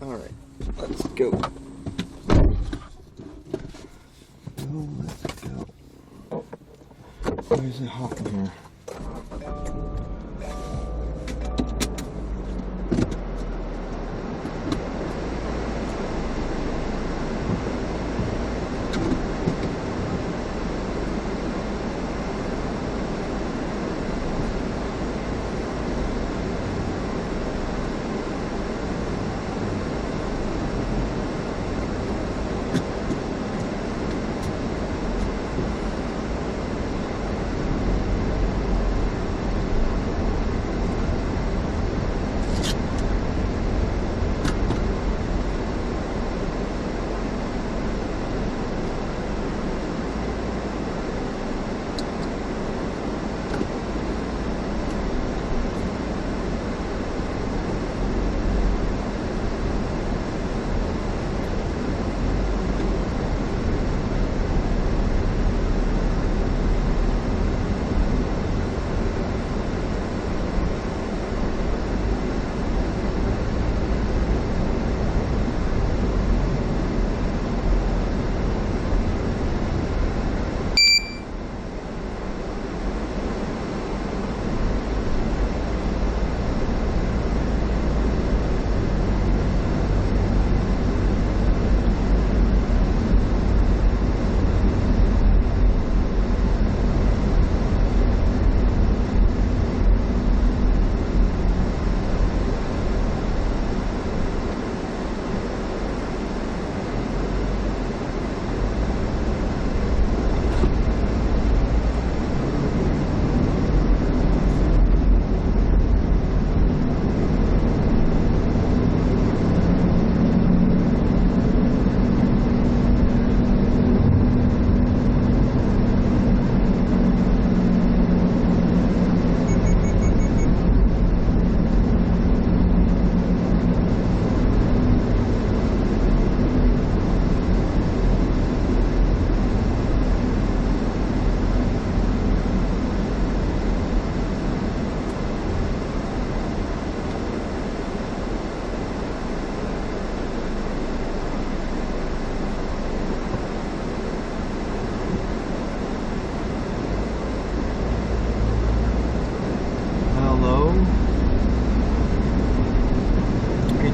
Alright, let's go. Let's go. Oh, why is it hot in here?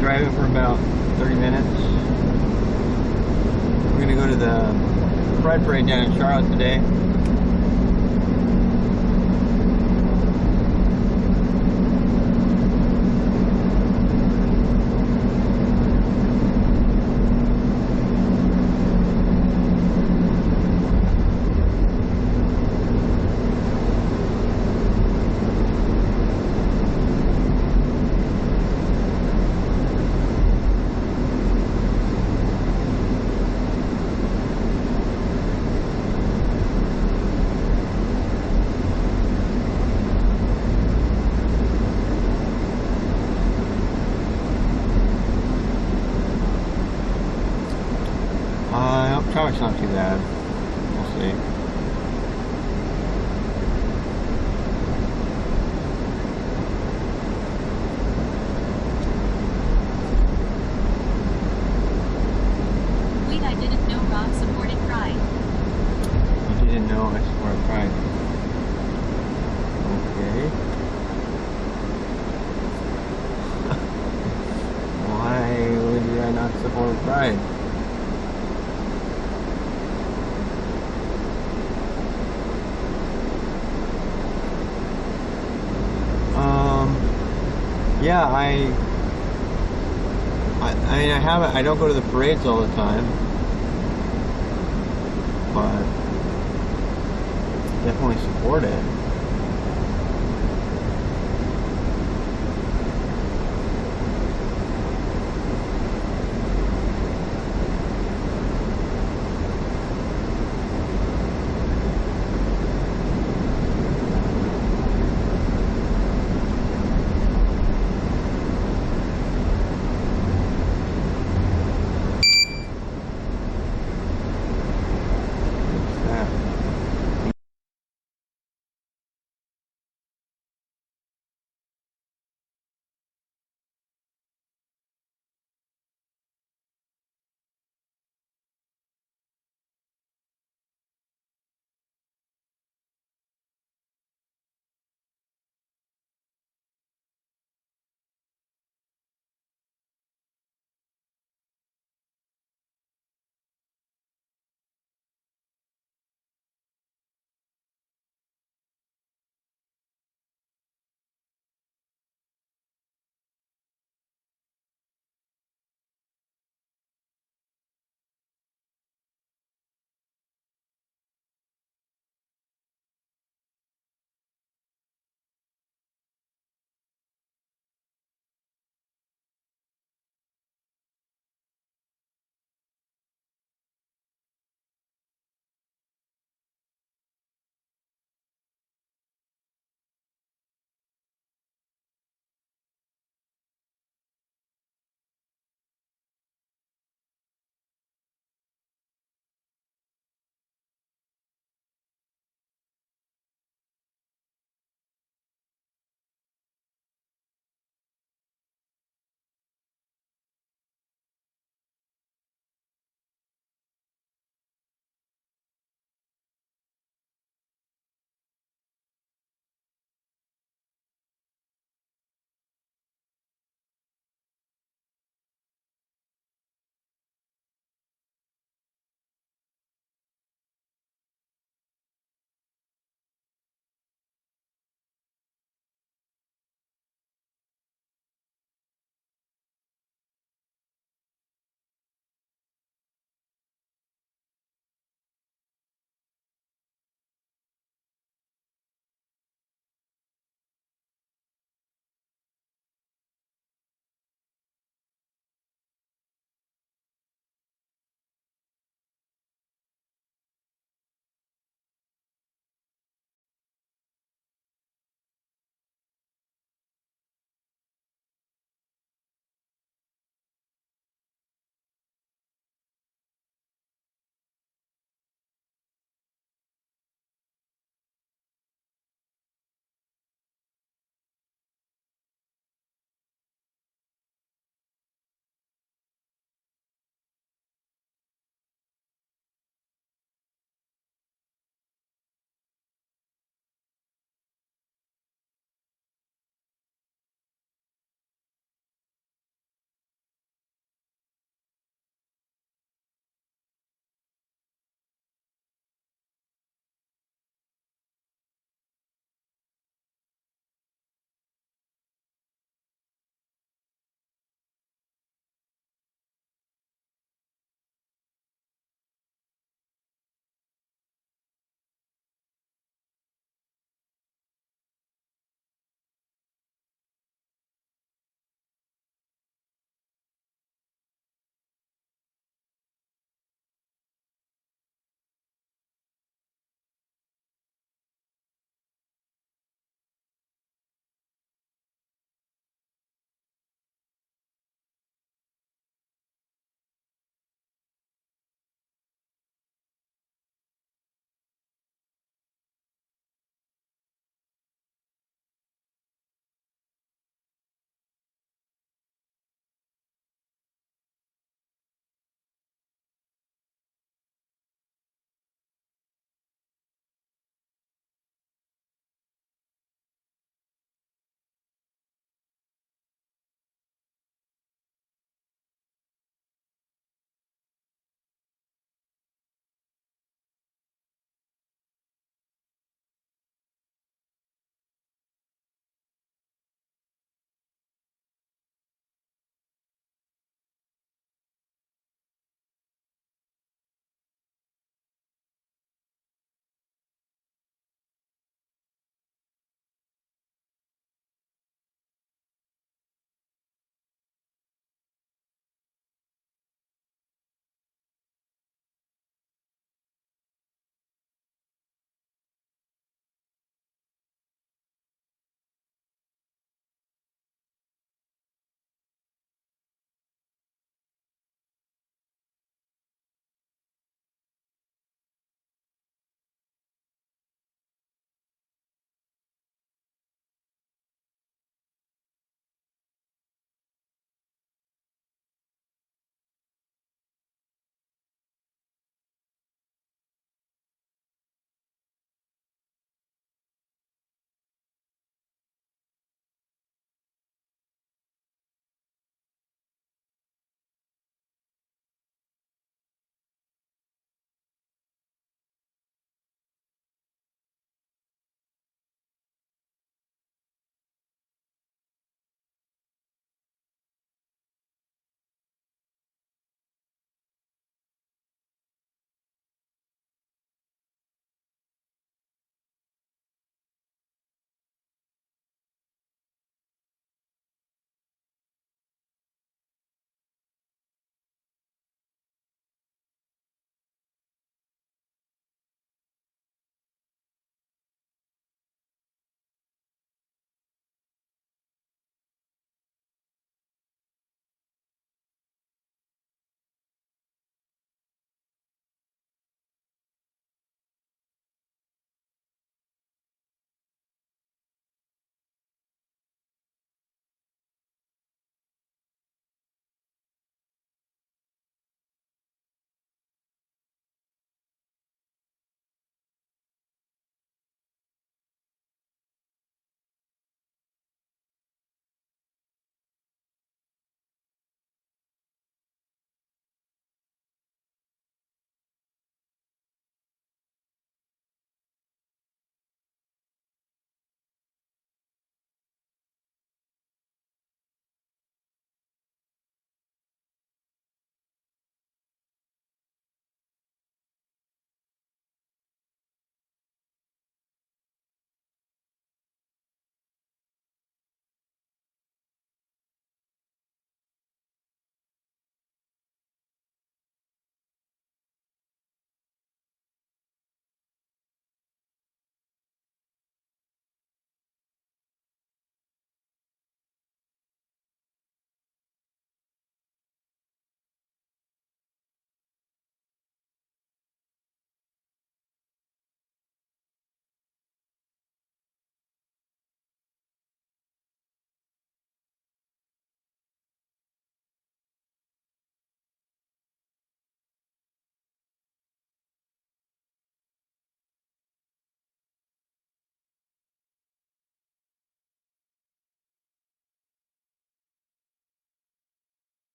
Driving for about 30 minutes. We're gonna go to the Pride Parade down in Charlotte today. Traffic's not too bad. We'll see. Wait, I didn't know Rob supported Pride. You didn't know I supported Pride. Okay. Why would I not support Pride? Yeah, I mean, I don't go to the parades all the time, but definitely support it.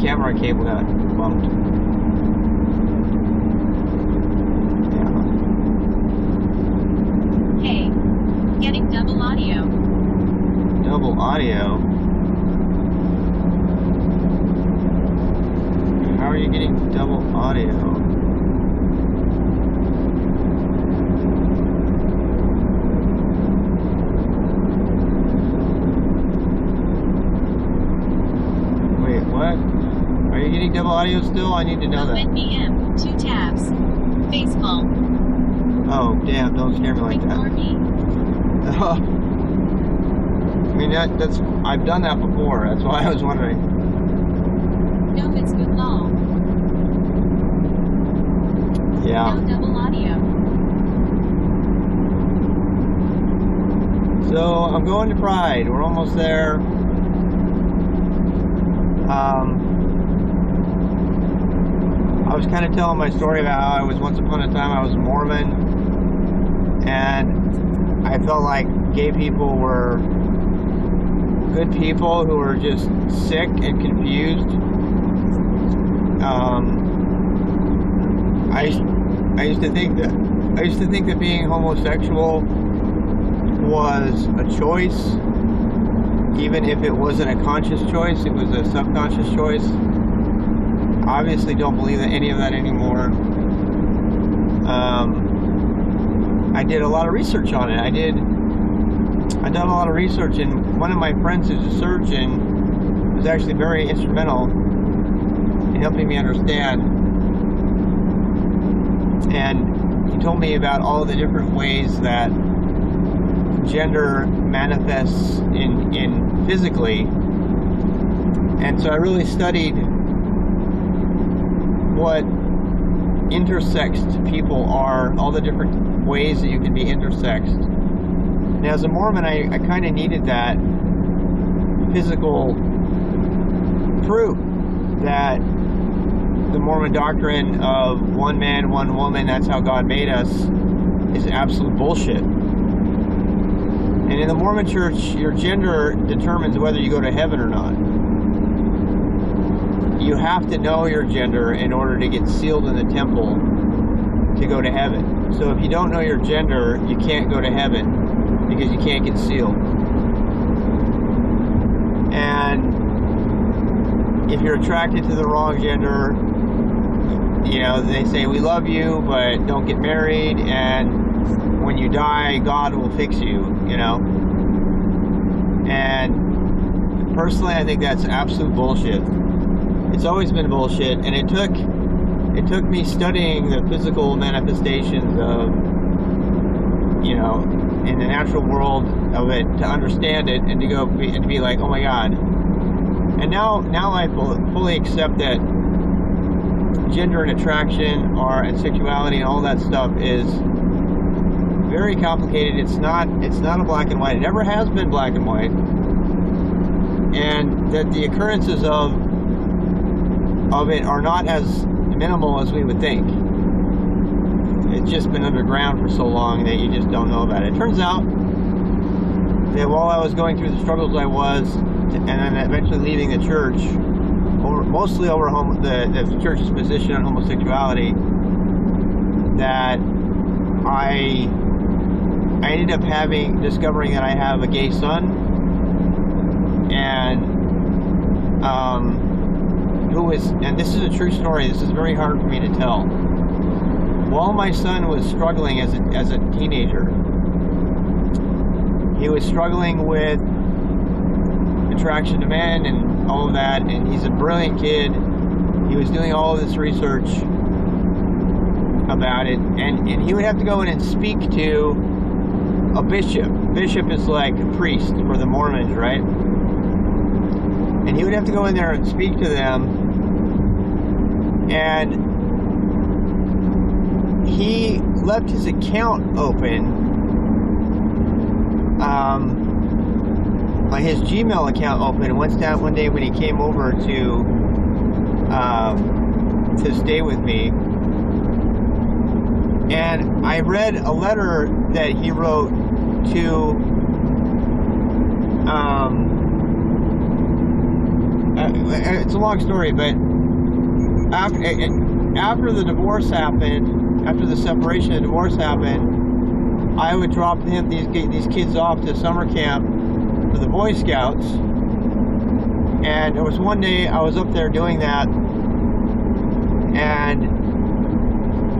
camera cable got bumped. Yeah. Hey. Getting double audio. Double audio? How are you getting double audio? Are you getting double audio still? I need to know that. ONBM, 2 tabs. Baseball. Oh, damn, don't scare me like that. Ignore me. I mean, that's, I've done that before. That's why I was wondering. No, it's good law. Yeah. No double audio. So, I'm going to Pride. We're almost there. I was kind of telling my story about how I was once upon a time I was Mormon, and I felt like gay people were good people who were just sick and confused. I used to think that being homosexual was a choice, even if it wasn't a conscious choice, it was a subconscious choice. I obviously don't believe that any of that anymore. I did a lot of research on it. I've done a lot of research, and one of my friends who's a surgeon was actually very instrumental in helping me understand. And he told me about all the different ways that gender manifests in physically. And so I really studied what intersexed people are, all the different ways that you can be intersexed. And as a Mormon, I kind of needed that physical proof that the Mormon doctrine of one man, one woman, that's how God made us, is absolute bullshit. And in the Mormon church, your gender determines whether you go to heaven or not. You have to know your gender in order to get sealed in the temple to go to heaven. So if you don't know your gender, you can't go to heaven because you can't get sealed. And if you're attracted to the wrong gender, you know, they say, we love you, but don't get married, and when you die, God will fix you, you know. And personally, I think that's absolute bullshit. It's always been bullshit, and it took me studying the physical manifestations of, you know, in the natural world of it to understand it, and to be like, oh my God. And now I fully accept that gender and attraction and sexuality and all that stuff is very complicated. It's not a black and white. It never has been black and white. And that the occurrences of it are not as minimal as we would think. It's just been underground for so long that you just don't know about it. It turns out that while I was going through the struggles I was, and then eventually leaving the church, mostly over the church's position on homosexuality, that I ended up discovering that I have a gay son, and and this is a true story. This is very hard for me to tell. While my son was struggling as a teenager, he was struggling with attraction to men and all of that, and he's a brilliant kid. He was doing all of this research about it, and he would have to go in and speak to a bishop. Bishop is like a priest for the Mormons, right? And he would have to go in there and speak to them, and he left his account open, his Gmail account open, and one day when he came over to stay with me, and I read a letter that he wrote to it's a long story, but after the divorce happened, after the separation and divorce happened, I would drop these kids off to summer camp for the Boy Scouts. And there was one day I was up there doing that, and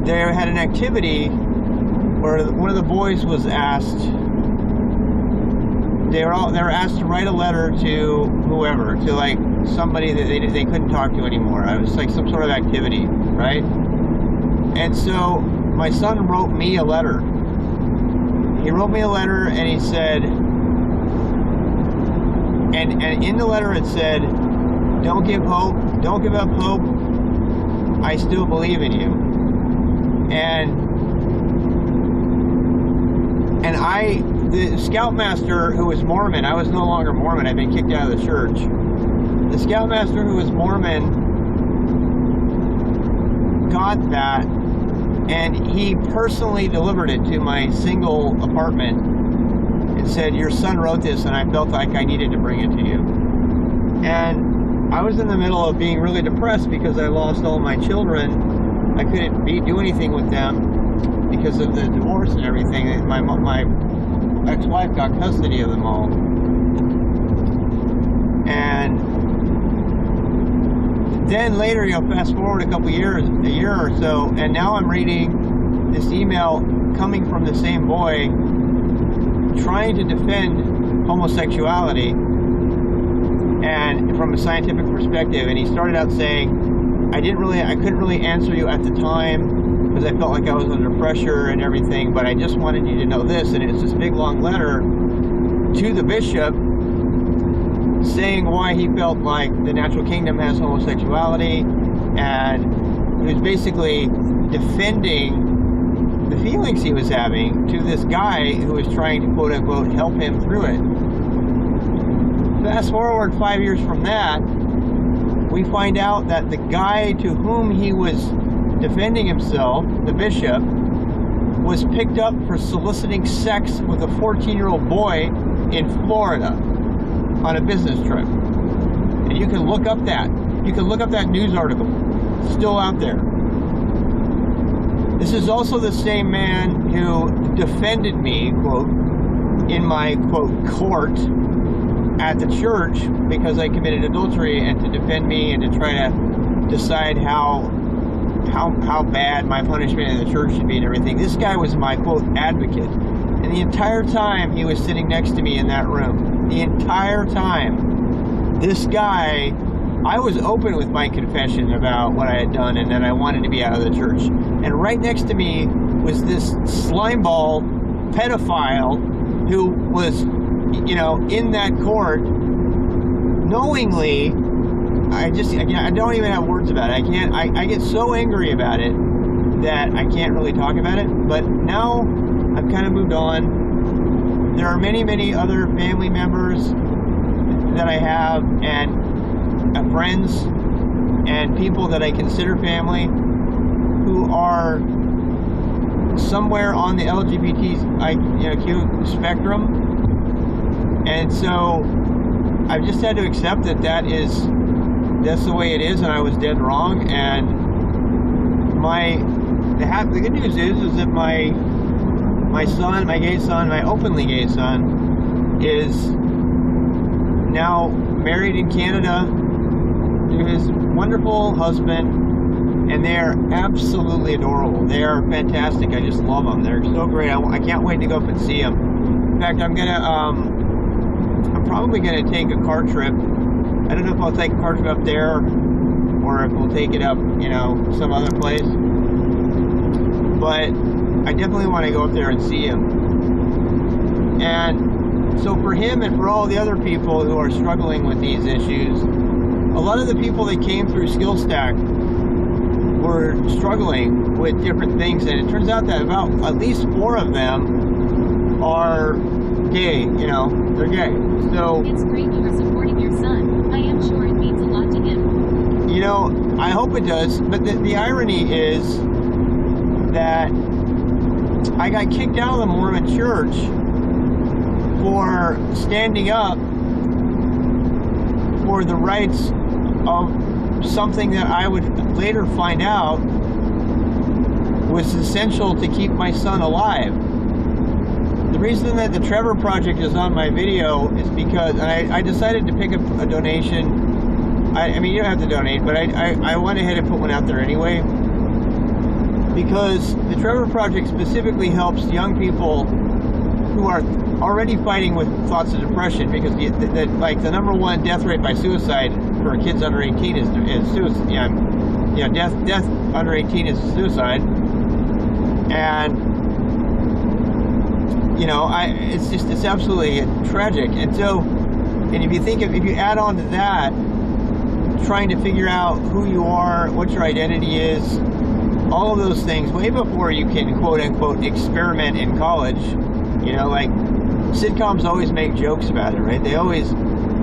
they had an activity where one of the boys was asked. They were asked to write a letter to whoever, to like somebody that they couldn't talk to anymore. It was like some sort of activity, right? And so my son wrote me a letter. He wrote me a letter, and he said, and in the letter it said, "Don't give hope, don't give up hope. I still believe in you." And the scoutmaster who was Mormon, I was no longer Mormon, I'd been kicked out of the church. The scoutmaster who was Mormon got that, and he personally delivered it to my single apartment and said, "Your son wrote this, and I felt like I needed to bring it to you." And I was in the middle of being really depressed because I lost all my children. I couldn't do anything with them because of the divorce and everything. My ex-wife got custody of them all. And then later, fast forward a year or so, and now I'm reading this email coming from the same boy trying to defend homosexuality and from a scientific perspective. And he started out saying, I couldn't really answer you at the time because I felt like I was under pressure and everything, but I just wanted you to know this. And it's this big long letter to the bishop saying why he felt like the natural kingdom has homosexuality, and he was basically defending the feelings he was having to this guy who was trying to quote unquote help him through it. Fast forward 5 years from that, we find out that the guy to whom he was defending himself, the bishop, was picked up for soliciting sex with a 14-year-old boy in Florida on a business trip. And you can look up that news article. It's still out there. This is also the same man who defended me, quote, in my, quote, court at the church because I committed adultery, and to defend me and to try to decide how bad my punishment in the church should be and everything. This guy was my, quote, advocate. And the entire time he was sitting next to me in that room, the entire time, this guy, I was open with my confession about what I had done and that I wanted to be out of the church. And right next to me was this slimeball pedophile who was, in that court, knowingly. I don't even have words about it. I get so angry about it that I can't really talk about it. But now I've kind of moved on. There are many, many other family members that I have, and friends and people that I consider family who are somewhere on the LGBTQ spectrum. And so I've just had to accept that that's the way it is, and I was dead wrong. And the good news is that my son, my gay son, my openly gay son, is now married in Canada to his wonderful husband, and they are absolutely adorable. They are fantastic. I just love them. They're so great. I can't wait to go up and see them. In fact, I'm probably gonna take a car trip. I don't know if I'll take a car trip up there or if we'll take it up, some other place. But I definitely want to go up there and see him. And so for him and for all the other people who are struggling with these issues, a lot of the people that came through SkillStack were struggling with different things. And it turns out that about at least 4 of them are gay, they're gay. So it's great you are supporting your son. I am sure it means a lot to him. I hope it does. But the irony is that I got kicked out of the Mormon church for standing up for the rights of something that I would later find out was essential to keep my son alive. The reason that the Trevor Project is on my video is because, and I decided to pick up a donation. I mean, you don't have to donate, but I went ahead and put one out there anyway, because the Trevor Project specifically helps young people who are already fighting with thoughts of depression, because like the number one death rate by suicide for kids under 18 is suicide. Yeah, death under 18 is suicide. And you know, it's absolutely tragic. And so, and if you add on to that, trying to figure out who you are, what your identity is, all of those things, way before you can quote unquote experiment in college. You know, like sitcoms always make jokes about it, right? They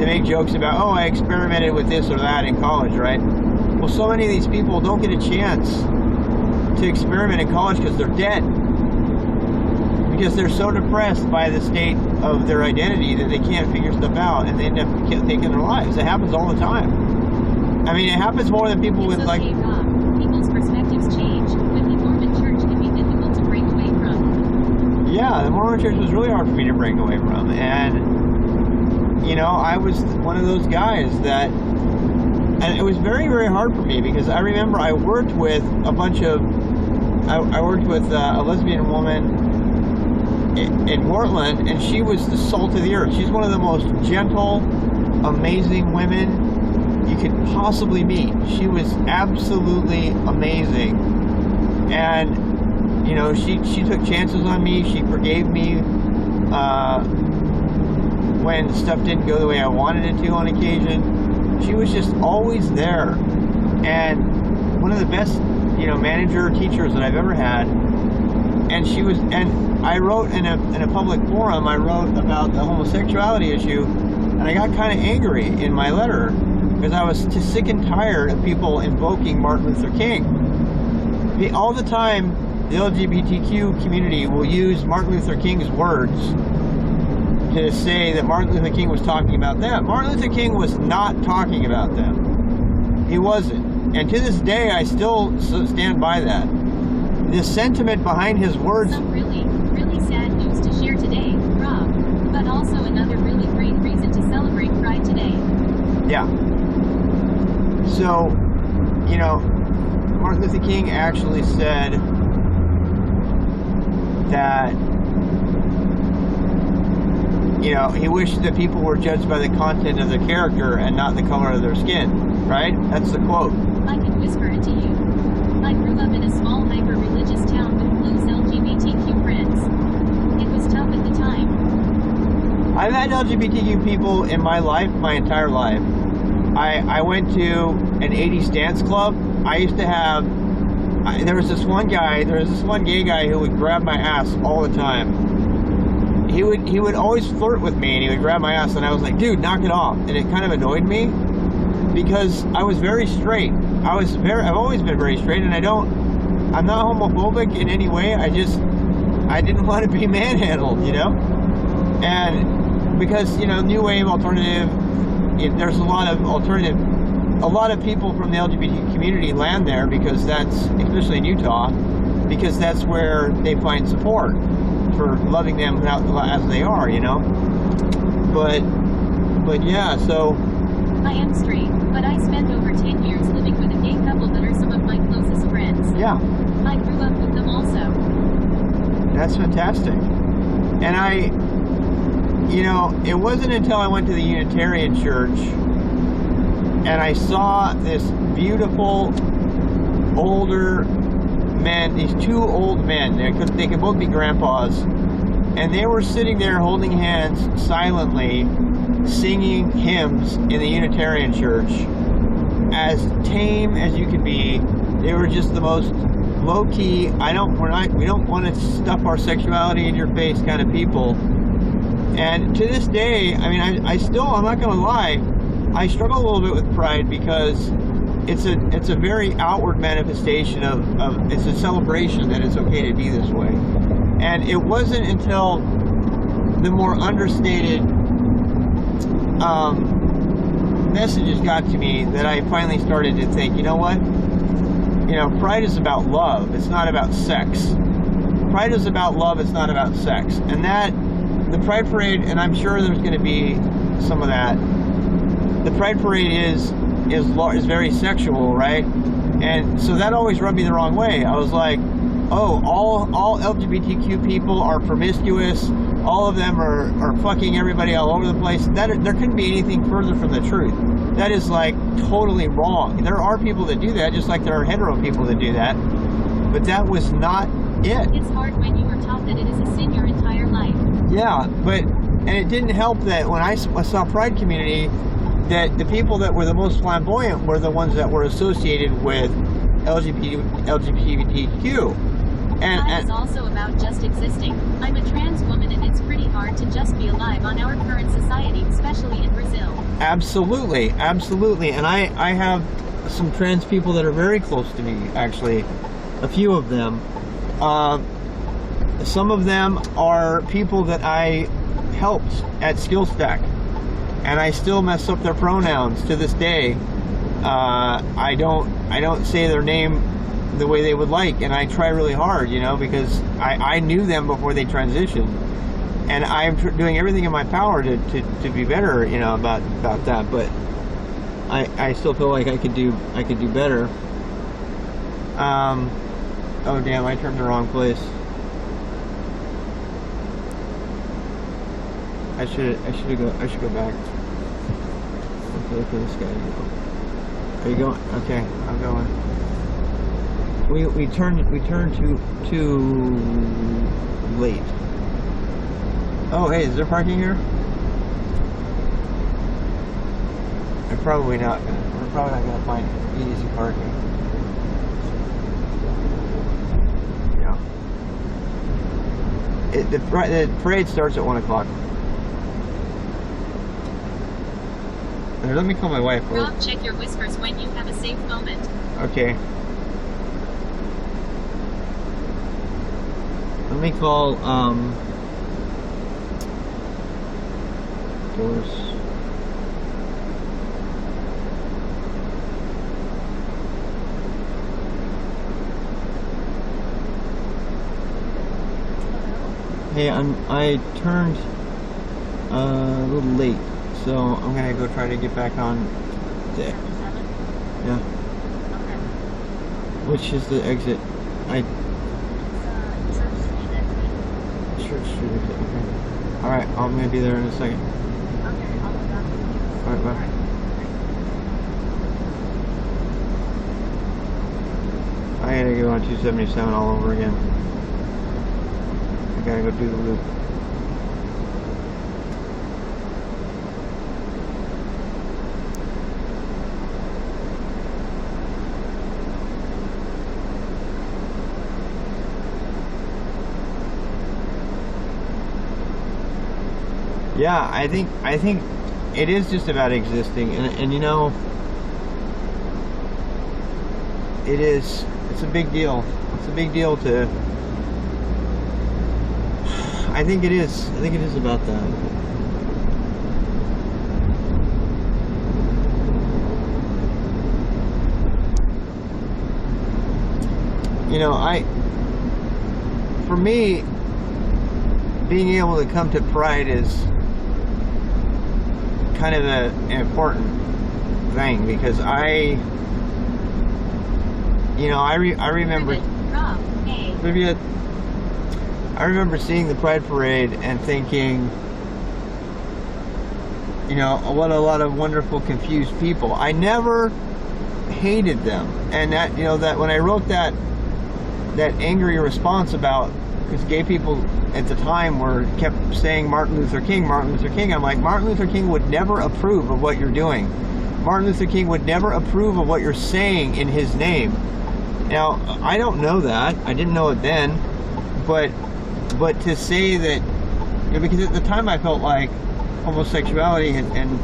make jokes about, oh, I experimented with this or that in college, right? Well, so many of these people don't get a chance to experiment in college because they're dead. Because they're so depressed by the state of their identity that they can't figure stuff out, and they end up taking their lives. It happens all the time. I mean, it happens more than people with like... Rob. People's perspectives change, but the Mormon church can be difficult to break away from. Yeah, the Mormon church was really hard for me to break away from. And, you know, I was one of those guys that... And it was very, very hard for me, because I remember I worked with a bunch of... I worked with a lesbian woman in Portland, and she was the salt of the earth. She's one of the most gentle, amazing women you could possibly meet. She was absolutely amazing. And, you know, she took chances on me. She forgave me when stuff didn't go the way I wanted it to on occasion. She was just always there. And one of the best, you know, manager teachers that I've ever had. And she was, and I wrote in a public forum, I wrote about the homosexuality issue, and I got kind of angry in my letter, because I was just sick and tired of people invoking Martin Luther King. All the time, the LGBTQ community will use Martin Luther King's words to say that Martin Luther King was talking about them. Martin Luther King was not talking about them. He wasn't. And to this day, I still stand by that. The sentiment behind his words... Some really, really sad news to share today, Rob, but also another really great reason to celebrate Pride today. Yeah. So, you know, Martin Luther King actually said that, you know, he wished that people were judged by the content of their character and not the color of their skin, right? That's the quote. I can whisper it to you. I grew up in a small hyper-religious town with close LGBTQ friends. It was tough at the time. I've had LGBTQ people in my life, my entire life. I went to an 80s dance club. I used to have, there was this one gay guy who would grab my ass all the time. He would always flirt with me, and he would grab my ass, and I was like, dude, knock it off. And it kind of annoyed me, because I was very straight. I've always been very straight, and I'm not homophobic in any way. I didn't want to be manhandled, you know? And because, you know, new wave alternative, there's a lot of people from the LGBT community land there, because that's, especially in Utah, because that's where they find support for loving them as they are, you know? But yeah, so... I am straight, but I spent over 10 years living with a gay couple that are some of my closest friends. Yeah. I grew up with them also. That's fantastic. And you know, it wasn't until I went to the Unitarian Church and I saw this beautiful older men, these two old men, they could both be grandpas, and they were sitting there holding hands silently, singing hymns in the Unitarian Church, as tame as you could be. They were just the most low-key, we don't want to stuff our sexuality in your face kind of people. And to this day, I mean, I'm not gonna lie, I struggle a little bit with Pride, because it's a very outward manifestation of it's a celebration that it's okay to be this way. And it wasn't until the more understated messages got to me that I finally started to think, you know what? You know, pride is about love. It's not about sex. Pride is about love. It's not about sex. And that, the Pride Parade, and I'm sure there's going to be some of that. The Pride Parade is very sexual, right? And so that always rubbed me the wrong way. I was like, oh, all LGBTQ people are promiscuous. All of them are fucking everybody all over the place. There couldn't be anything further from the truth. That is like totally wrong. There are people that do that, just like there are hetero people that do that. But that was not it. It's hard when you were taught that it is a sin your entire life. Yeah, and it didn't help that when I saw Pride Community, that the people that were the most flamboyant were the ones that were associated with LGBTQ. Pride is also about just existing. I'm a trans woman and it's pretty hard to just be alive on our current society, especially in Brazil. Absolutely, absolutely. And I have some trans people that are very close to me, actually. A few of them. Some of them are people that I helped at SkillStack. And I still mess up their pronouns to this day. I don't say their name the way they would like, and I try really hard, you know, because I knew them before they transitioned, and I'm doing everything in my power to be better, you know, about that. But I still feel like I could do better. Oh damn! I turned the wrong place. I should go back. Okay, look for this guy. Are you going? Okay, I'm going. We turned too late. Oh, hey, is there parking here? We're probably not gonna find easy parking. Yeah. The parade starts at 1 o'clock. Here, let me call my wife. Rob, check your whispers when you have a safe moment. Okay. Let me call, Doris. Hey, I turned a little late, so I'm gonna go try to get back on the, yeah. Okay. Which is the exit? Church Street exit. Okay. All right, I'm gonna be there in a second. Okay, I'll look back. All right, bye. I gotta go on 277 all over again. I gotta go do the loop. Yeah, I think it is just about existing, and you know, it's a big deal. It's a big deal to. I think it is about that. You know, for me, being able to come to Pride is kind of an important thing, because I remember I remember seeing the Pride Parade and thinking, you know, what a lot of wonderful confused people. I never hated them, and that, you know, that when I wrote that angry response about, because gay people at the time kept saying Martin Luther King, I'm like, Martin Luther King would never approve of what you're doing. Martin Luther King would never approve of what you're saying in his name. Now, I don't know that. I didn't know it then. But to say that, you know, because at the time I felt like homosexuality and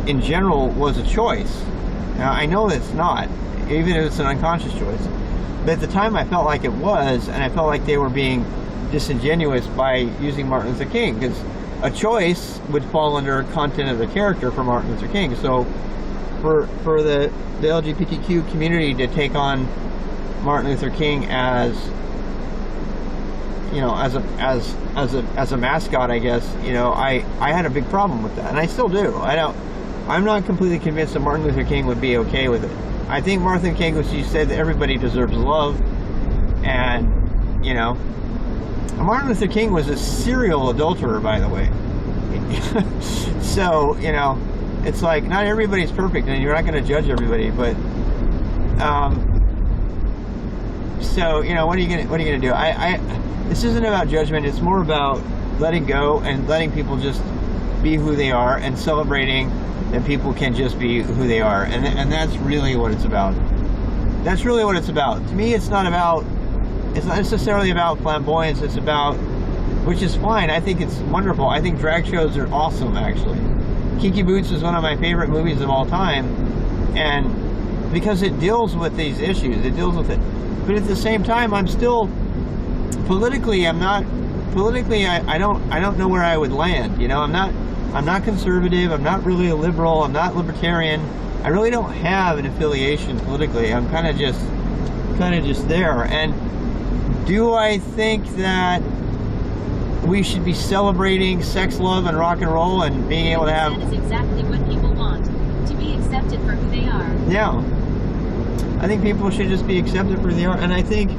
in general was a choice. Now, I know it's not, even if it's an unconscious choice. But at the time I felt like it was, and I felt like they were being disingenuous by using Martin Luther King, because a choice would fall under content of the character for Martin Luther King. So for the LGBTQ community to take on Martin Luther King as, you know, as a mascot, I guess, you know, I had a big problem with that, and I still do. I'm not completely convinced that Martin Luther King would be okay with it. I think Martin Luther King, she said that everybody deserves love, and, you know, Martin Luther King was a serial adulterer, by the way. So, you know, it's like, not everybody's perfect, and you're not going to judge everybody, but, so, you know, what are you gonna do? This isn't about judgment. It's more about letting go and letting people just be who they are, and celebrating that people can just be who they are, and that's really what it's about. That's really what it's about. To me, it's not necessarily about flamboyance. It's about, which is fine. I think it's wonderful. I think drag shows are awesome, actually. Kiki Boots is one of my favorite movies of all time, and because it deals with these issues, it deals with it. But at the same time, I'm still politically. I don't know where I would land. You know, I'm not conservative. I'm not really a liberal. I'm not libertarian. I really don't have an affiliation politically. I'm kind of just there. And do I think that we should be celebrating sex, love, and rock and roll, and being able to have? That is exactly what people want, to be accepted for who they are. Yeah, I think people should just be accepted for who they are, and I think,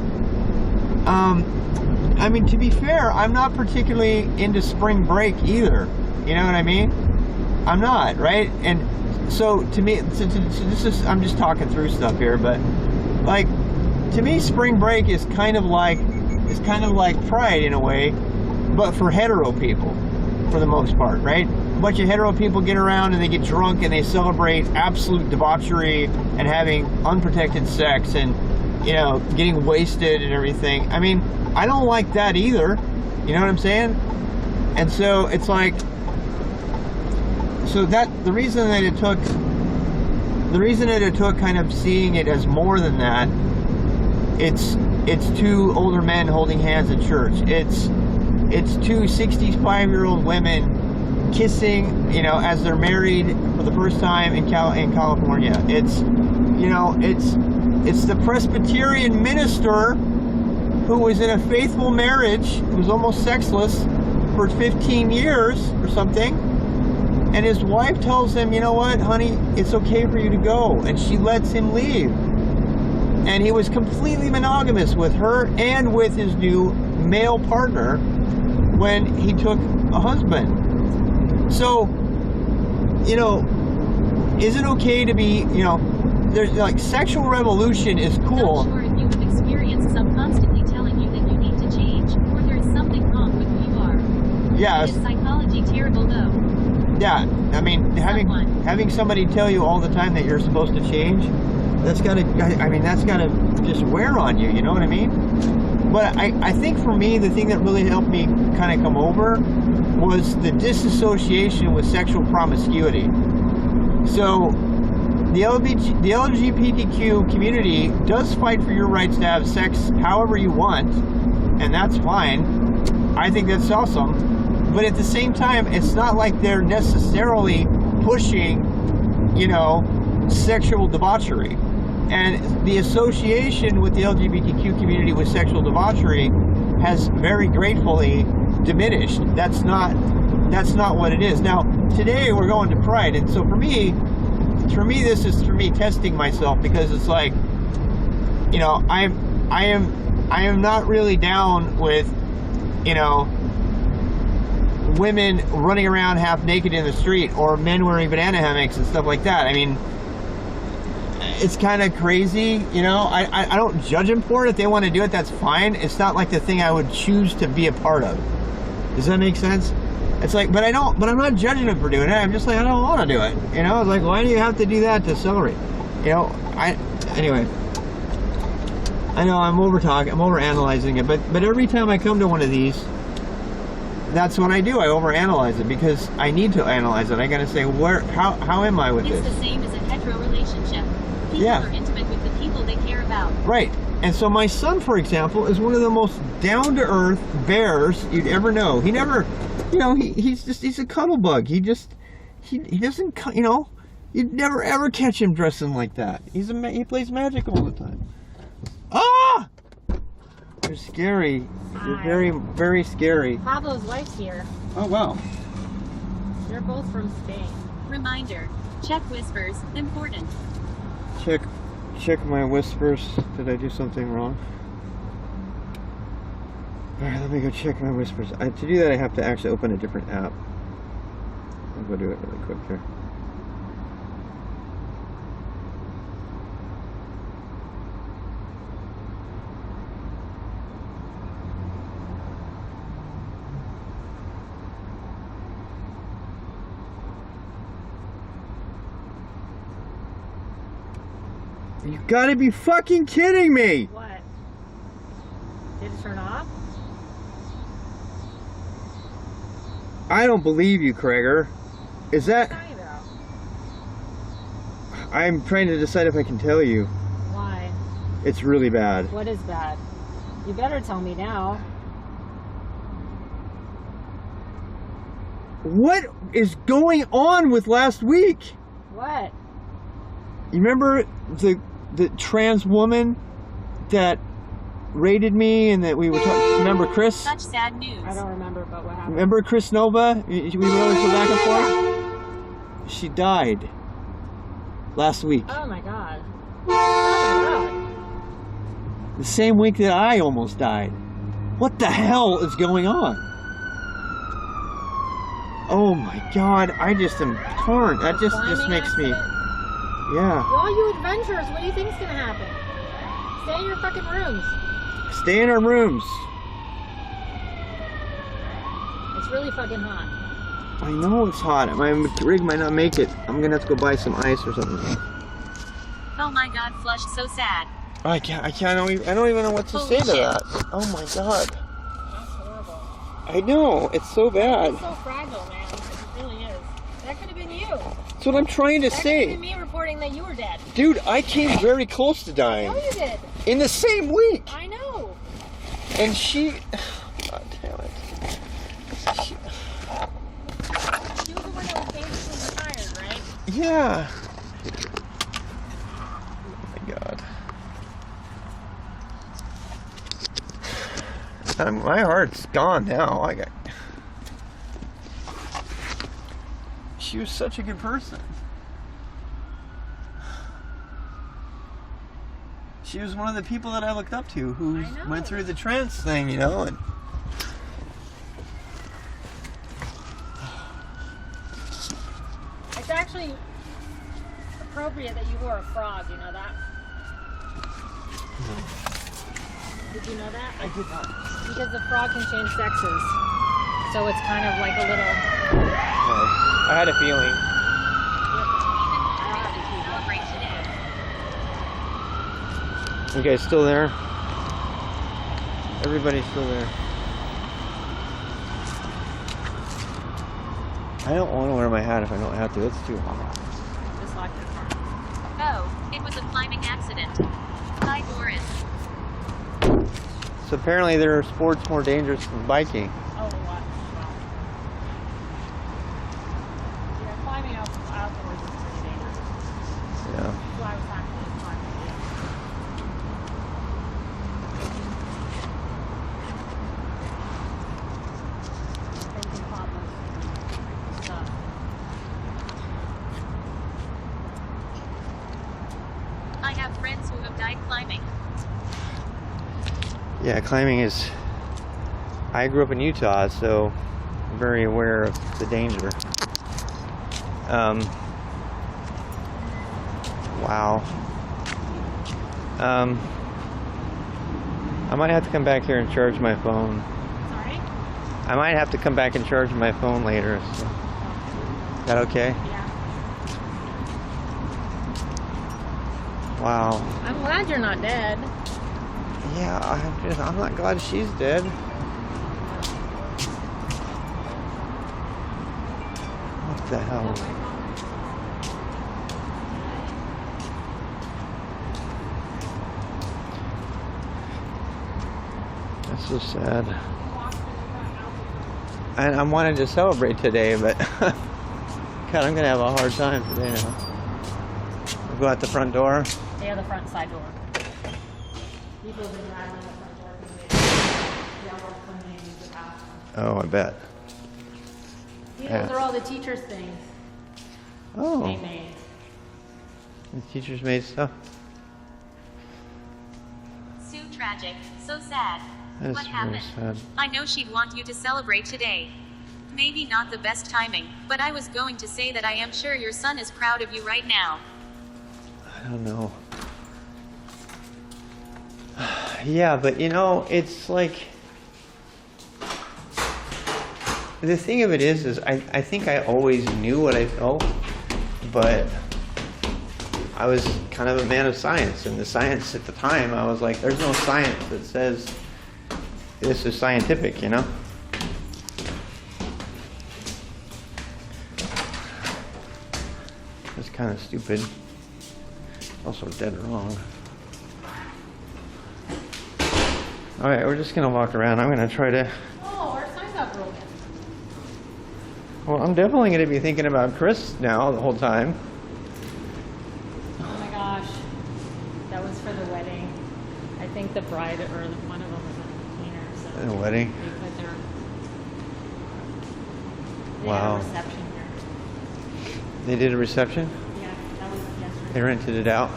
I mean, to be fair, I'm not particularly into spring break either. You know what I mean? I'm not, right? And so to me, this is, I'm just talking through stuff here, but like, to me, spring break is kind of like Pride in a way, but for hetero people, for the most part, right? A bunch of hetero people get around and they get drunk and they celebrate absolute debauchery and having unprotected sex and, you know, getting wasted and everything. I mean, I don't like that either. You know what I'm saying? And so it's like, so that the reason that it took kind of seeing it as more than that, it's two older men holding hands in church. It's two 65-year-old women kissing, you know, as they're married for the first time in California. It's, you know, it's the Presbyterian minister who was in a faithful marriage, who was almost sexless for 15 years or something, and his wife tells him, you know what, honey, it's okay for you to go, and she lets him leave. And he was completely monogamous with her and with his new male partner when he took a husband. So, you know, is it okay to be, you know, there's like, sexual revolution is cool. Not sure if you have experienced some constantly telling you that you need to change, or there's something wrong with who you are. Yeah. Is psychology terrible though? Yeah, I mean, having somebody tell you all the time that you're supposed to change, that's gotta just wear on you, you know what I mean? But I think for me, the thing that really helped me kind of come over was the disassociation with sexual promiscuity. So the LGBTQ community does fight for your rights to have sex however you want, and that's fine. I think that's awesome. But at the same time, it's not like they're necessarily pushing, you know, sexual debauchery. And the association with the LGBTQ community with sexual debauchery has very gratefully diminished. That's not what it is. Now, today we're going to Pride, and so for me, this is testing myself, because it's like, you know, I am not really down with, you know, women running around half naked in the street, or men wearing banana hammocks and stuff like that. I mean, it's kind of crazy, you know. I don't judge them for it. If they want to do it, that's fine. It's not like the thing I would choose to be a part of. Does that make sense? It's like, but I'm not judging them for doing it. I'm just like, I don't want to do it, you know. It's like, why do you have to do that to celebrate? You know, anyway, I know I'm over analyzing it, but every time I come to one of these, that's what I do. I overanalyze it, because I need to analyze it. I gotta say, how am I with this? It's the same as a hetero relationship. People are intimate with the people they care about. Right. And so my son, for example, is one of the most down-to-earth bears you'd ever know. He never You know, he's a cuddle bug. He doesn't, you know, you'd never ever catch him dressing like that. He plays Magic all the time. Ah! You're scary. You're very, very scary. Pablo's wife's here. Oh, wow. They're both from Spain. Reminder. Check whispers. Important. Check my whispers. Did I do something wrong? Alright, let me go check my whispers. To do that, I have to actually open a different app. I'll go do it really quick here. You gotta be fucking kidding me! What? Did it turn off? I don't believe you, Krager. Is that... What are you talking about? I'm trying to decide if I can tell you. Why? It's really bad. What is bad? You better tell me now. What is going on with last week? What? You remember the trans woman that raided me and that we were talking? Remember Chris? Such sad news. I don't remember, but what happened? Remember Chris Nova? We were always go back and forth? She died last week. Oh my god. Oh my god. The same week that I almost died. What the hell is going on? Oh my god, I just am torn. That just makes me... Yeah. Well, all you adventurers, what do you think's gonna happen? Stay in your fucking rooms. Stay in our rooms. It's really fucking hot. I know it's hot. My rig might not make it. I'm gonna have to go buy some ice or something. Oh my god, flushed so sad. I don't even know what to say to that. Oh my god. That's horrible. I know, it's so bad. It's so fragile, man. It really is. That could have been you. That's what I'm trying to That could have been say. me reporting that you were dead. Dude, I came very close to dying. No, you did. In the same week. I know. And she... God damn it. She was the one that was basically retired, right? Yeah. Oh my god. My heart's gone now. She was such a good person. She was one of the people that I looked up to who went through the trance thing, you know, and It's actually appropriate that you wore a frog, you know that? Did you know that? I did not. Because the frog can change sexes. So it's kind of like a little... I had a feeling. Celebrate today. You guys still there? Everybody's still there. I don't want to wear my hat if I don't have to. It's too hot. Just like the frog. Oh, it was a climbing accident. Hi, Doris. So apparently there are sports more dangerous than biking. Oh, what? Wow. Yeah, climbing outdoors is pretty dangerous. Yeah. That's why I was actually climbing. Thinking Pablo's stuff. I have friends who have died climbing. Yeah, climbing is... I grew up in Utah, so I'm very aware of the danger. Wow. I might have to come back here and charge my phone. Sorry? I might have to come back and charge my phone later. So. Is that okay? Yeah. Wow. I'm glad you're not dead. Yeah, I'm not glad she's dead. What the hell? That's so sad. And I wanted to celebrate today, but God, I'm gonna have a hard time today now. I'll go out the front door. Yeah, the front side door. People have been rattling the front door because they all want to come in and use the bathroom. Oh, I bet. See, Yeah. those are all the teachers' things Oh, they made. the teachers made stuff. So tragic, so sad. That's What really happened? sad. I know she'd want you to celebrate today. Maybe not the best timing, but I was going to say that I am sure your son is proud of you right now. I don't know. Yeah, but you know, it's like the thing of it is I think I always knew what I felt, but I was kind of a man of science, and the science at the time, I was like, there's no science that says this is scientific, you know? It's kind of stupid. Also dead wrong. Alright, we're just gonna walk around. I'm gonna try to... Oh, our sign got broken. Well, I'm definitely gonna be thinking about Chris now the whole time. Oh my gosh. That was for the wedding. I think the bride or one of them was a cleaner. So The wedding? they put their... They Wow. had a reception here. They did a reception? Yeah, that was yesterday. They rented it out?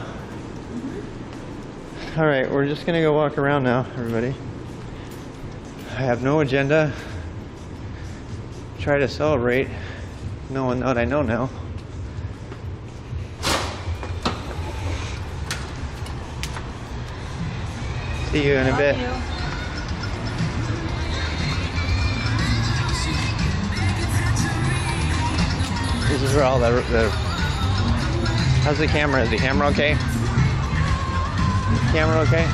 Alright, we're just gonna go walk around now, everybody. I have no agenda. Try to celebrate knowing what I know now. See you in a Love bit. you. This is where all the how's the camera? Is the camera okay? Is the camera okay?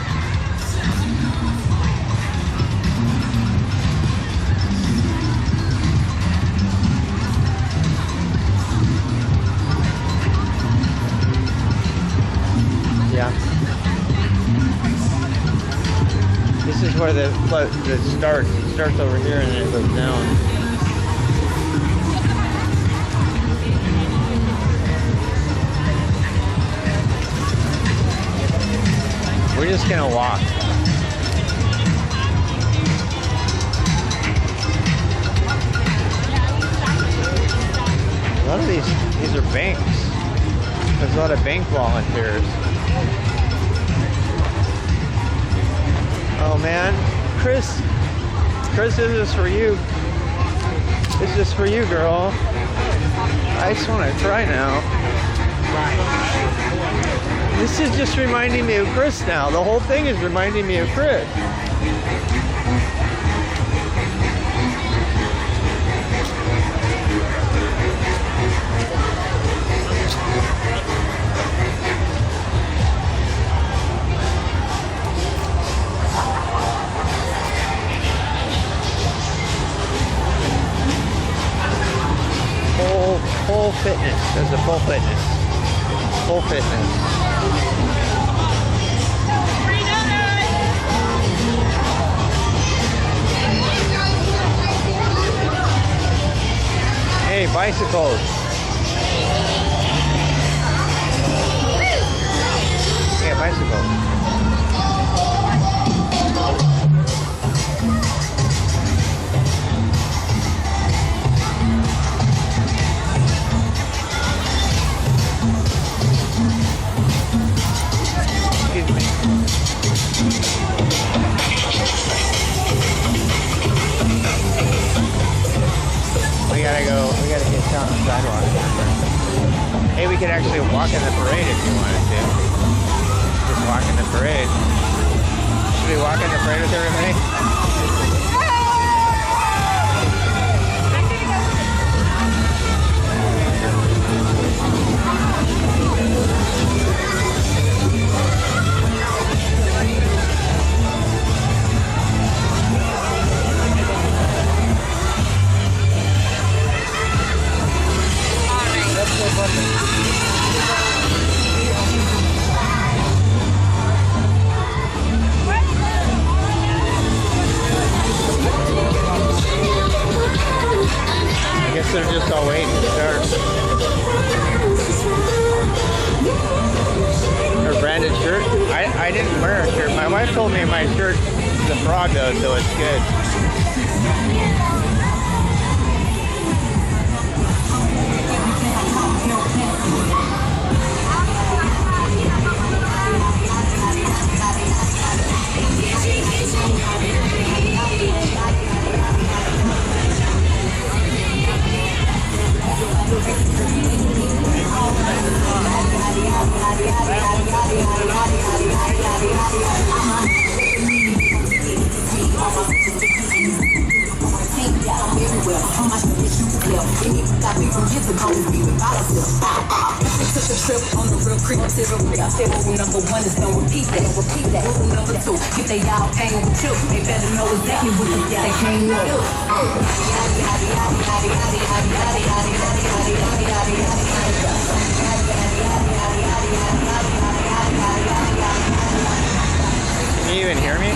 Yeah. This is where the starts. It starts over here and then it goes down. We're just gonna walk. A lot of these are banks. There's a lot of bank volunteers. Oh man, Chris, this is for you. This is for you, girl. I just want to try now. This is just reminding me of Chris now. The whole thing is reminding me of Chris. Full fitness. There's the full fitness. Full fitness. Hey, bicycles. Yeah, bicycles. Excuse me. We gotta get down the sidewalk. Hey, we could actually walk in the parade if you wanted to. Just walk in the parade. Should we walk in the parade with everybody? wear a shirt. My wife told me my shirt is a frog though, so it's good. Took a trip on the real creep. I said rule number one is don't repeat that. Rule number two, if they all came with you, they better know exactly what they came with. Can you even hear me?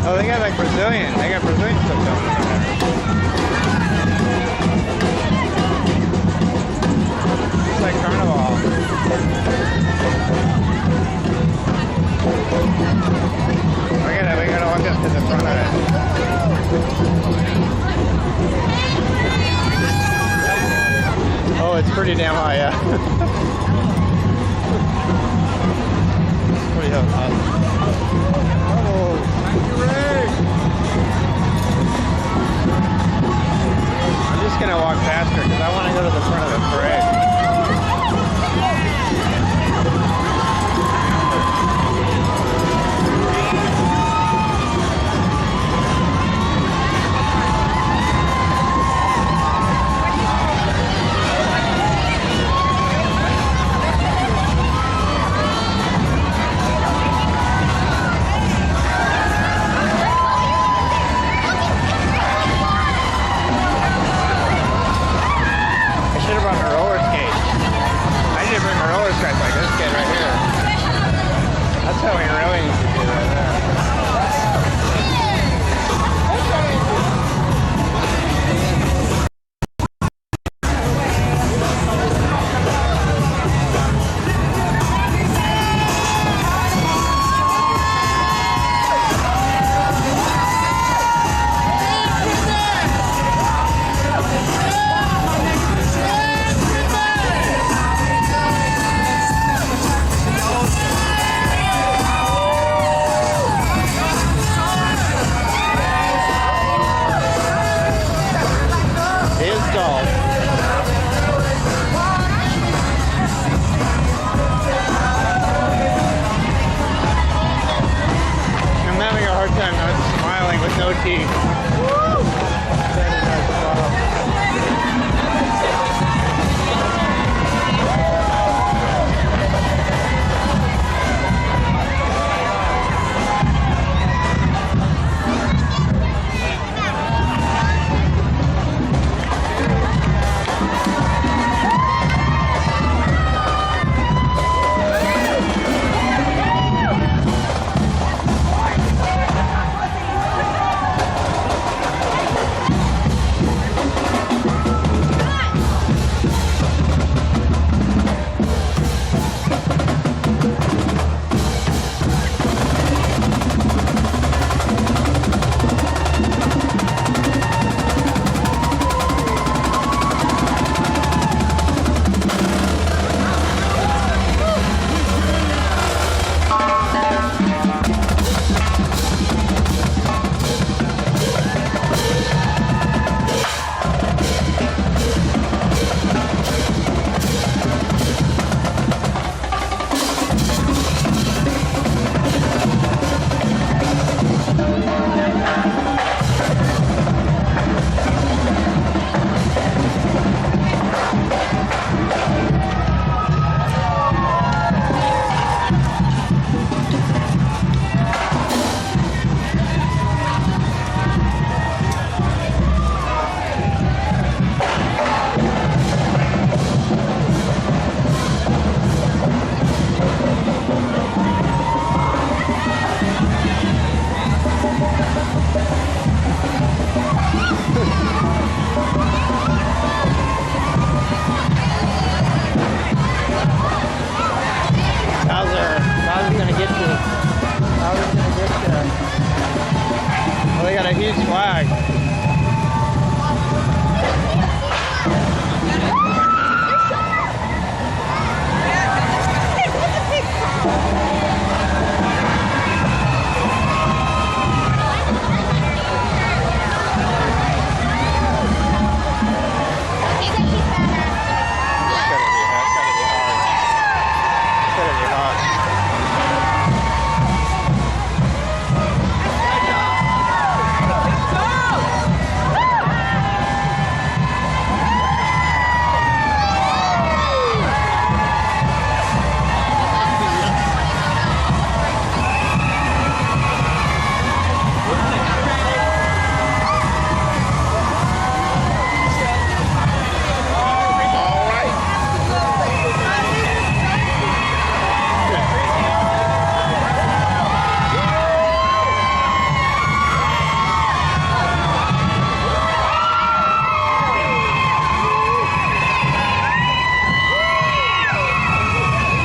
Oh, they got like Brazilian. They got Brazilian stuff going on there. It's like carnival. We gotta walk up to the front of it. Oh, it's pretty damn high, yeah. Pretty high. I'm just gonna walk faster because I want to go to the front of the parade. That's how we really need to do right there.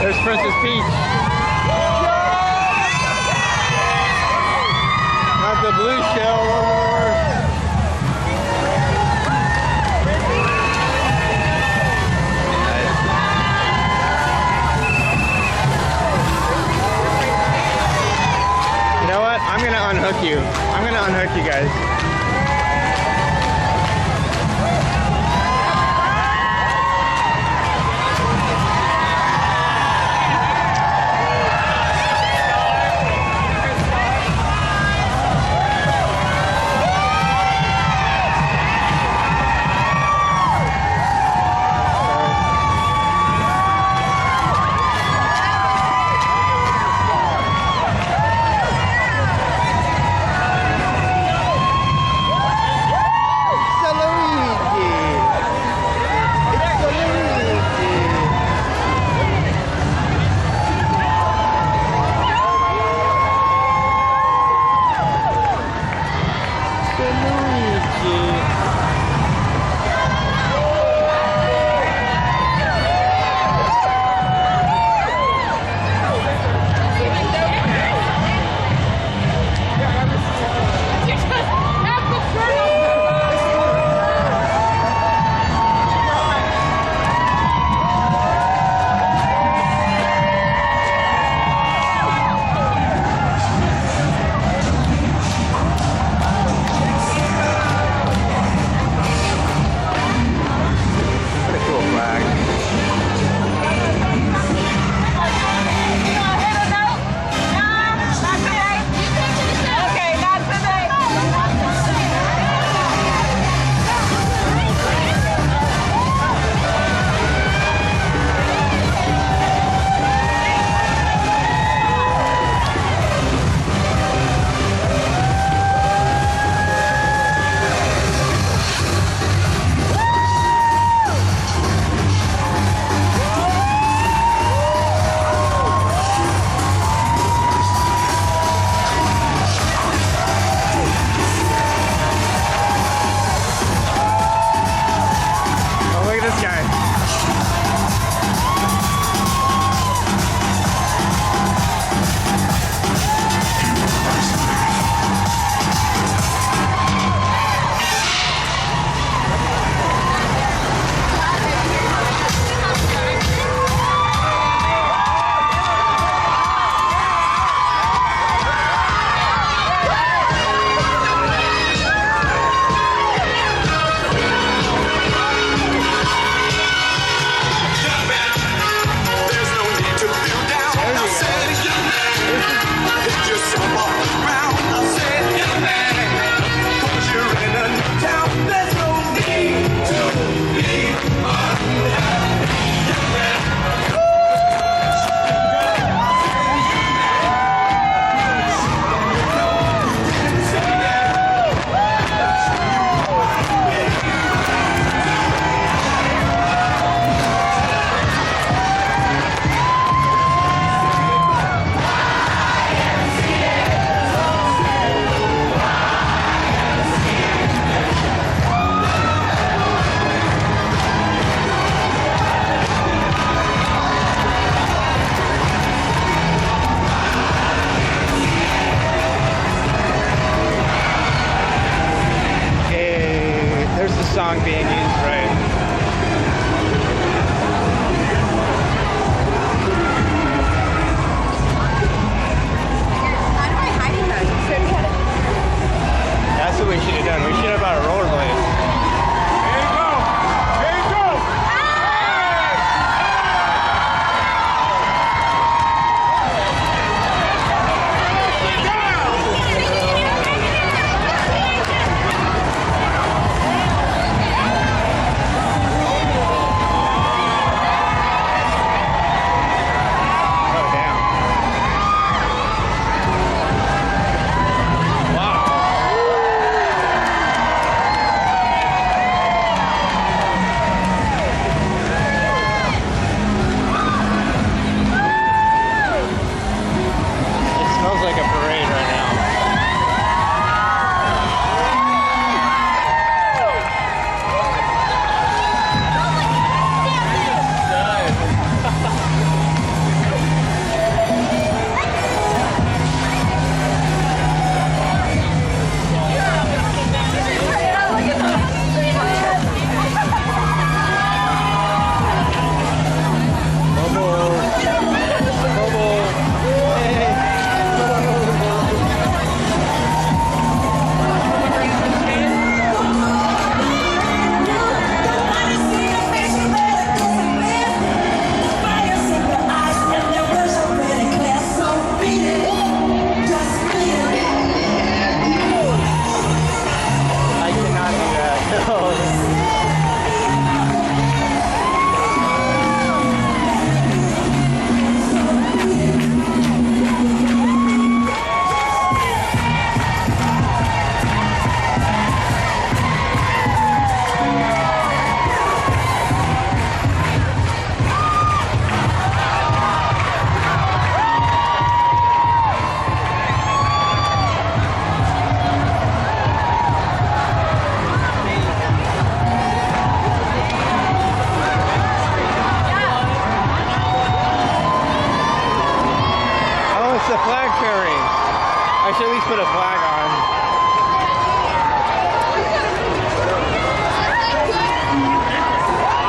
There's Princess Peach. Not the blue shell, those are the worst. You know what? I'm gonna unhook you. I'm gonna unhook you guys. Song being used right. That's what we should have done. We should have bought a rollerblade. Here you go! Here you go! put a flag on.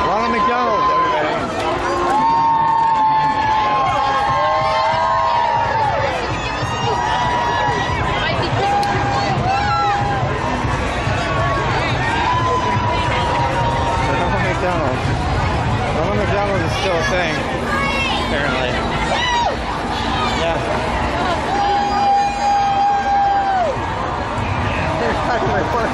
Ronald McDonald, everybody. Ronald McDonald is still a thing, apparently. Yeah. They're stuck in my corner.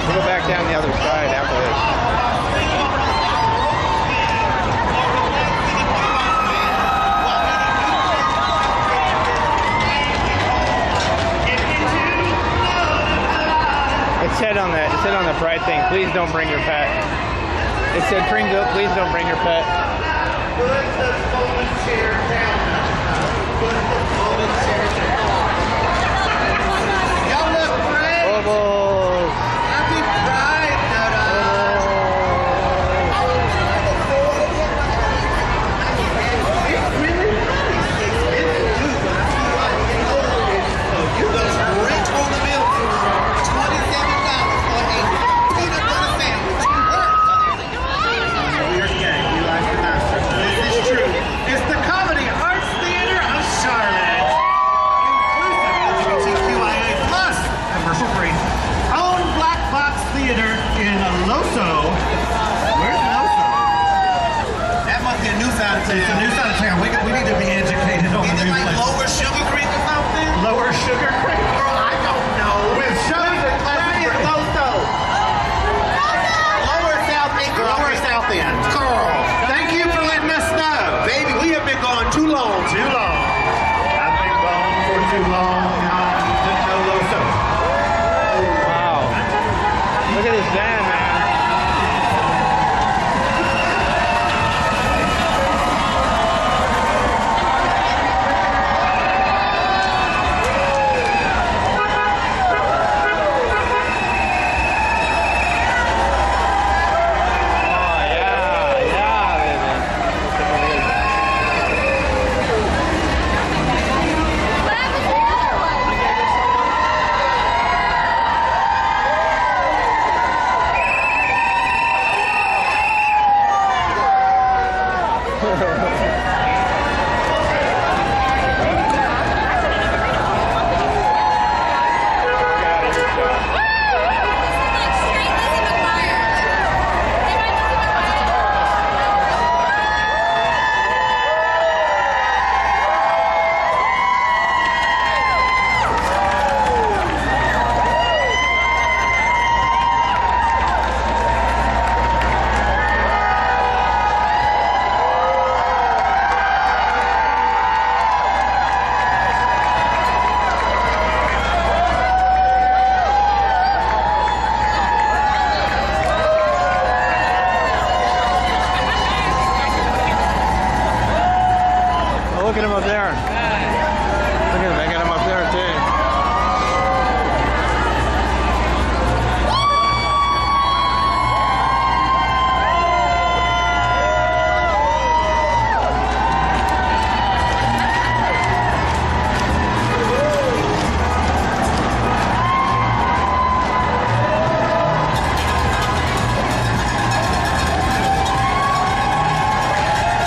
We'll go back down the other side after this. It said on the pride thing, please don't bring your pet. It said, please don't bring your pet. Y'all look great. Bubbles. Happy Pride, Dodo. It's really nice. It's too, but I feel like you look great on the bill. $27 for a peanut butter sandwich. Weird game. You like the master. This is true. It's the Comedy Arts Theater of Charlotte. Inclusive LGBTQIA plus commercial free. Own Black Box Theater in Loso. Where's Loso? That must be a new side of town. It's a new side of town. We need to be educated on the new place. Lower Sugar Creek or something? Lower Sugar Creek? Girl, I don't know. With Sugar Creek is Loso. Lower South End. Lower South End. Girl, thank you for letting us know. Baby, we have been gone too long. Too long. I've been gone for too long. Now I need to know Loso. Wow. Look at this van, man. Oh, yeah, baby. Oh, look at him up there. Look at him. I got him up there, too.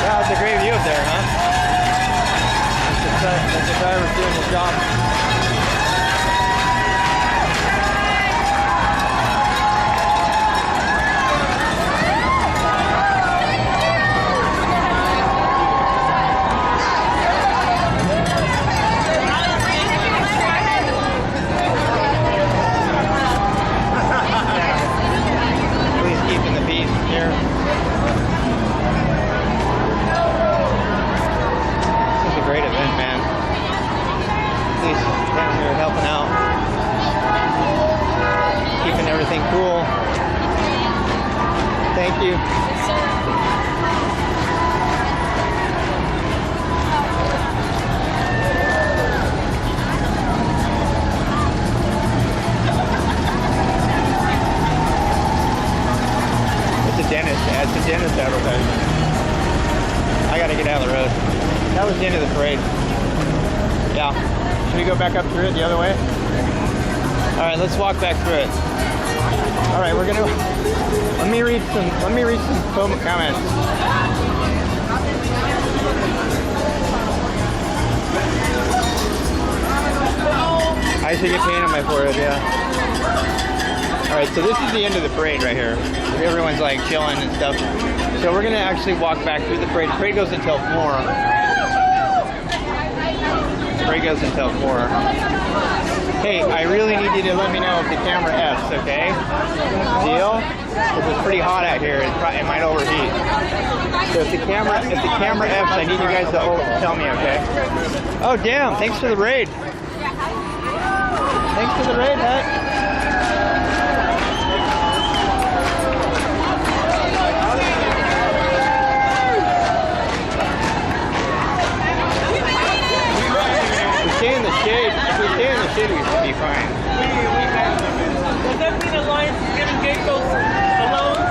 Yeah, it's a great view up there, huh? That's the driver's doing his job. Please keeping the peace here. This is a great event, man. Please anything cool. Thank you. Yes, sir. It's a dentist. It's a dentist advertisement. I gotta get out of the road. That was the end of the parade. Yeah. Should we go back up through it the other way? All right, let's walk back through it. All right, we're gonna. Let me read some comments. I should get paint on my forehead. Yeah. All right, so this is the end of the parade right here. Everyone's like chilling and stuff. So we're gonna actually walk back through the parade. The parade goes until 4. The parade goes until 4. Hey, I really need you to let me know if the camera F's, okay? Deal? Because it's pretty hot out here. It might overheat. So if the camera F's, I need you guys to tell me, okay? Oh, damn! Thanks for the raid. Thanks for the raid, Hut. Stay in the shade. If we stay in the shade, we should be fine. Does that mean Alliance is giving geckos loans?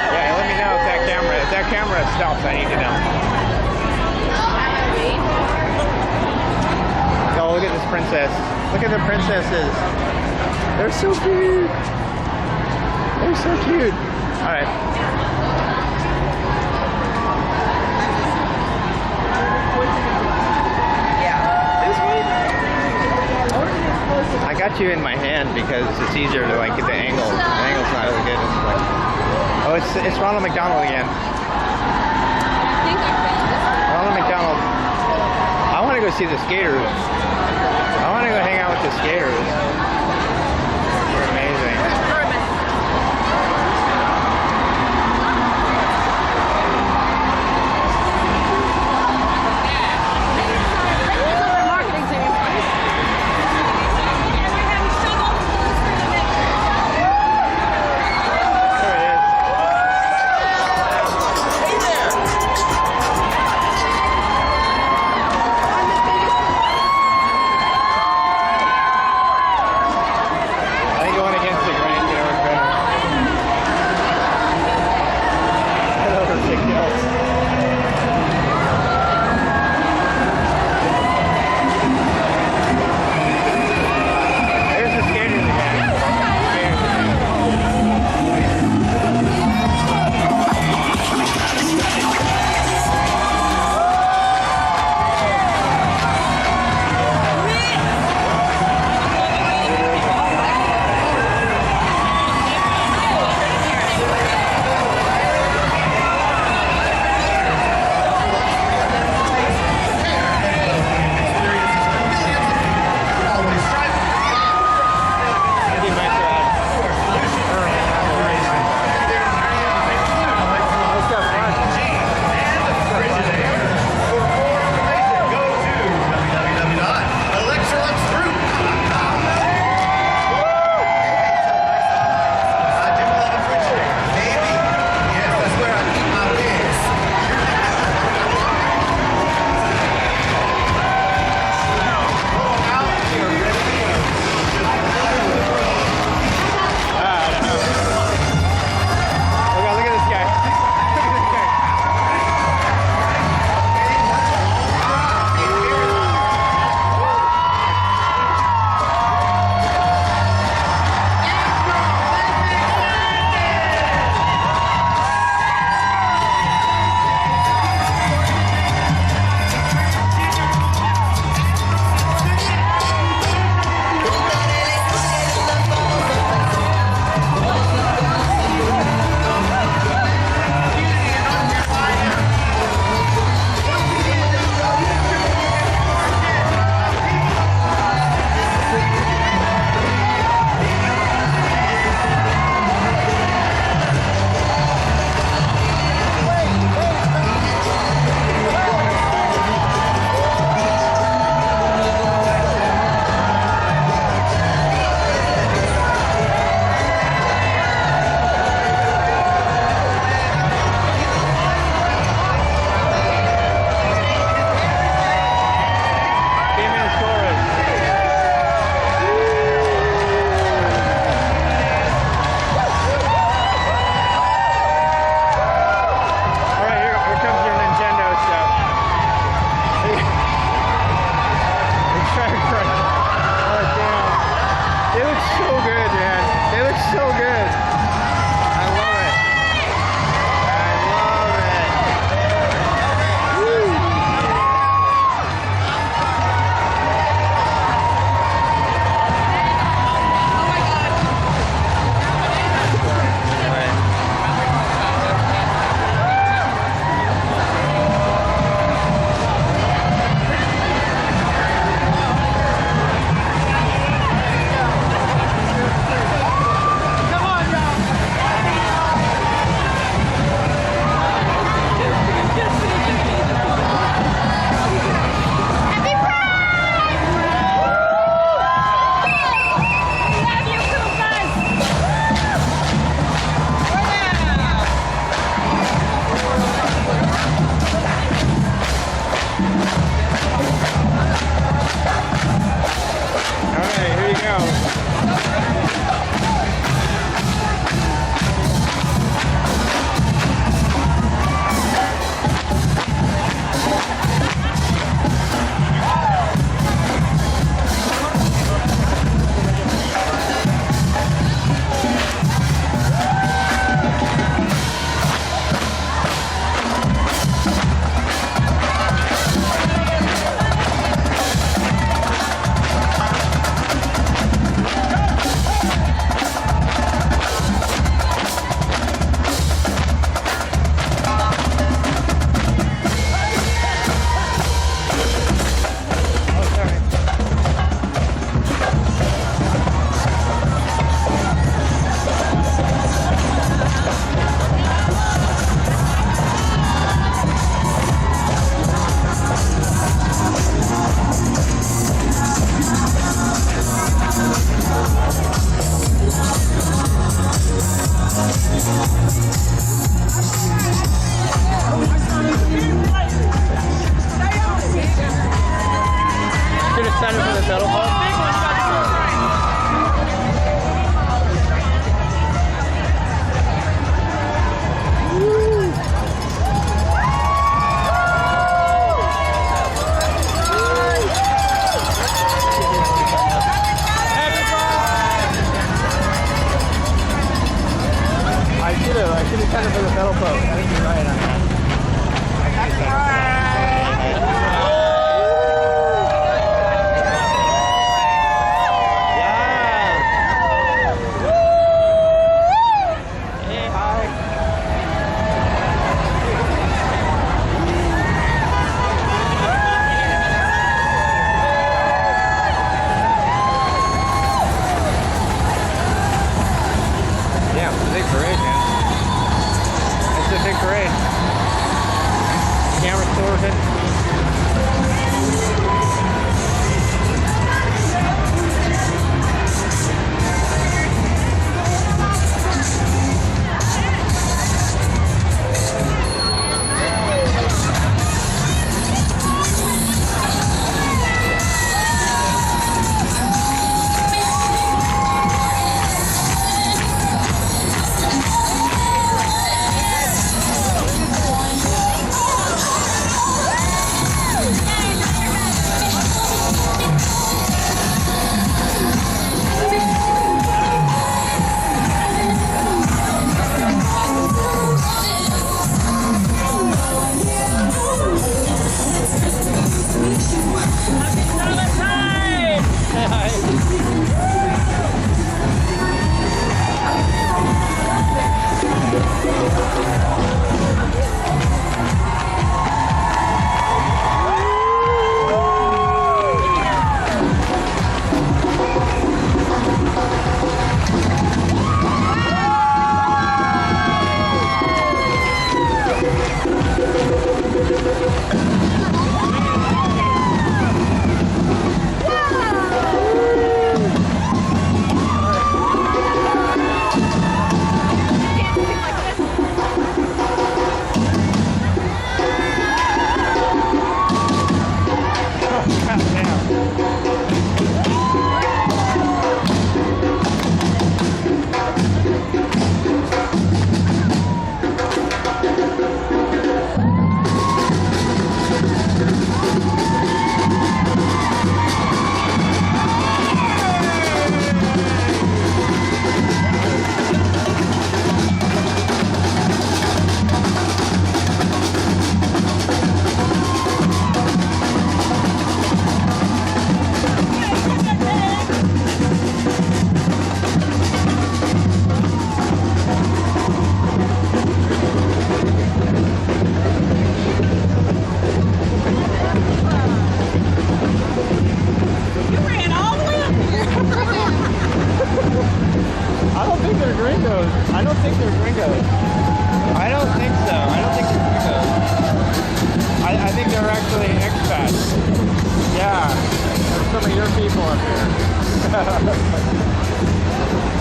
Yeah, let me know if that camera stops. I need to know. Oh, look at this princess. Look at the princesses. They're so cute. They're so cute. All right. I got you in my hand because it's easier to like get the angle. The angle's not really good. It's like, oh, it's Ronald McDonald again. Ronald McDonald. I want to go see the skaters. I want to go hang out with the skaters. They're amazing. Yeah, it's a big parade, man. It's a big parade. Camera still working.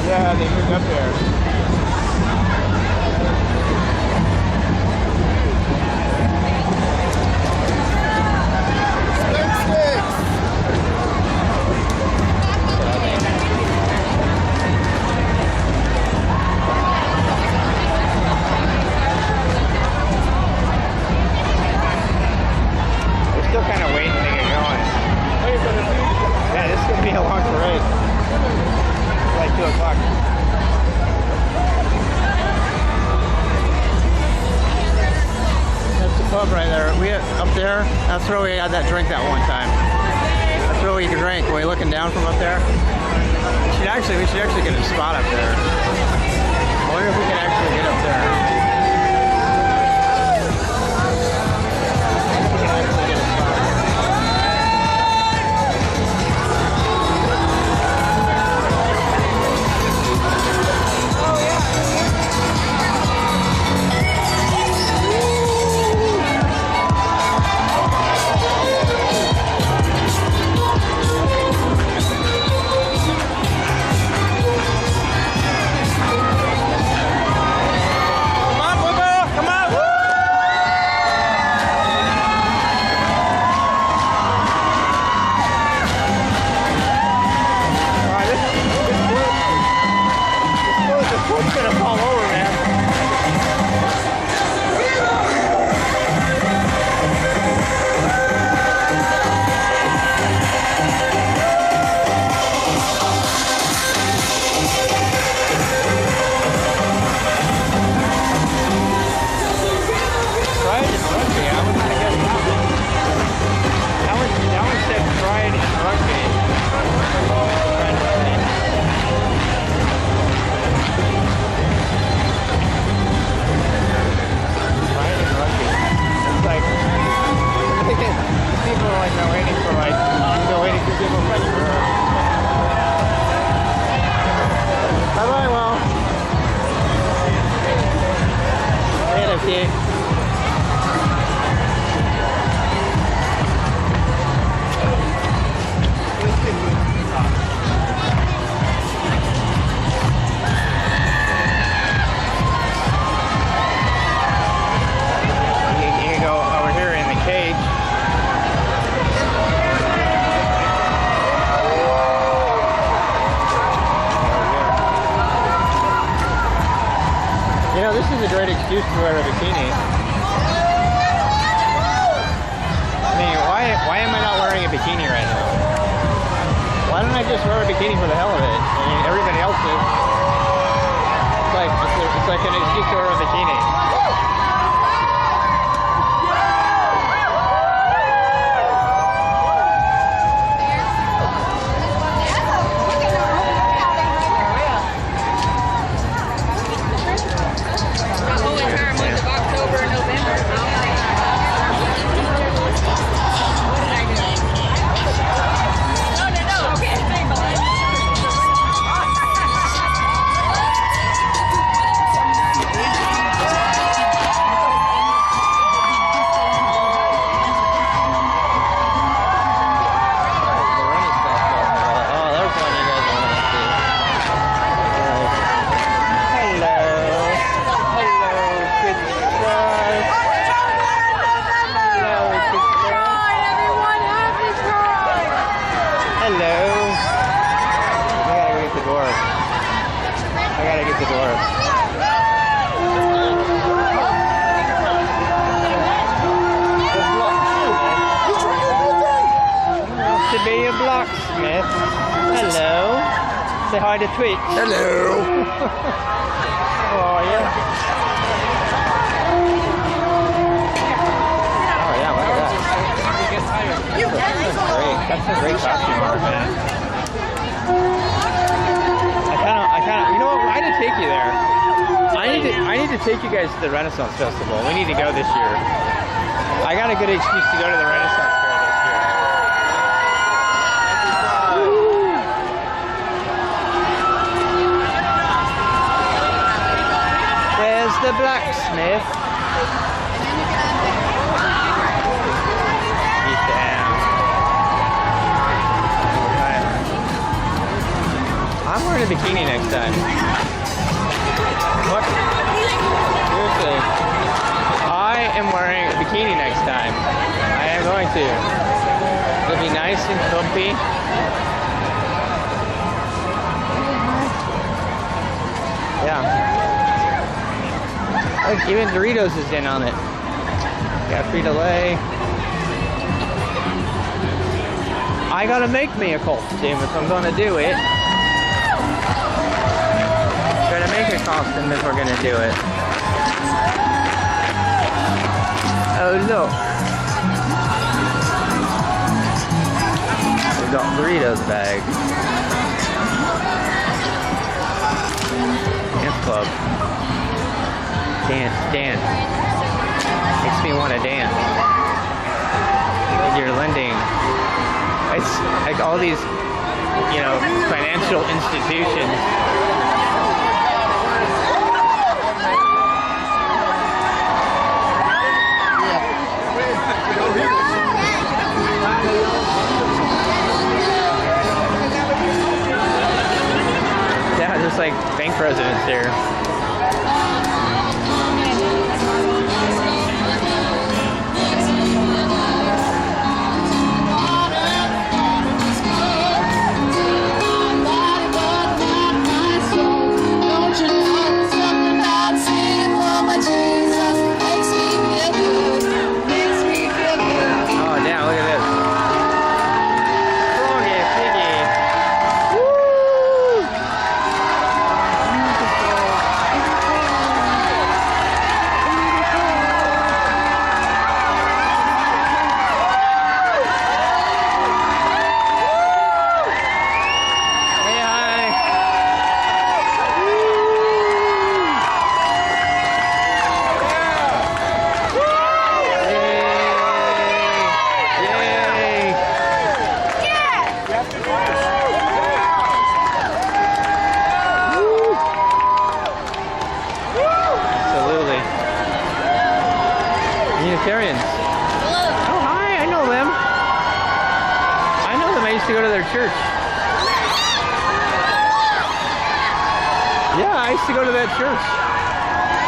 Yeah, they moved up there. We're still kind of waiting to get going. Yeah, this is going to be a long parade. It's like 2 o'clock. That's the pub right there. Up there, that's where we had that drink that one time. That's where we drank. When we're looking down from up there. We should actually get a spot up there. I wonder if we can actually get up there. We can actually get a spot. I mean, why am I not wearing a bikini right now? Why don't I just wear a bikini for the hell of it? I mean, everybody else is. It's like an excuse to wear a bikini. Say hi to Tweet. Hello. Oh yeah. Oh yeah, look at that. That's a great costume art, man. I kind of, you know what? I need to take you there. I need to take you guys to the Renaissance Festival. We need to go this year. I got a good excuse to go to the Renaissance Fair this year. Where's the blacksmith? He's down. Right. I'm wearing a bikini next time. What? Seriously. I am wearing a bikini next time. I am going to. It'll be nice and comfy. Yeah. Look, even Doritos is in on it. Got Frito-Lay. I gotta make me a costume if I'm gonna do it. Gotta make a costume if we're gonna do it. Oh look. We got Doritos bag. Dance club. Dance. Makes me want to dance. You're lending. It's like all these, you know, financial institutions. Yeah, just like bank presidents here. Unitarians. Hello. Oh, hi. I know them. I used to go to their church. Yeah, I used to go to that church.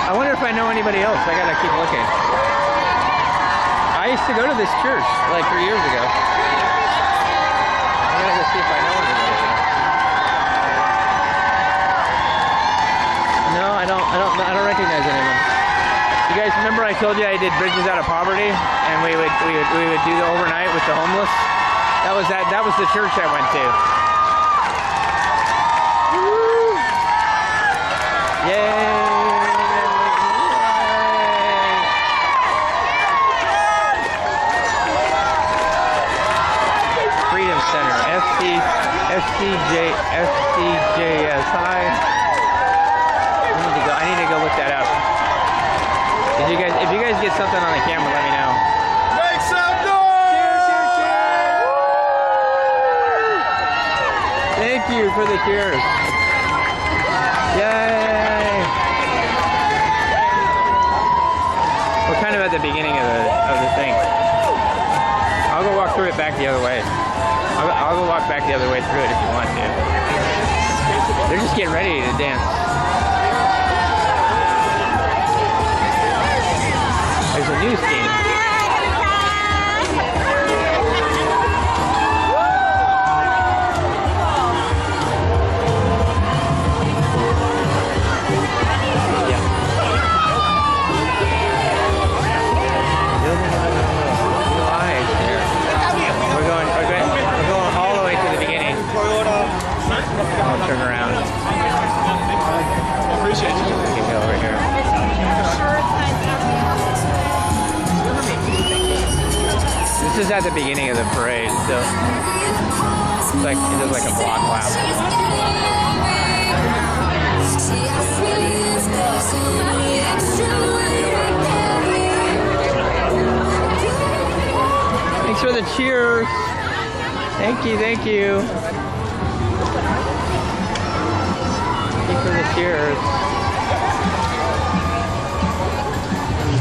I wonder if I know anybody else. I gotta keep looking. I used to go to this church like 3 years ago. I gotta go see if I know anybody. No, I don't recognize anyone. You guys remember I told you I did Bridges Out of Poverty, and we would do the overnight with the homeless. That was the church I went to. Woo! Yay! Freedom Center, FCJS. Hi. I need to go look that up. If you guys get something on the camera, let me know. Make some noise! Thank you for the cheers. Yay! We're kind of at the beginning of the thing. I'll go walk through it back the other way. I'll go walk back the other way through it if you want to. They're just getting ready to dance. There's a news team. I'll turn around. I appreciate you. We can go over here. This is at the beginning of the parade, so it's like it does like a block lap. Thanks for the cheers. Thank you, thank you. Thank you for the cheers.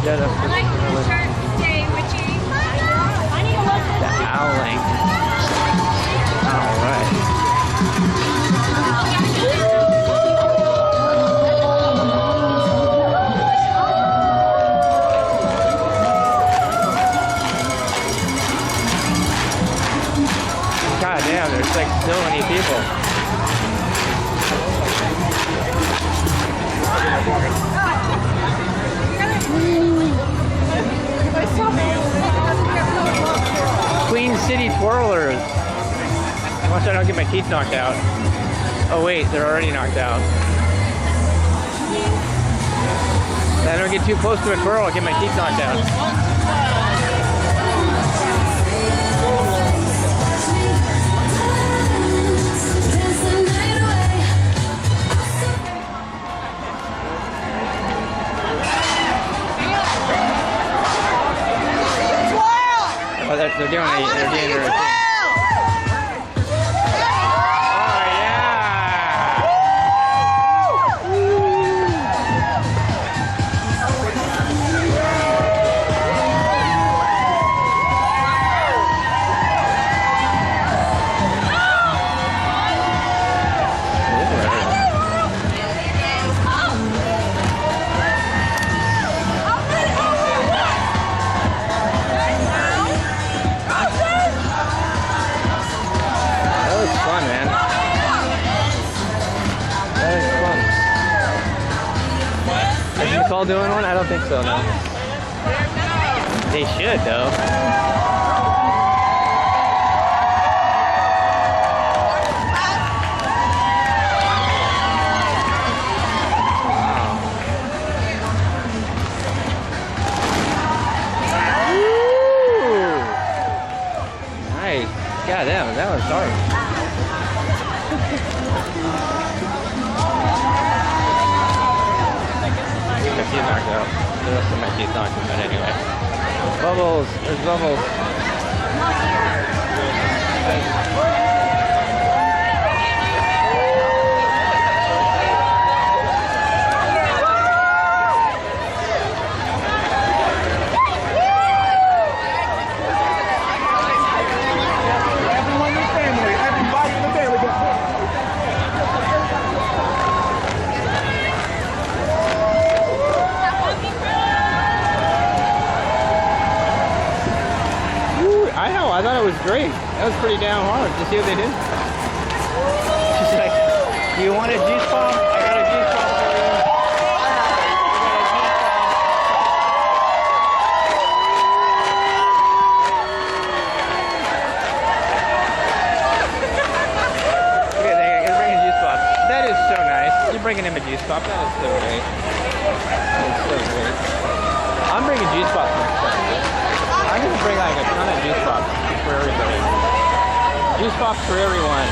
I like the shirt today, Richie. I need to look at The howling. Alright. God damn, there's like so many people. Queen City Twirlers. Watch I don't get my teeth knocked out. Oh wait, they're already knocked out. I don't get too close to a twirl, I'll get my teeth knocked out. Oh, they're doing their thing. Oh yeah! Fun, man. That is fun. Is Nicole doing one? I don't think so, no. They should, though. Woo! Nice. God damn, that was hard. My teeth knocked out. The rest of my teeth knocked out, but anyway. Bubbles! There's bubbles. Everyone in the family, everybody in the family. I know, I thought it was great. That was pretty damn hard. Did you see what they did? She's like, do you want a juice pump? I got a juice pump for you. I got a juice pump. bringing him a juice pop. That is so great. That's so great. I'm bringing juice pops next time. I'm gonna bring like a ton of juice pops for everybody. Juice pops for everyone.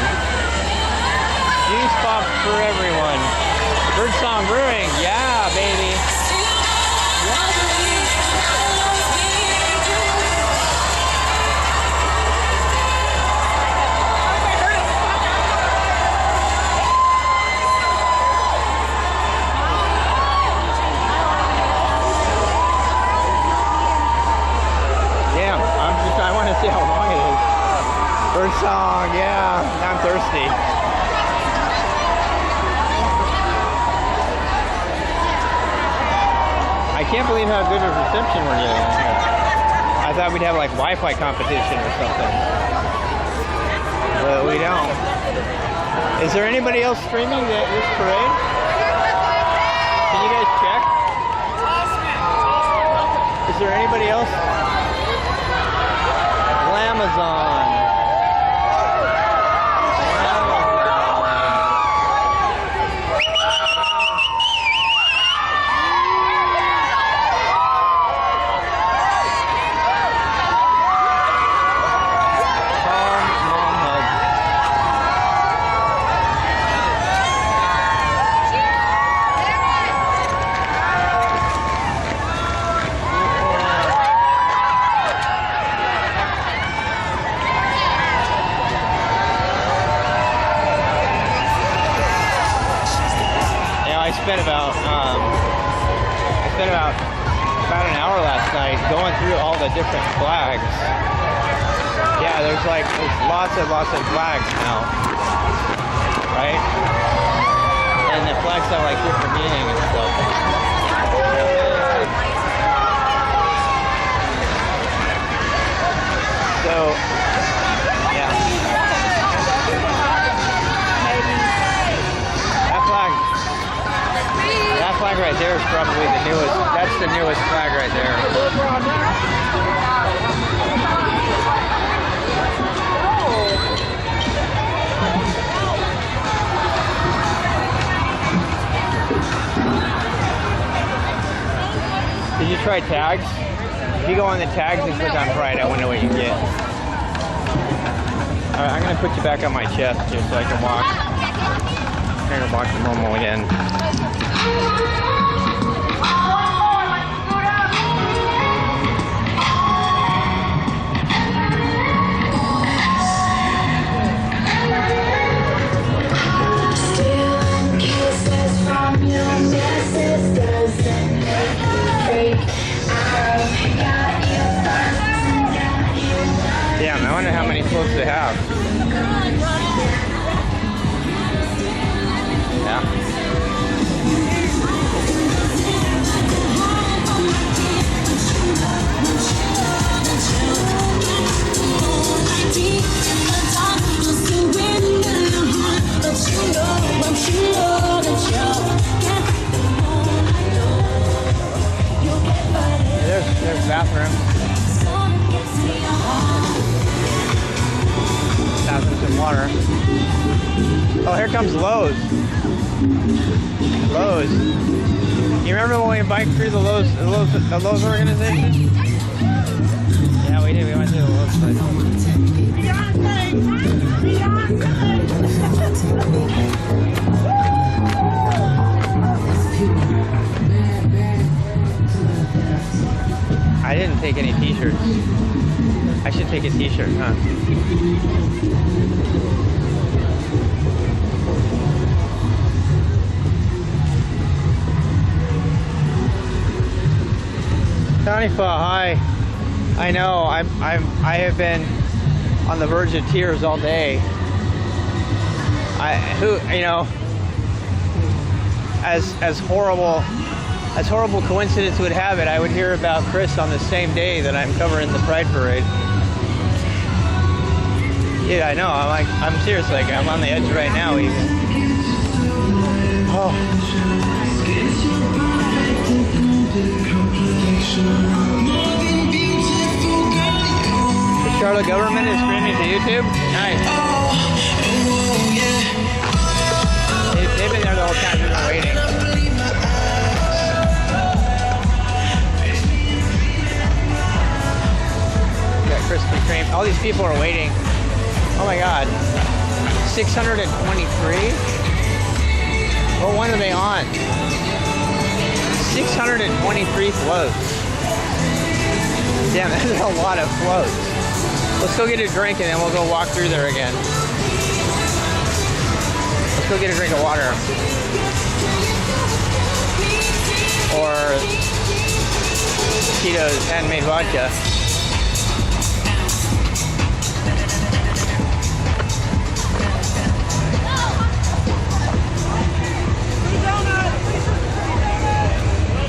Juice pops for everyone. Birdsong Brewing, yeah, baby. Yeah, baby. Damn, I want to see how long it is. Birdsong, yeah, I'm thirsty. I can't believe how good of reception we're getting here. I thought we'd have like Wi-Fi competition or something, but we don't. Is there anybody else streaming this parade? Can you guys check? Is there anybody else? Glamazon. I spent about an hour last night going through all the different flags. Yeah, there's lots of flags now, right? And the flags have like different meaning and stuff. So, yeah. That flag right there is probably the newest. That's the newest flag right there. Did you try tags? If you go on the tags and click on Pride, I wonder what you get. Alright, I'm gonna put you back on my chest just so I can walk. I'm gonna walk the normal again. Damn, I wonder how many floats they have. Yeah. There's bathroom. Bathrooms and water. Oh, here comes Lowe's. Lowe's. You remember when we biked through the Lowe's organization? Yeah, we did. We went through the Lowe's place. I didn't take any t-shirts. I should take a t-shirt, huh? Tanifa, hi. I know I have been on the verge of tears all day. As horrible coincidence would have it, I would hear about Chris on the same day that I'm covering the Pride Parade. Yeah, I know. I'm serious. Like, I'm on the edge right now, even. Oh. The Charlotte government is streaming to YouTube? Nice. They've been there the whole time. all these people are waiting. Oh my God. 623? What one are they on? 623 floats. Damn, that's a lot of floats. Let's go get a drink and then we'll go walk through there again. Let's go get a drink of water. Or Tito's handmade vodka.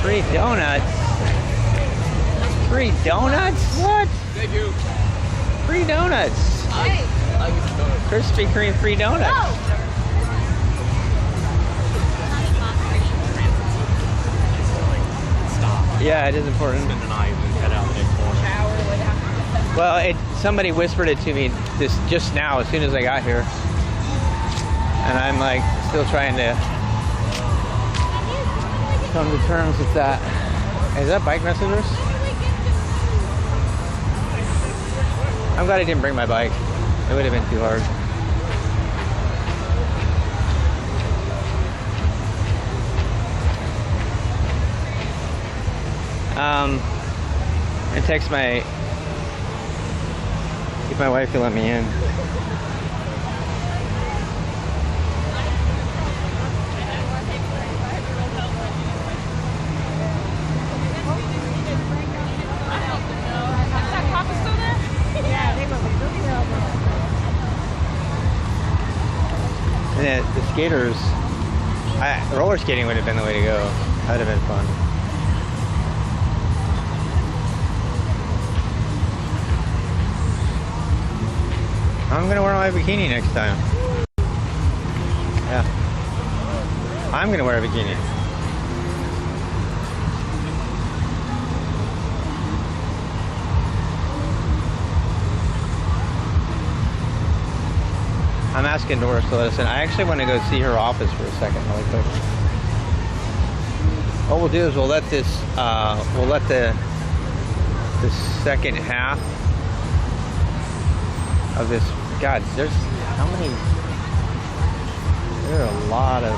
Free donuts? Free donuts? What? Thank you. Free donuts. Hey. Krispy Kreme free donuts. Yeah, it is important. Well, somebody whispered it to me just now as soon as I got here. And I'm like still trying to come to terms with that. Is that bike messengers? I'm glad I didn't bring my bike. It would have been too hard. I text if my wife will let me in. And the skaters, roller skating would have been the way to go. That would have been fun. I'm gonna wear my bikini next time. Yeah. I'm gonna wear a bikini. I'm asking Doris to let us in. I actually want to go see her office for a second really quick. What we'll do is we'll let the second half of this. God, there's how many? There are a lot of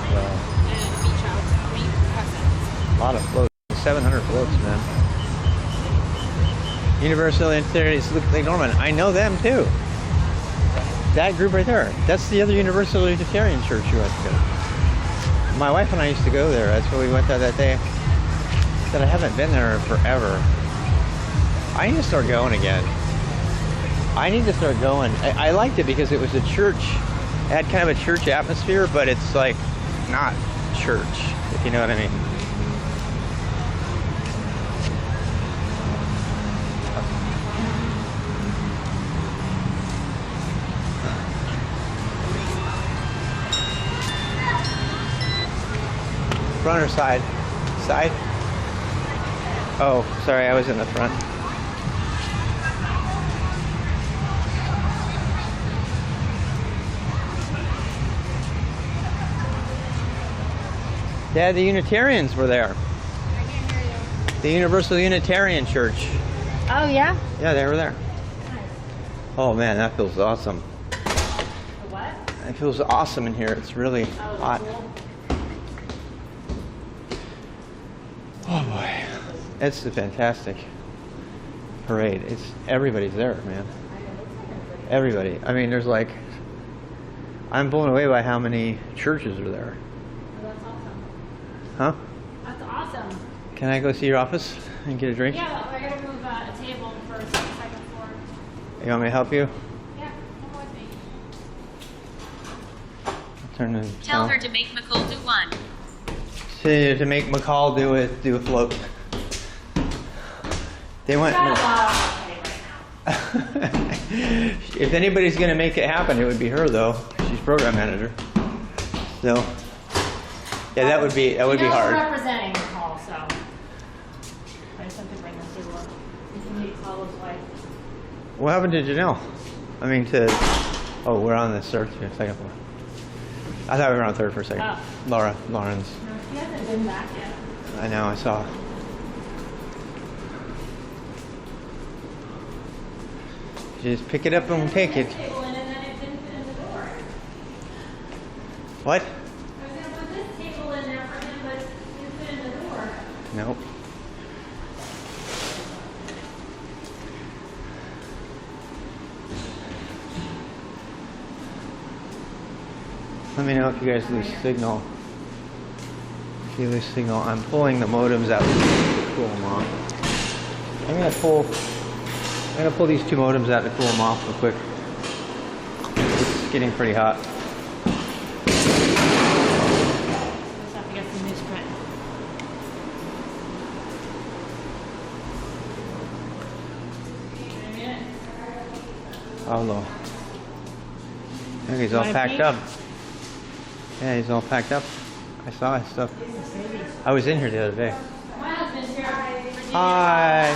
floats. 700 floats, man. Universal Entities look like Norman. I know them too. That group right there. That's the other Universal Unitarian church you went to. My wife and I used to go there. That's where we went there that day. But I haven't been there forever. I need to start going again. I need to start going. I liked it because it was a church. It had kind of a church atmosphere, but it's like not church, if you know what I mean. Front or side? Side? Oh, sorry, I was in the front. Yeah, the Unitarians were there. I can't hear you. The Universal Unitarian Church. Oh, yeah? Yeah, they were there. Nice. Oh man, that feels awesome. The what? It feels awesome in here. It's really hot. Cool. Oh boy, it's a fantastic parade. Everybody's there, man. Everybody. I mean, there's like, I'm blown away by how many churches are there. Oh, that's awesome. Huh? That's awesome. Can I go see your office and get a drink? Yeah, I gotta move a table first to the second floor. You want me to help you? Yeah, come with me. Turn the Tell her to make McCall do one. to make McCall do a float. They went. If anybody's gonna make it happen, it would be her though. She's program manager. So yeah, that would be hard. I'm representing the call, so I just have to bring this to work. You can meet Paula's wife. What happened to Janelle? Oh, we're on the second floor. I thought we were on third for a second. Oh. Lauren's. No, she hasn't been back yet. I know, I saw. Just pick it up and take it. Table in and then it didn't fit in the door. What? I was gonna put this table in there for him, but it didn't fit in the door. Nope. Let me know if you guys lose signal. If you lose signal, I'm pulling the modems out to cool them off. I'm gonna pull these two modems out to cool them off real quick. It's getting pretty hot. Just have to get some newsprint. Oh no. Look, he's all Want a packed peek? up. Yeah, he's all packed up. I saw his stuff. I was in here the other day. My husband's here. Hi.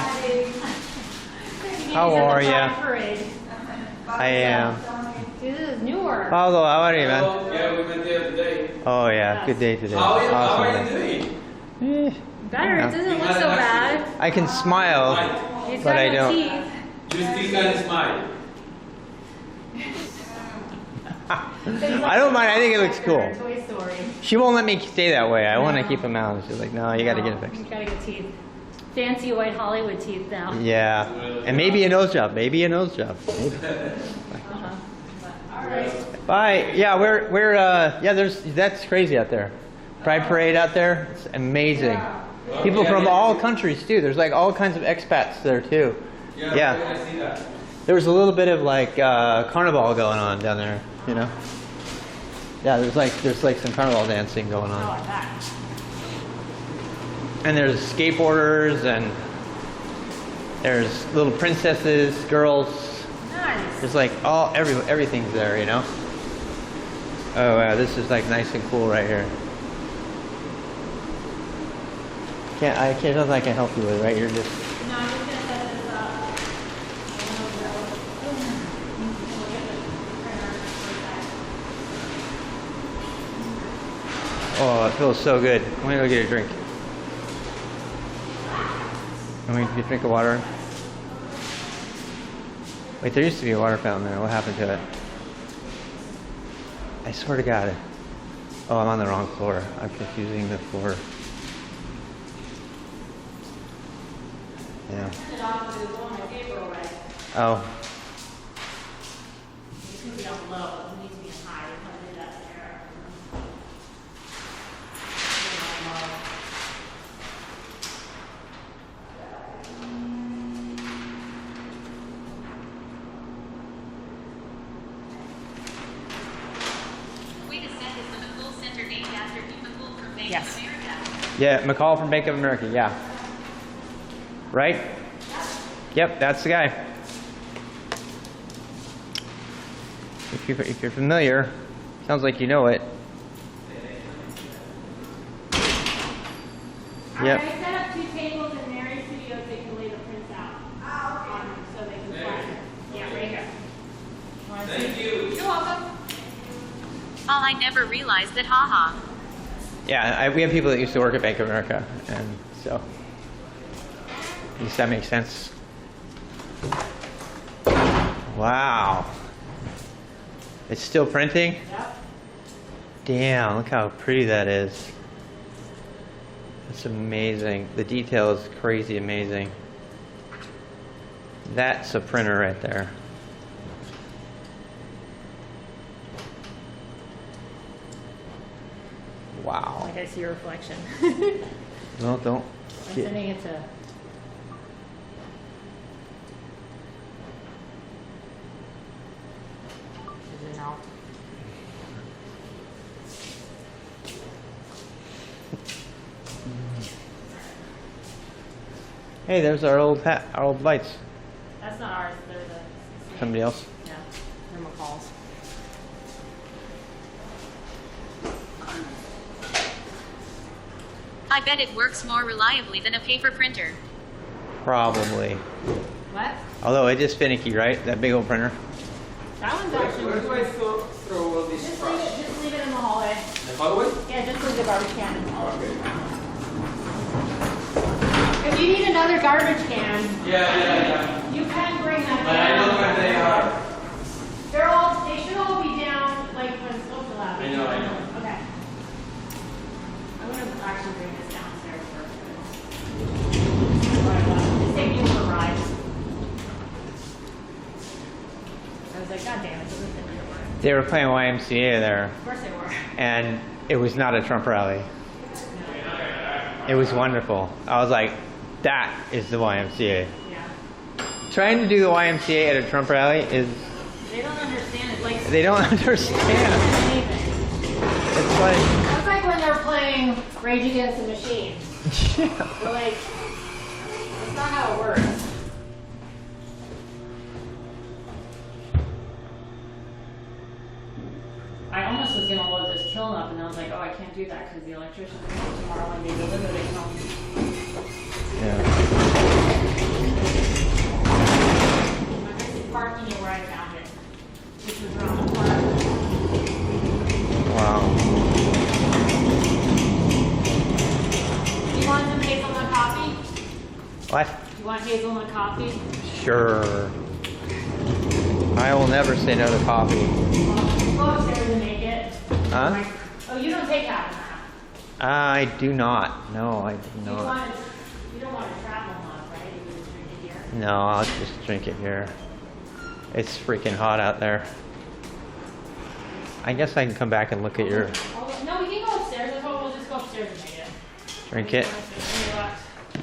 How are you? ya? I am. This is newer. Paulo, how are you, man? Yeah, we met there today. Oh yeah, good day today. How Awesome. are you doing? Eh, Better. Yeah. It doesn't look so bad. I can smile, He's but got I no don't. teeth. You still can smile. I don't mind. I think it looks cool. Toy Story. She won't let me stay that way. I want to keep them out. She's like, no, you got to get it fixed. You gotta get teeth. Fancy white Hollywood teeth now. Yeah, and maybe a nose job. Maybe a nose job. Maybe. Uh-huh. All right. Bye. Yeah, we're yeah. That's crazy out there. Pride Parade out there. It's amazing. People from all countries too. There's like all kinds of expats there too. Yeah. I see that. There was a little bit of like carnival going on down there. You know. Yeah, there's like some carnival dancing going I on. like that. And there's skateboarders and there's little princesses, girls. Nice. There's like everything's there, you know. Oh wow, this is like nice and cool right here. Nothing I can help you with, right? You're just. No, I'm just gonna set this up. Oh, it feels so good. I'm gonna go get a drink. I'm gonna get a drink of water. Wait, there used to be a water fountain there. What happened to it? I swear to God. Oh, I'm on the wrong floor. I'm confusing the floor. Yeah. Oh. It's gonna be on low. It needs to be on high. It's gonna do that there. Wait a sec, is the McCool Center named after Hugh McCool from Bank Yes. of America? Yeah, McCall from Bank of America. Yeah. Right? Yep, that's the guy. If you're familiar, sounds like you know it. Yep. I set up 2 tables in Mary's studio so you can lay the prints out. On them so they can fly. Yeah, right here. Thank you. You're welcome. Oh, I never realized that, haha. Yeah, we have people that used to work at Bank of America, and so at least that makes sense. Wow. It's still printing? Yep. Damn, look how pretty that is. That's amazing. The detail is crazy amazing. That's a printer right there. Wow. Like I see your reflection. No, don't. I'm sending it to. Is it now? Hey, there's our old lights. That's not ours. They're the. Somebody else. Yeah, they're McCall's. I bet it works more reliably than a paper printer. Probably. What? Although it is finicky, right? That big old printer. That one's actually. Where do I throw all these Just leave it in the hallway. The hallway? Yeah, just leave the garbage can. Okay. If you need another garbage can, Yeah. you can bring that. But I know where they like, God damn it, doesn't fit my door. They were playing YMCA there, Of course they were. and it was not a Trump rally. It was wonderful. I was like, that is the YMCA. Yeah. Trying to do the YMCA at a Trump rally is, They don't understand it. Like, they don't understand. anything. It's like, That's like when they're playing Rage Against the Machine. They're like, that's not how it works. I almost was gonna load this kiln up, and I was like, oh, I can't do that because the electrician's gonna come tomorrow and they deliver the kiln. yeah. I'm actually parking it where I found it, which was around the corner. Wow. Do you want some hazelnut coffee? What? Do you want hazelnut coffee? Sure. I will never say no to coffee. Go upstairs and make it. Huh? Oh, you don't take half an hour. I do not. No, I do You not. don't want to travel much, right? You just drink it here. No, I'll just drink it here. It's freaking hot out there. I guess I can come back and look at your No, we can go upstairs. I thought we'll just go upstairs and make it. drink it.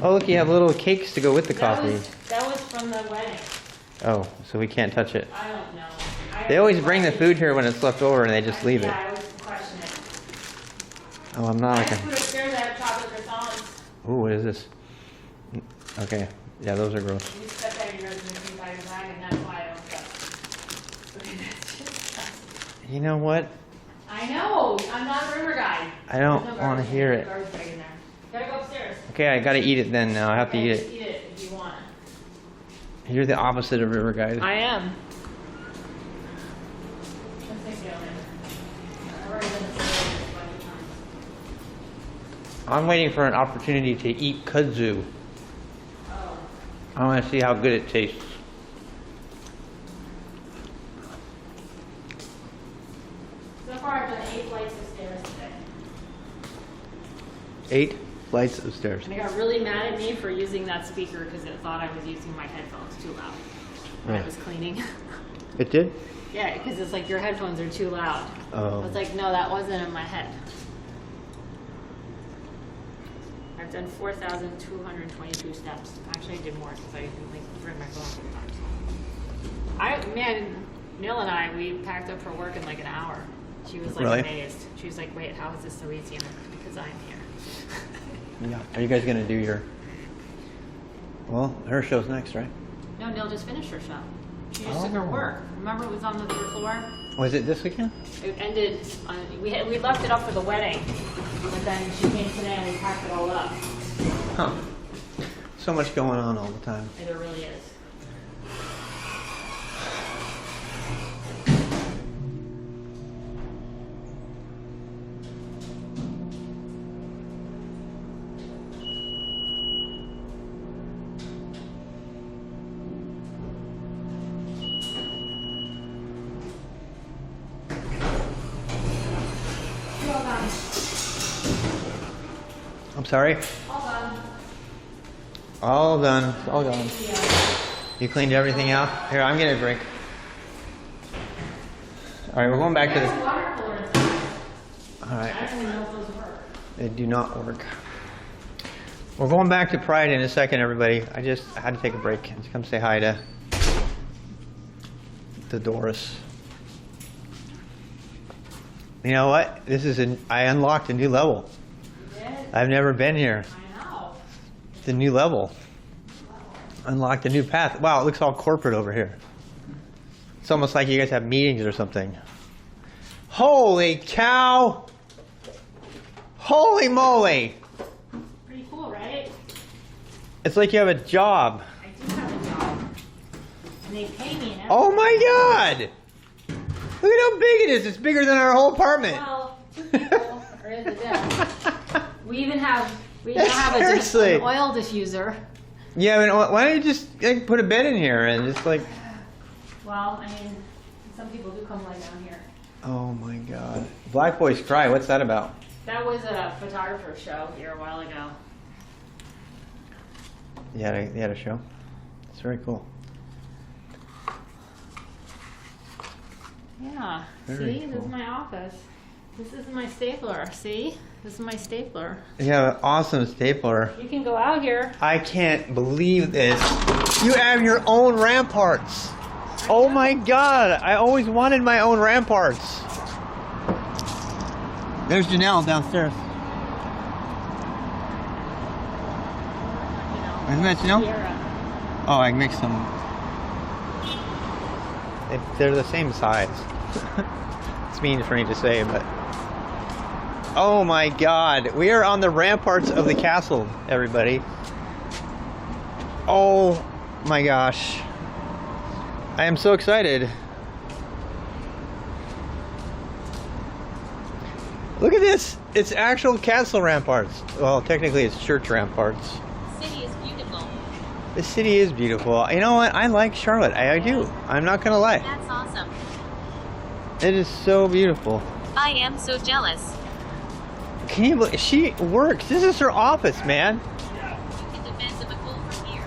Oh, look, you have little cakes to go with the coffee. That was from the wedding. Oh, so we can't touch it. I don't know. They always bring the food here when it's left over and they just leave it. Yeah, I always question it. Oh, I'm not I like just a... put upstairs. I have chocolate croissants. Ooh, what is this? Okay. Yeah, those are gross. You set that in your reservation by your bag, and that's why I don't trust. Okay, that's just disgusting. You know what? I know. I'm not a river guide. I don't There's no want to garbage hear in it. there. Garbage bag in there. Gotta go upstairs. Okay, I gotta eat it then now. I have to eat Okay, it. Eat it if you want. You're the opposite of River Guide. I am. Let's take it over. I've already done this a bunch of times. I'm waiting for an opportunity to eat kudzu. Oh. I want to see how good it tastes. So far, I've done 8 flights of stairs today. 8 flights of stairs. And they got really mad at me for using that speaker because it thought I was using my headphones too loud when I Yeah. was cleaning. It did? Yeah, because it's like your headphones are too loud. Oh. I was like, no, that wasn't in my head. I've done 4,222 steps. Actually, I did more because I didn't like bring my phone sometimes. Neil and I, we packed up for work in like an hour. She was like Really? amazed. She was like, wait, how is this so easy? I'm like, because I'm here. Yeah. Are you guys gonna do your... Well, her show's next, right? No, Neil just finished her show. She just took her work. Remember it was on the 3rd floor? Was it this weekend? It ended on, we left it up for the wedding, but then she came today and we packed it all up. Huh. So much going on all the time. There really is. All done. I'm sorry? All done. All done. It's all gone. You cleaned everything out? Here, I'm getting a drink. All right, we're going back to There's the... water cooler inside. All right. I don't even know if those work. They do not work. We're going back to Pride in a second, everybody. I just had to take a break and come say hi to Doris. You know what? I unlocked a new level. You did? I've never been here. I know. It's a new level. Unlocked a new path. Wow, it looks all corporate over here. It's almost like you guys have meetings or something. Holy cow! Holy moly! Pretty cool, right? It's like you have a job. I do have a job. And they pay me and everything. Oh my god! Look at how big it is. It's bigger than our whole apartment. Well, 2 people are in the desk. We now have an Seriously. oil diffuser. Yeah, I mean, why don't you just put a bed in here and just like... Well, I mean, some people do come lie down here. Oh my god. Black Boys Cry, what's that about? That was a photographer show here a while ago. You had a show? It's very cool. Yeah. Very See, this cool. is my office. This is my stapler. See? This is my stapler. You have an awesome stapler. You can go out here. I can't believe this. You have your own ramparts. Oh my god, I always wanted my own ramparts. There's Janelle downstairs. Isn't that Janelle? Sierra. Oh, I mixed them. They're the same size. It's mean for me to say, but... Oh my god, we are on the ramparts of the castle, everybody. Oh my gosh. I am so excited. Look at this. It's actual castle ramparts. Well, technically it's church ramparts. City is beautiful. The city is beautiful. You know what? I like Charlotte. I do. I'm not gonna lie. That's awesome. It is so beautiful. I am so jealous. Can you believe she works? This is her office, man. You can defend of a goal from here.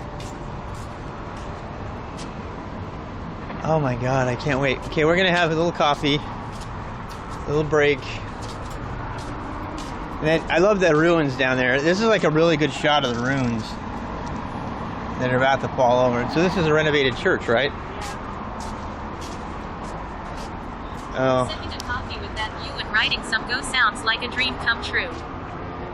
Oh my god, I can't wait. Okay, we're gonna have a little coffee, a little break. And then I love the ruins down there. This is like a really good shot of the ruins that are about to fall over. So this is a renovated church, right? Oh, Sipping a coffee with that view and writing some go sounds like a dream come true.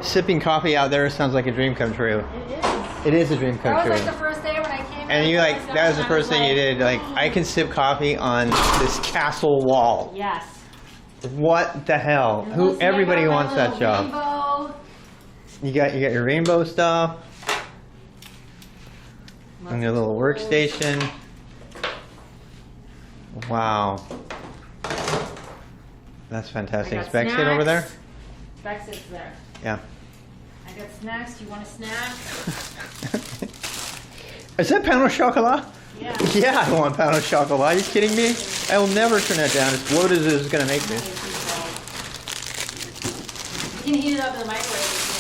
sipping coffee out there sounds like a dream come true. It is. It is a dream come That true. was like the first day when I came in. And you like, that was the first thing you did. Like, "Oh." I can sip coffee on this castle wall. Yes. What the hell? And Who? listen, I Everybody got my wants that little job. rainbow. You got your rainbow stuff and your little workstation. Wow, that's I fantastic. got Is Bex sit over there? Bex sits there. Yeah. I got snacks. You want a snack? Is that pain au chocolat? Yeah. Yeah, I want pain au chocolat. Are you kidding me? I will never turn that down. As loaded as it's gonna make me. You can heat it up in the microwave if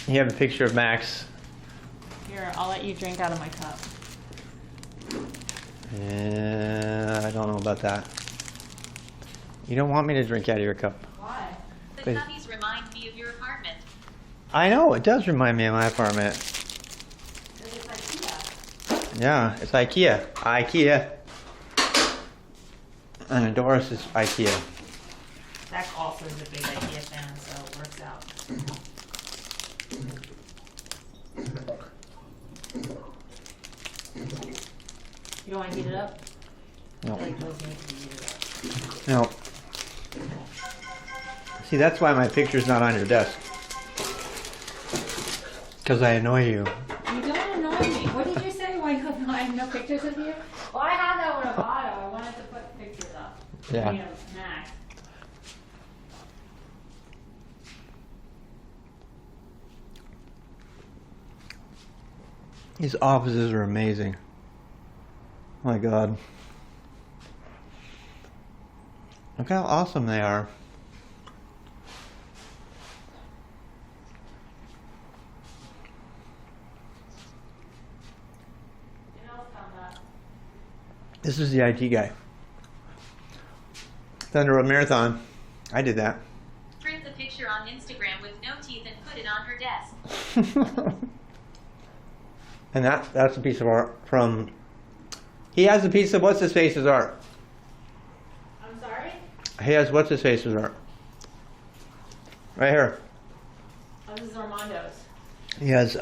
You have a picture of Max. you want. Here, I'll let you drink out of my cup. Yeah, I don't know about that. You don't want me to drink out of your cup. Why? The Please. cubbies remind me of your apartment. I know, it does remind me of my apartment. Because it's IKEA. Yeah, it's IKEA. IKEA. And Doris is IKEA. Zach also is a big IKEA fan, so it works out. You don't want to heat it up? No. I feel like those need to be heated up. No. See, that's why my picture's not on your desk. Because I annoy you. You don't annoy me. What did you say? Why you have I have no pictures of you? Well, I had that one of Otto. I wanted to put pictures up. Yeah. You know, Max. These offices are amazing. Oh my god. Look how awesome they are. You know, found that. This is the IT guy. Thunder Road Marathon. I did that. Print the picture on Instagram with no teeth and put it on her desk. And that's a piece of art from... He has a piece of what's-his-face's art. I'm sorry? He has what's-his-face's art. Right here. Oh, this is Armando's. He has,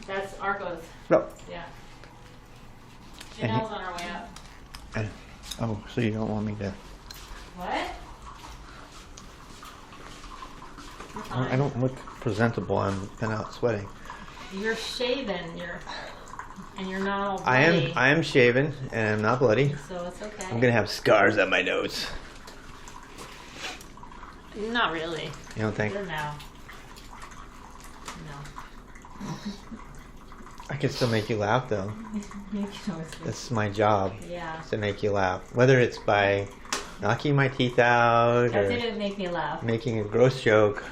That's Arco's. no. Yeah. And he- Janelle's on her way up. Oh, so you don't want me to... What? You're I fine. don't look presentable. I'm been out sweating. You're shaven. And you're not all I bloody. am shaven and I'm not bloody. So it's okay. I'm gonna have scars on my nose. Not really. You don't think? No. No. I can still make you laugh though. You can always do- That's my job, Yeah. is to make you laugh. Whether it's by knocking my teeth out That or didn't make me laugh. making a gross joke.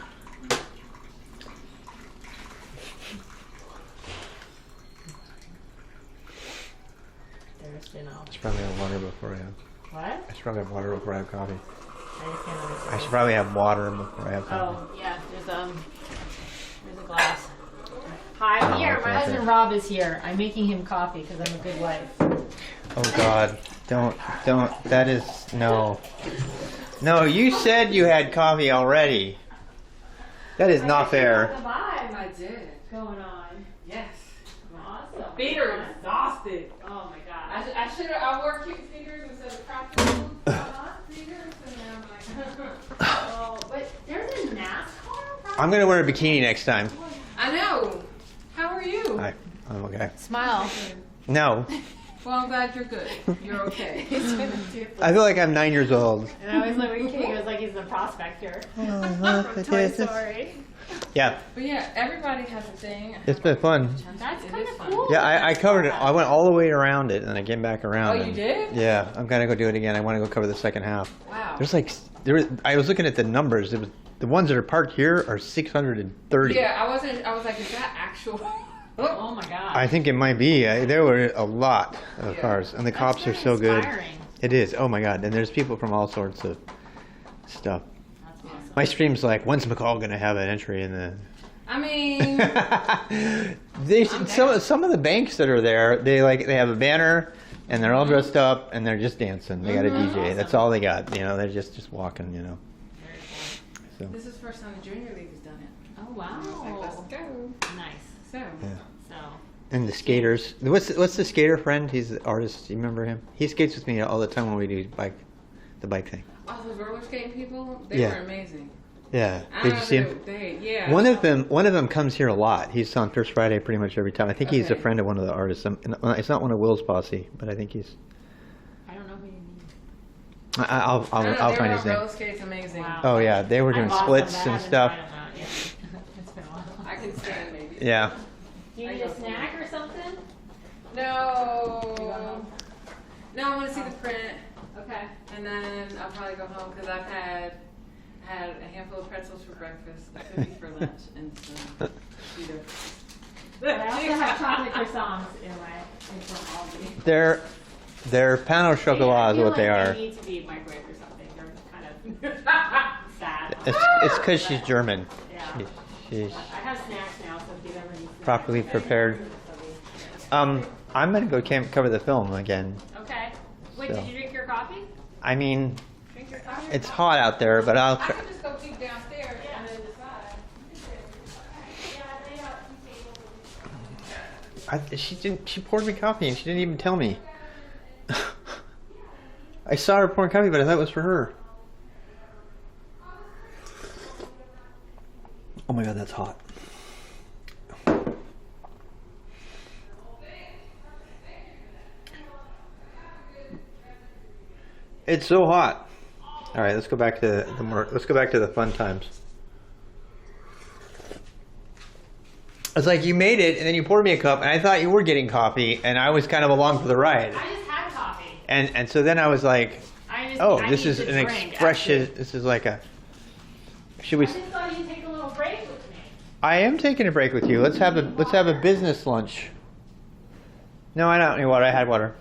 you know. I should probably have water before I have. What? I should probably have water before I have coffee. I just can't understand. I should probably have water before I have coffee. Oh, yeah, there's a glass. Hi, here, my okay. husband Rob is here. I'm making him coffee because I'm a good wife. Oh God, don't, that is, no. No, you said you had coffee already. That is not fair. I did. going on. Yes. Awesome. Feet are exhausted. Oh my God. I should have. I wore cute fingers instead of practical fingers, and now I'm like. Oh, but there's a NASCAR. I'm gonna wear a bikini next time. I know. How are you? I'm okay. Smile. No, Well, I'm glad you're good. You're okay. I feel like I'm 9 years old. And I was like, kidding. It was like he's the prospector. Oh, From Toy Story. Yeah, But yeah, everybody has a thing. it's been fun. That's It kind is of fun. cool. Yeah, I covered it. I went all the way around it, and I came back around. Oh, you and- did? Yeah, I'm gonna go do it again. I want to go cover the second half. Wow. There's like I was looking at the numbers. It was the ones that are parked here are 630. Yeah, I was like, is that actual? Oh my God. I think it might be. There were a lot of Yeah. cars, and the That's cops are very so good. inspiring. It is. Oh my God! And there's people from all sorts of stuff. That's awesome. My stream's like, when's McCall gonna have an entry in the? I mean, Some of the banks that are there, they have a banner, and they're all dressed up, and they're just dancing. They got a DJ. That's all they got. You know, they're just walking. You know. Very cool. So this is the first time the Junior League has done it. Oh wow. I was like, let's go. Nice. So. yeah. So. And the skaters. What's the skater friend? He's the artist. Do you remember him? He skates with me all the time when we do the bike thing. Oh, those roller skating people, they Yeah. were amazing. Yeah. I Did don't you know see if him? yeah. One of them comes here a lot. He's on First Friday pretty much every time. I think he's a Okay. friend of one of the artists. It's not one of Will's posse, but I think he's. I don't know who you mean. I'll I don't know, I'll they find were his on name. roller skates, amazing. Wow. Oh yeah, they were doing I've lost splits them, and but I stuff. haven't tried 'em out yet. It's been a while. I can stand maybe. Yeah. Do you need a snack or something? No. No, I want to see the print, Okay. and then I'll probably go home because I've had a handful of pretzels for breakfast, a cookie for lunch, and some either. But I also have chocolate croissants in from Aldi. They're pain au chocolat is what they are. They need to be microwaved or something. They're kind of sad. It's because she's German. Yeah. She's I have snacks now, so if you ever need snacks. properly prepared. I'm gonna go cover the film again. Okay. Wait, So. did you drink your coffee? I mean, Drink your coffee. it's hot out there, but I'll. I can just go peek downstairs and then decide. She poured me coffee and she didn't even tell me. I saw her pouring coffee, but I thought it was for her. Oh my God, that's hot. It's so hot. All right, let's go back to the fun times. It's like you made it, and then you poured me a cup, and I thought you were getting coffee, and I was kind of along for the ride. I just had coffee. And so then I was like, I this need is to an drink, expression. actually. This is like a. Should we? I just thought you'd take a little break with me. I am taking a break with you. Let's have a business lunch. No, I don't need water. I had water.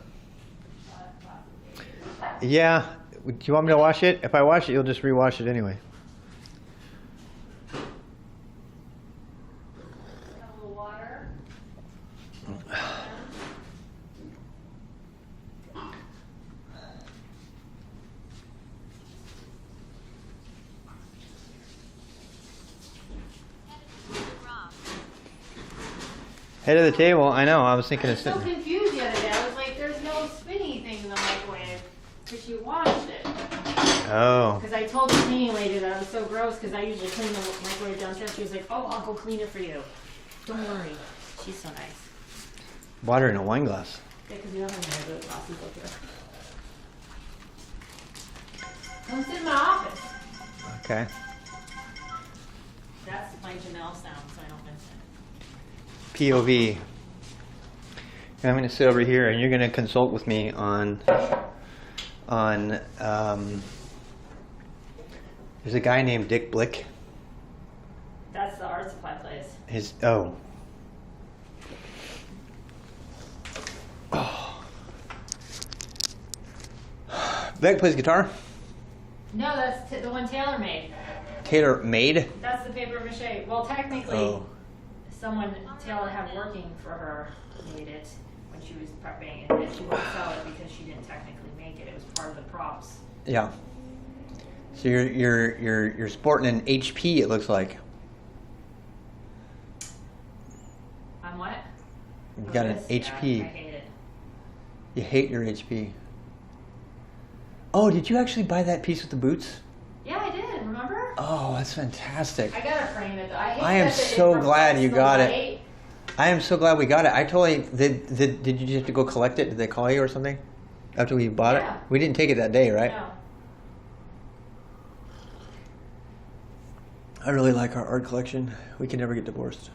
Yeah. Do you want me to wash it? If I wash it, you'll just rewash it anyway. Have a little water. Head of the table. I know. I was thinking I of was so sitting. confused the other day. I was like, there's no spinny thing in the microwave. Because you washed it. Oh. Because I told the cleaning lady that I was so gross because I usually clean the microwave downstairs. She was like, oh, I'll go clean it for you. Don't worry. She's so nice. Water in a wine glass. Yeah, because you don't have any good glasses up here. Come sit in my office. Okay. That's my Janelle sound, so I don't miss it. POV. And I'm going to sit over here, and you're going to consult with me on there's a guy named Dick Blick. That's the art supply place. Beck plays guitar. No, that's the one Taylor made. Taylor made. That's the paper mache. Well, technically, Oh. someone Taylor had working for her made it when she was prepping, and she wouldn't sell it because she didn't technically make it. It was part of the props. Yeah. So you're sporting an HP. It looks like. On what? You got an This? HP. Yeah, I hate it. You hate your HP. Oh, did you actually buy that piece with the boots? Yeah, I did. Remember? Oh, that's fantastic. I gotta frame it though. I hate I am that it so glad reflects you the got it. light. I am so glad we got it. I totally did you just have to go collect it? Did they call you or something after we bought Yeah. it? We didn't take it that day, right? No. I really like our art collection. We can never get divorced.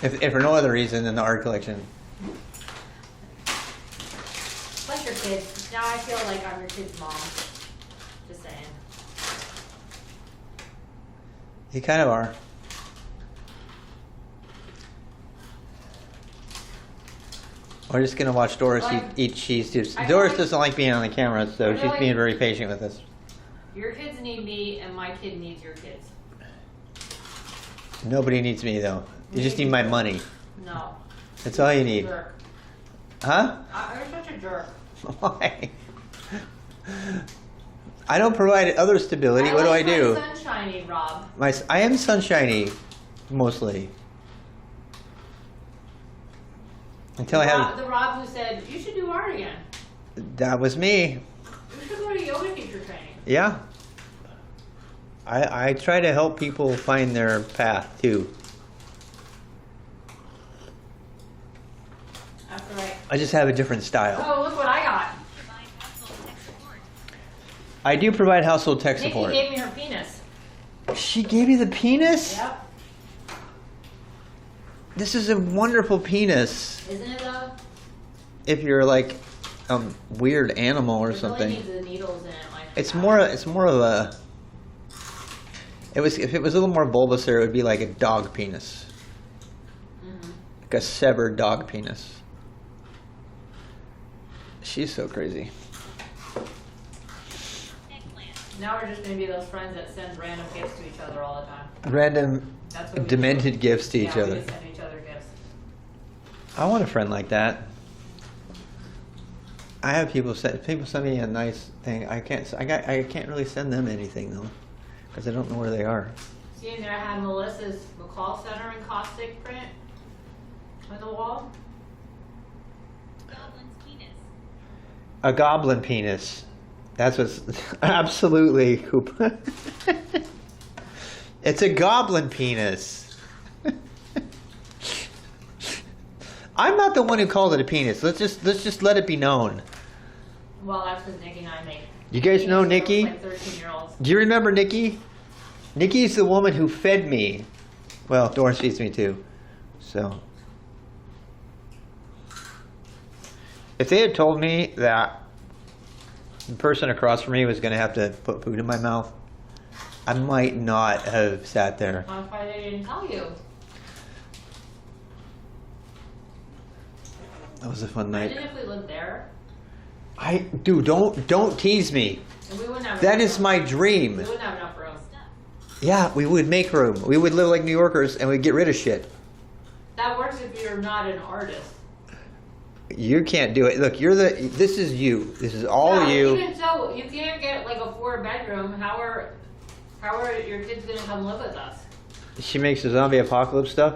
If for no other reason than the art collection. Like your kids. Now I feel like I'm your kid's mom. Just saying. You kind of are. We're just gonna watch Doris eat cheese too. I Doris like- doesn't like being on the camera, so I she's like- being very patient with us. Your kids need me, and my kid needs your kids. Nobody needs me though. You just need my money. No. That's all you need. Jerk. Huh? You're such a jerk. Why? I don't provide other stability. What do I do? I'm sunshiny, Rob. I am sunshiny, mostly. Until I have. The Rob who said, you should do art again. That was me. You should go to yoga teacher training. Yeah. I try to help people find their path too. That's right. I just have a different style. Oh, look what I got. I do provide household tech Nikki support. gave me her penis. She gave you the penis? Yep. This is a wonderful penis. Isn't it though? If you're like a weird animal or It something. really needs the needles in it. Like It's more of a. If it was a little more bulbous, there it would be like a dog penis, like a severed dog penis. She's so crazy. Now we're just gonna be those friends that send random gifts to each other all the time. Random, That's what we demented do. gifts to each Yeah, other. we just send each other gifts. I want a friend like that. I have people send me a nice thing. I can't really send them anything though, because I don't know where they are. See, and there I had Melissa's McCall Center in caustic print on the wall. Goblin's penis. A goblin penis. That's what's absolutely cool. It's a goblin penis. I'm not the one who called it a penis. Let's just let it be known. Well, that's because Nikki and I make. You guys know Nikki? Like 13-year-olds. Do you remember Nikki? Nikki's the woman who fed me. Well, Doris feeds me too. So, if they had told me that the person across from me was going to have to put food in my mouth, I might not have sat there. That's why they didn't tell you. That was a fun night. Imagine if we lived there Dude, don't tease me. and we wouldn't have. That enough is room. my dream. We wouldn't have enough room. Yeah, we would make room. We would live like New Yorkers and we'd get rid of shit. That works if you're not an artist. You can't do it. Look, this is you. This is all No, you. Even so, you can't get like a 4-bedroom. How are your kids gonna come live with us? She makes the zombie apocalypse stuff?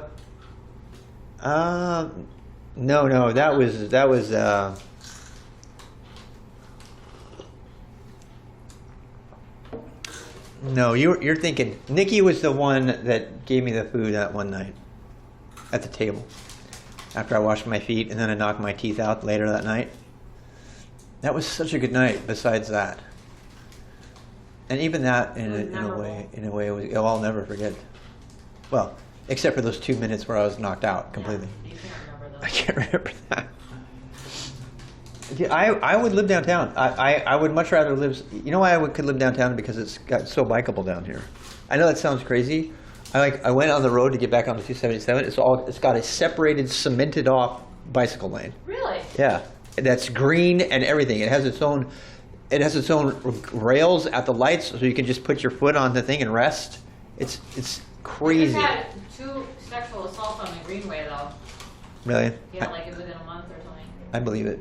No, that was no, you're thinking Nikki was the one that gave me the food that one night at the table after I washed my feet and then I knocked my teeth out later that night. That was such a good night besides that. And even that in a way was, I'll never forget. Well, except for those 2 minutes where I was knocked out completely. Yeah, you can't remember I those. can't remember that. Yeah, I would live downtown. I would much rather live. You know why could live downtown? Because it's got so bikeable down here. I know that sounds crazy. I went on the road to get back on the 277. It's got a separated, cemented off bicycle lane. Really? Yeah, that's green and everything. It has its own rails at the lights, so you can just put your foot on the thing and rest. It's I crazy. just had 2 sexual assaults on the Greenway though. Really? Yeah, like within a month or something. I believe it.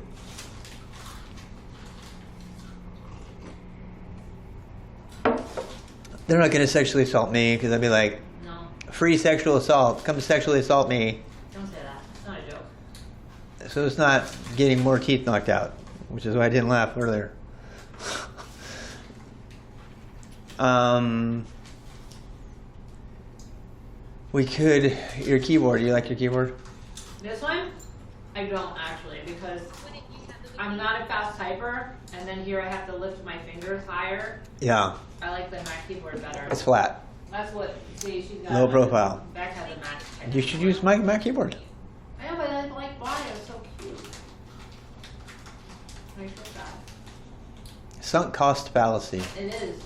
They're not gonna sexually assault me because I'd be like, No, free sexual assault. Come sexually assault me. don't say that. It's not a joke. So it's not getting more teeth knocked out, which is why I didn't laugh earlier. We could. Your keyboard. Do you like your keyboard? This one, I don't actually because I'm not a fast typer, and then here I have to lift my fingers higher. Yeah. I like the Mac keyboard better. It's flat. That's what. See, she's got Low profile. Beck has a Mac. You should use my Mac keyboard. I know, but I like why it's so cute. I feel bad. Sunk cost fallacy. It is.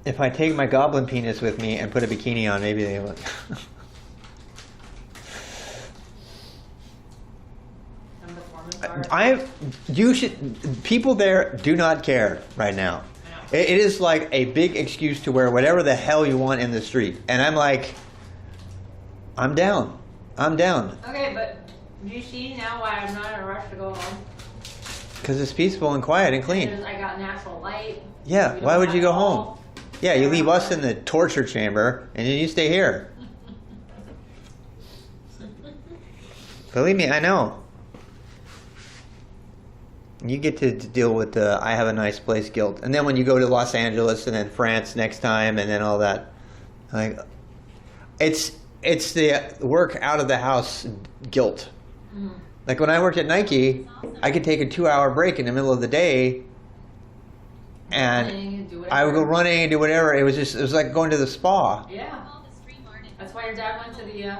If I take my goblin penis with me and put a bikini on, maybe they will. And the performance art. You should. People there do not care right now. I know. It is like a big excuse to wear whatever the hell you want in the street, and I'm like, I'm down. I'm down Okay, but do you see now why I'm not in a rush to go home? because it's peaceful and quiet and clean. Because I got natural light. Yeah. We Why don't would have you go it all. home? Yeah, you leave us in the torture chamber, and then you stay here. Believe me, I know. You get to deal with the "I have a nice place" guilt, and then when you go to Los Angeles and then France next time, and then all that, like, it's the work out of the house guilt. Mhm. Like when I worked at Nike, I could take a 2-hour break in the middle of the day, and Running and do I would go whatever. running and do whatever. It was like going to the spa. Yeah. That's why your dad went to the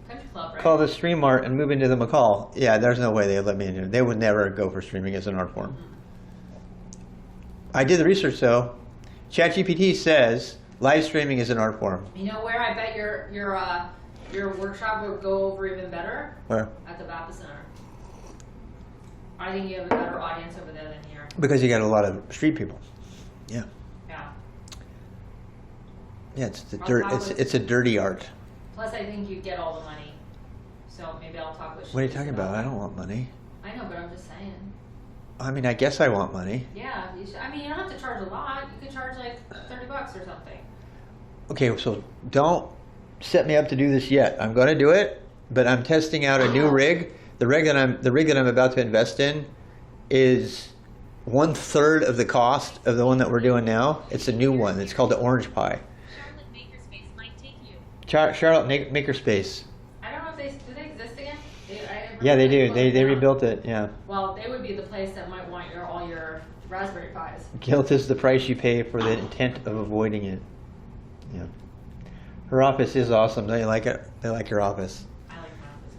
country club, right? Call the Stream Art and move into the McCall. Yeah, there's no way they'd let me in there. They would never go for streaming as an art form. I did the research though. ChatGPT says live streaming is an art form. You know where I bet your workshop would go over even better? Where? At the Baptist Center. I think you have a better audience over there than here. Because you got a lot of street people. Yeah. Yeah. Yeah, it's the I'll dirt. talk with- It's a dirty art. Plus, I think you get all the money. So maybe I'll talk with. What are you Shanice talking about? I don't want money. I know, but I'm just saying. I mean, I guess I want money. Yeah, you should, I mean, you don't have to charge a lot. You could charge like $30 or something. Okay, so don't set me up to do this yet. I'm going to do it, but I'm testing out a new rig. The rig that I'm about to invest in is 1/3 of the cost of the one that we're doing now. It's a new one. It's called the Orange Pie. Charlotte Makerspace might take you. Charlotte Makerspace. I don't know if do they exist again? Yeah, they do. closed They down. rebuilt it. Yeah. Well, they would be the place that might want all your Raspberry Pis. Guilt is the price you pay for the intent of avoiding it. Yeah. Her office is awesome. Don't you like it? They like your office. I like my office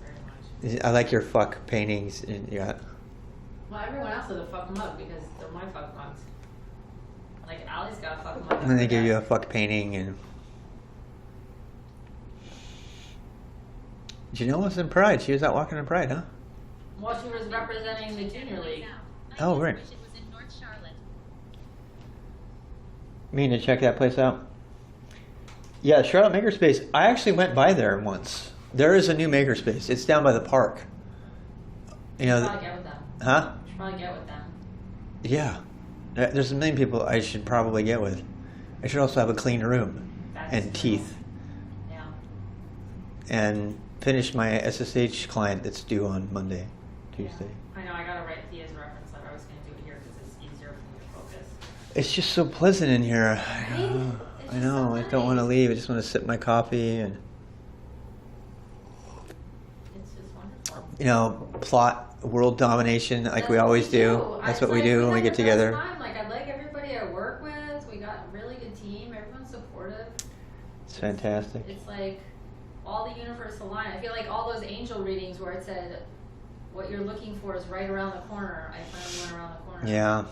very much. I like your fuck paintings. And you got Well, everyone else is a fuck mug because they're my fuck mugs. Like Allie's got a fuck mug. and then they give you a fuck painting and. Janelle was in Pride. She was out walking in Pride, huh? Well, she was representing the junior league. Oh, right. Wish it was in North Charlotte. Mean to check that place out? Yeah, Charlotte Makerspace. I actually went by there once. There is a new Makerspace. It's down by the park. You know, Probably get with them. huh? Should probably get with them. Yeah. There's a million people I should probably get with. I should also have a clean room That's and teeth Yeah. and finish my SSH client that's due on Monday, Tuesday. I know. I gotta write Thea's reference letter. I was gonna do it here because it's easier for me to focus. It's just so pleasant in here. Right? It's I just know. so I don't want to nice. leave. I just want to sip my coffee and, It's just wonderful. you know, plot world domination like That's we what always do. That's what we do when we get together. Like I like everybody I work with. We got a really good team. Everyone's supportive. It's fantastic. It's like all the universe aligned. I feel like all those angel readings where it said what you're looking for is right around the corner. I finally went around the corner. Yeah.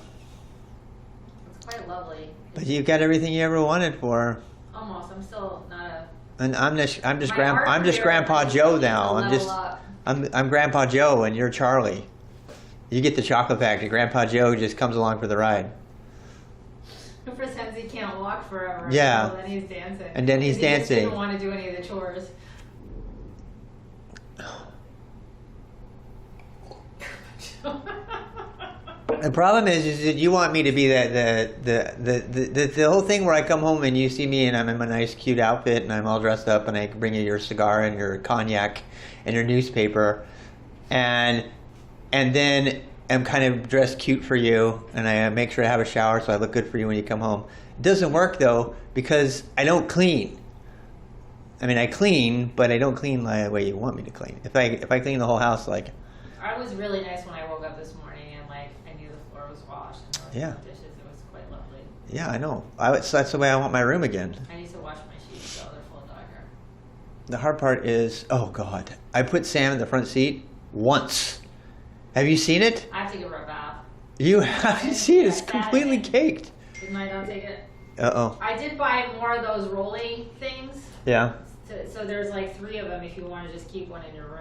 It's quite lovely. But you got everything you ever wanted for. Almost. I'm still not a And I'm just My art I'm just career Grandpa is Joe going to now. level up. I'm Grandpa Joe and you're Charlie. You get the chocolate factory. Grandpa Joe just comes along for the ride. Who pretends he can't walk forever? Yeah. So then he's dancing. And then he's He just dancing. didn't want to do any of the chores. The problem is that you want me to be the whole thing where I come home and you see me and I'm in my nice cute outfit and I'm all dressed up and I can bring you your cigar and your cognac and your newspaper and then I'm kind of dressed cute for you and I make sure I have a shower so I look good for you when you come home. It doesn't work though because I don't clean. I mean I clean, but I don't clean the way you want me to clean. If I clean the whole house like. I was really nice when I woke up this morning and like I knew the floor was washed and there was Yeah. no dishes. It was quite lovely. Yeah, I know. That's the way I want my room again. I need to wash my sheets though. They're full of dog hair. The hard part is, oh God, I put Sam in the front seat once. Have you seen it? I have to give her a bath. You haven't seen it. It's I sat completely in it. caked. Didn't I not take it? Uh-oh. I did buy more of those rolling things. Yeah. So there's like 3 of them if you want to just keep one in your room.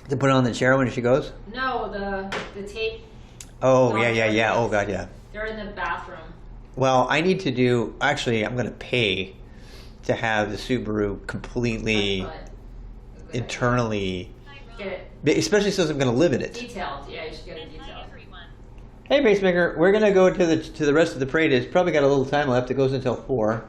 To put it on the chair when she goes? No, the tape. Oh, dog yeah. hair Oh, things. God, yeah. They're in the bathroom. Well, I need to do, actually, I'm going to pay to have the Subaru completely That's what- internally, Get it especially since I'm going to live in it. detailed. Yeah, you should get it And hi detailed. everyone. Hey, Pacemaker, we're going to go to the rest of the parade. It's probably got a little time left. It goes until 4.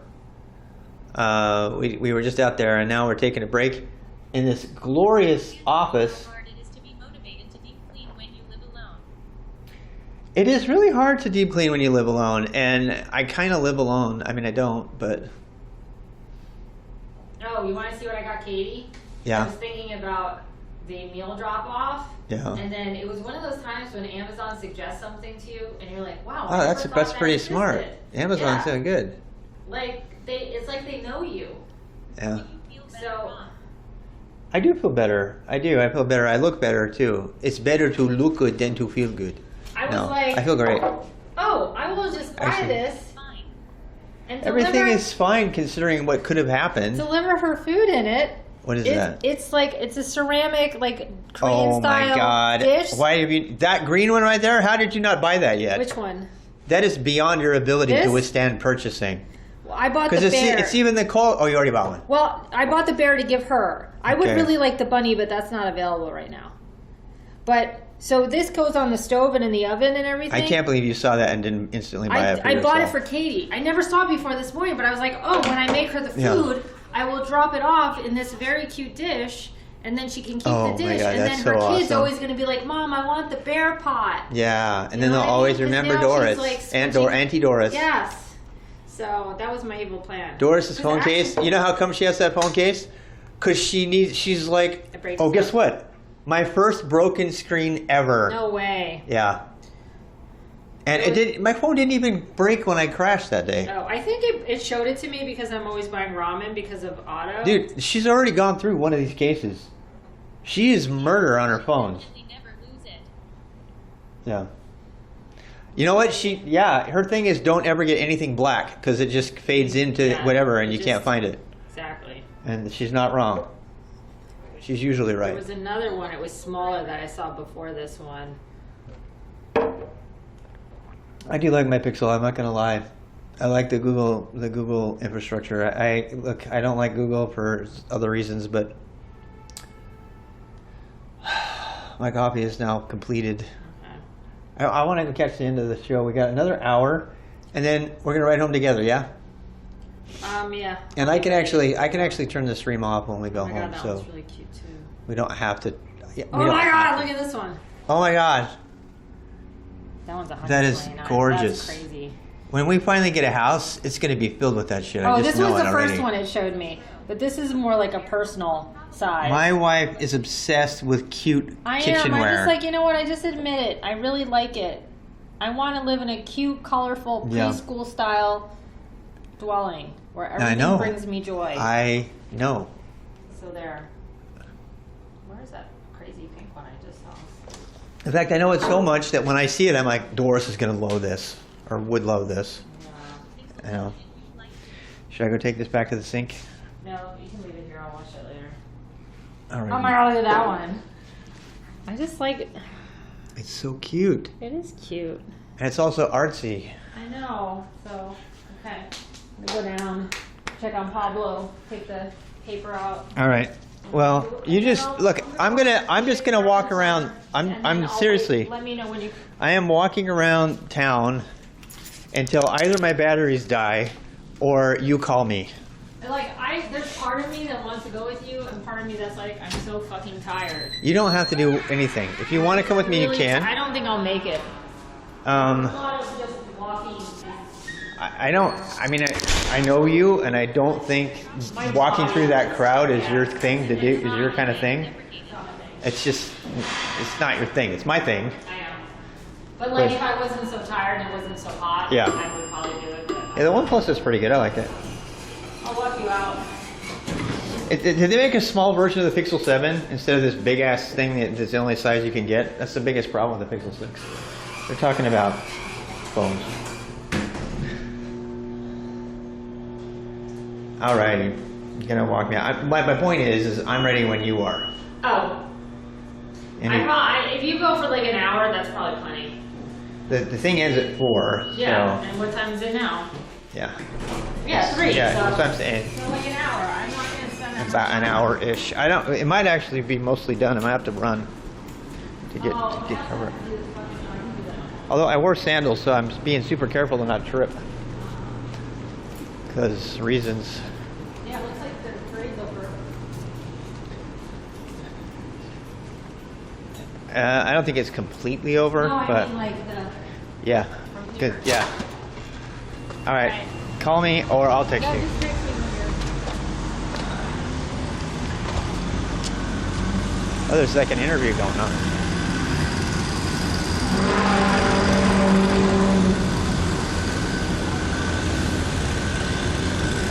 We were just out there, and now we're taking a break in this glorious office. How hard it is to be motivated to deep clean when you live alone. It is really hard to deep clean when you live alone, and I kind of live alone. I mean, I don't, but Oh, you want to see what I got Katie? Yeah. I was thinking about the meal drop off. Yeah. And then it was one of those times when Amazon suggests something to you, and you're like, wow. oh, I never that's thought that pretty existed. smart. Amazon's Yeah. so good. Like it's like they know you. Yeah. You feel better, So huh? I do feel better. I do. I feel better. I look better too. It's better to look good than to feel good. I was No, like, I feel great. oh, I will just buy Actually- this Fine. and Everything is fine considering what could have happened. deliver her food in it. What is that? It's like it's a ceramic like Korean Oh my style God! dish. Why have you that green one right there? How did you not buy that yet? Which one? That is beyond your ability This? to withstand purchasing. Well, I bought the Because bear. it's even the call. Oh, you already bought one. Well, I bought the bear to give her. I would Okay. really like the bunny, but that's not available right now. But so this goes on the stove and in the oven and everything. I can't believe you saw that and didn't instantly buy it for I bought it yourself. for Katie. I never saw it before this morning, but I was like, oh, when I make her the Yeah. food, I will drop it off in this very cute dish, and then she can keep Oh the my dish. God, and then that's her so kid's awesome. always going to be like, Mom, I want the bear pot. Yeah, and You then know they'll what I always mean? 'Cause remember now she's, Doris. like, Auntie Doris. Yes. So that was my evil plan. Doris's This phone actually- case. You know how come she has that phone case? Because she's like, It breaks oh, guess down. what? My first broken screen ever. No way. Yeah. And it did. My phone didn't even break when I crashed that day. Oh, I think it showed it to me because I'm always buying ramen because of Otto. Dude, she's already gone through one of these cases. She is murder on her phones. Definitely never lose it. Yeah. You know what? Her thing is don't ever get anything black because it just fades into Yeah, whatever and it you can't just- find it. Exactly. And she's not wrong. She's usually There right. was another one. It was smaller that I saw before this one. I do like my Pixel. I'm not gonna lie. I like the Google infrastructure. I don't like Google for other reasons, but my coffee is now completed. Okay. I want to catch the end of the show. We got another hour, and then we're gonna ride home together. Yeah. Yeah. And I can actually turn the stream off when we go Oh my home, God, that so one's really cute too. we don't have to. Yeah, Oh we don't my have God! to. Look at this one. Oh my God! That one's That is 129. gorgeous. That's crazy. When we finally get a house, it's gonna be filled with that shit. I Oh, just this know was it the already. first one it showed me, but this is more like a personal size. My wife is obsessed with cute I am. kitchenware. I'm just like, you know what? I just admit it. I really like it. I want to live in a cute, colorful Yeah. preschool style dwelling where I everything know. brings me joy. I know. So there. Where's that crazy pink one I just saw? In fact, I know it so much that when I see it, I'm like, Doris is gonna love this, or would love this. Yeah. You know. Should I go take this back to the sink? No, you can leave it here. I'll wash it later. All right. Oh my god, look at that one. I just like. It's so cute. It is cute. And it's also artsy. I know. So, okay. I'm gonna go down, check on Pablo, take the paper out. All right. Well, you just look. I'm just gonna walk around. I'm seriously. Let me know when you. I am walking around town until either my batteries die or you call me. Like, there's part of me that wants to go with you, and part of me that's like, I'm so fucking tired. You don't have to do anything. If you want to come with me, you can. I don't think I'll make it. Um, Just walking. I don't. I mean, I know you, and I don't think walking through that crowd is your thing to do. Is your kind of thing. It's just, it's not your thing. It's my thing. I know. But like, if I wasn't so tired and it wasn't so hot, Yeah. I would probably do it. But Yeah, the OnePlus is pretty good. I like it. I'll walk you out. Did they make a small version of the Pixel 7 instead of this big ass thing that's the only size you can get? That's the biggest problem with the Pixel 6. They're talking about phones. Alrighty, you're gonna walk me out. My point is I'm ready when you are. Oh. If you go for like an hour, that's probably plenty. The thing ends at 4. Yeah. So, And what time is it now? yeah. Yeah, 3. Yeah, so, that's what I'm saying. So like an hour. I'm not gonna spend that About much an time. hour-ish. I don't. It might actually be mostly done. I might have to run to get covered. Although I wore sandals, so I'm being super careful to not trip. Because reasons. Yeah, it looks like the parade's over. I don't think it's completely over, No, I but mean like the. yeah, good. Yeah. All right. Right. Call me or I'll text Yeah, you. just text me when you're. Oh, there's like an interview going on.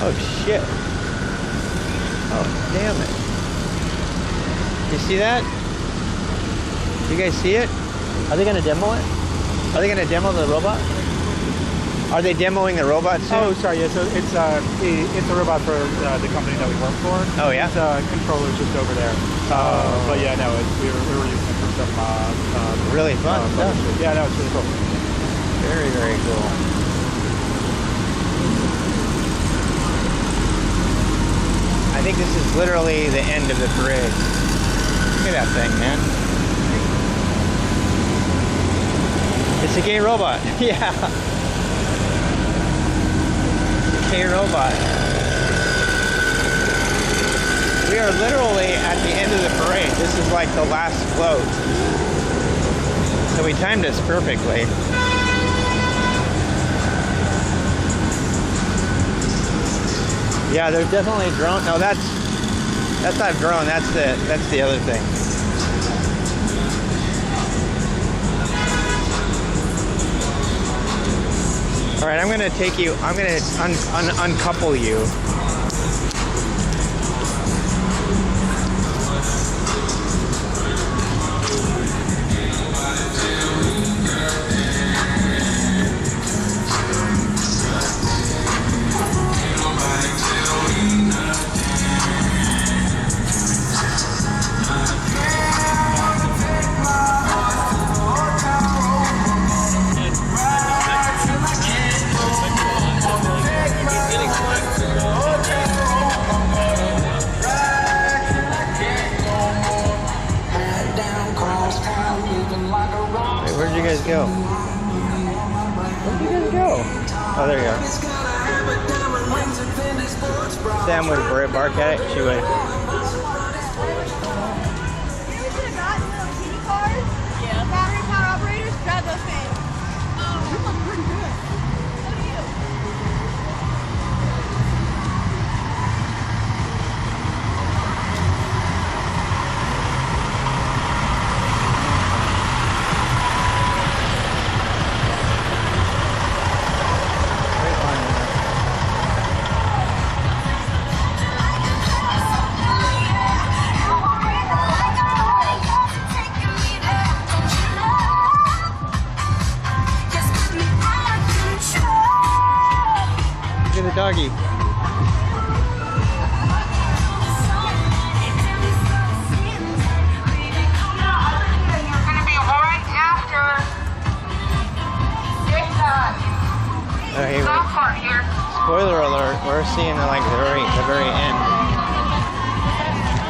Oh shit. Oh damn it. You see that? You guys see it? Are they gonna demo it? Are they gonna demo the robot? Are they demoing the robot soon? Oh, sorry. Yeah, so it's a robot for the company that we work for. Oh, yeah? It's controller's just over there. But yeah, no, we were using it for some Really fun stuff. Yeah, no, it's really cool. Very, very cool. I think this is literally the end of the parade. Look at that thing, man. It's a gay robot. Yeah. Gay robot. We are literally at the end of the parade. This is like the last float. So we timed this perfectly. Yeah, there's definitely drone. No, that's not drone. That's the other thing. All right, I'm gonna take you. I'm gonna uncouple you. Wait, where'd you guys go? Where'd you guys go? Oh, there you are. Sam would bark at it. She would. Battery power operators, grab those things. Oh, you look pretty good. So do you. Look at the doggy. Spoiler alert, we're seeing like the very end.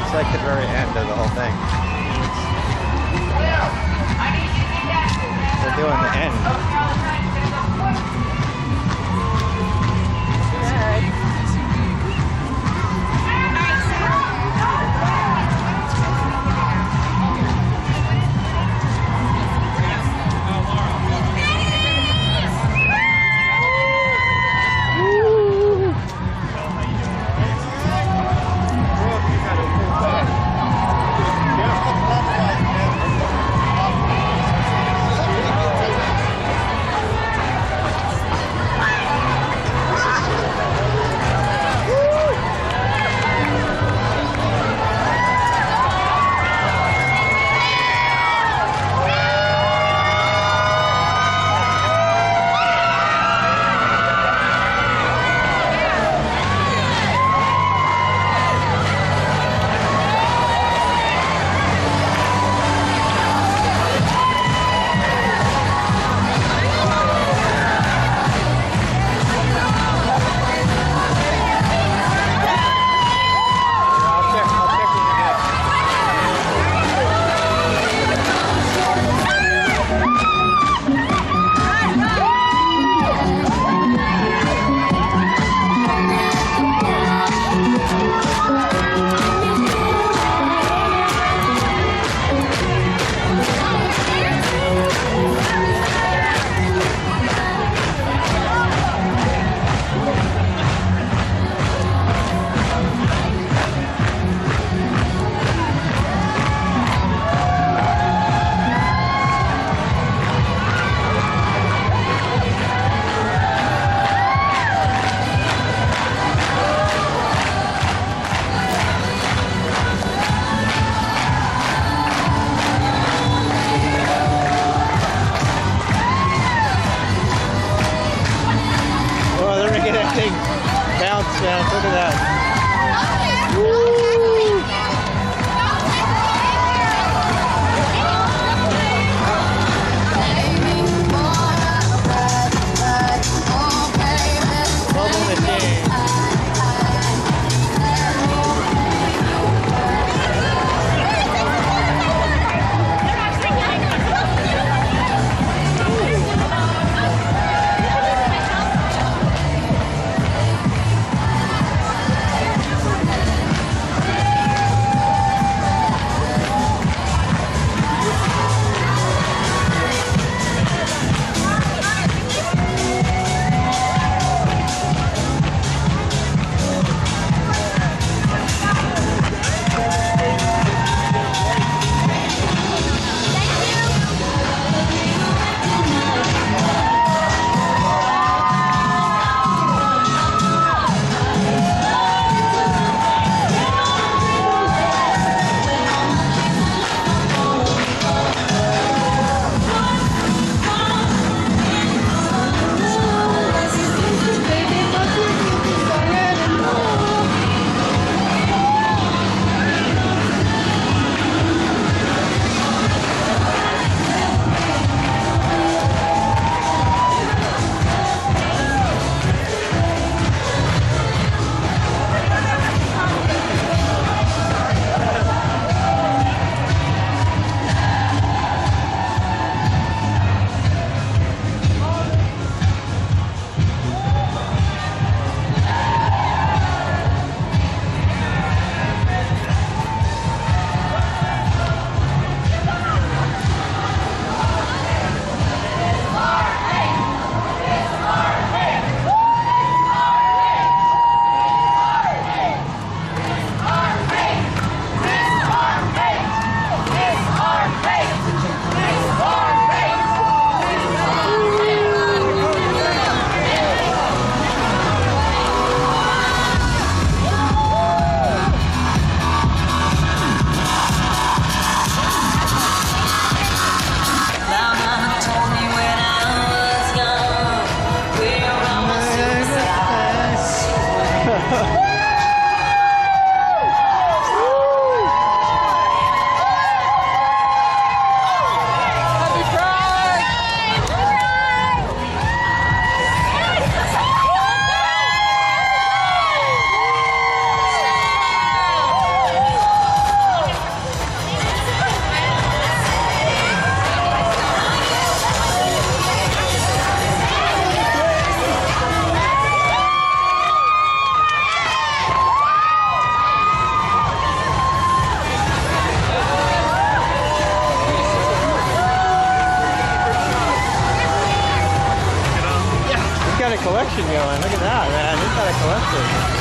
It's like the very end of the whole thing. They're doing the end. Bounce, man. Look at that. Woo! Bubble machine. collection going. Look at that, man. He's got a collection.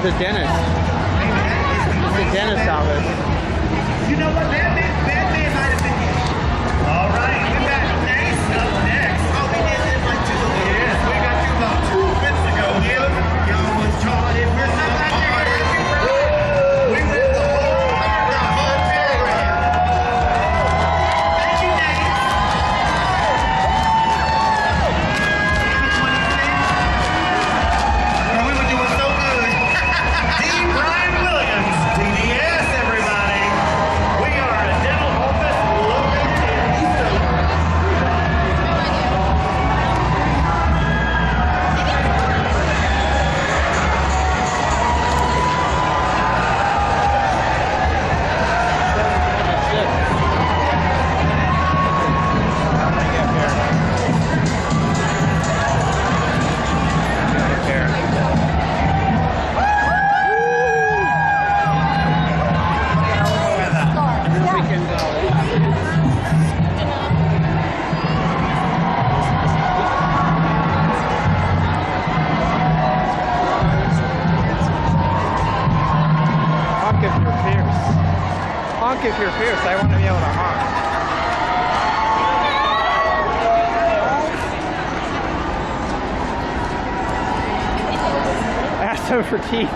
was a dentist. It's a dentist office. You know what? That man might have been you. All right, we got Ace up next. Oh, we did this like 2 minutes. Yes, we got you about 2 minutes ago. Y'all was charged. We're so glad you're here. We went the whole paragraph. Thank you, Nate. Girl, we were doing so good. D. Brian Williams, DDS, everybody. We are a dental office located in East Oak. Honk if you're fierce. Honk if you're fierce. I want to be able to honk. Ask them for teeth.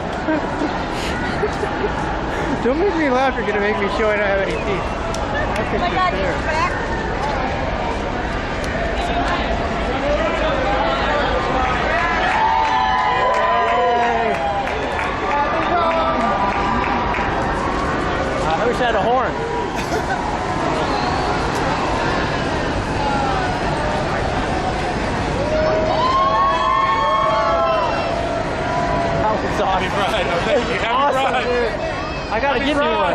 Don't make me laugh. You're gonna make me show I don't have any teeth. Honk if you're fierce. I wish I had a horn. That was awesome. Happy Awesome, ride. dude. I gotta give you one.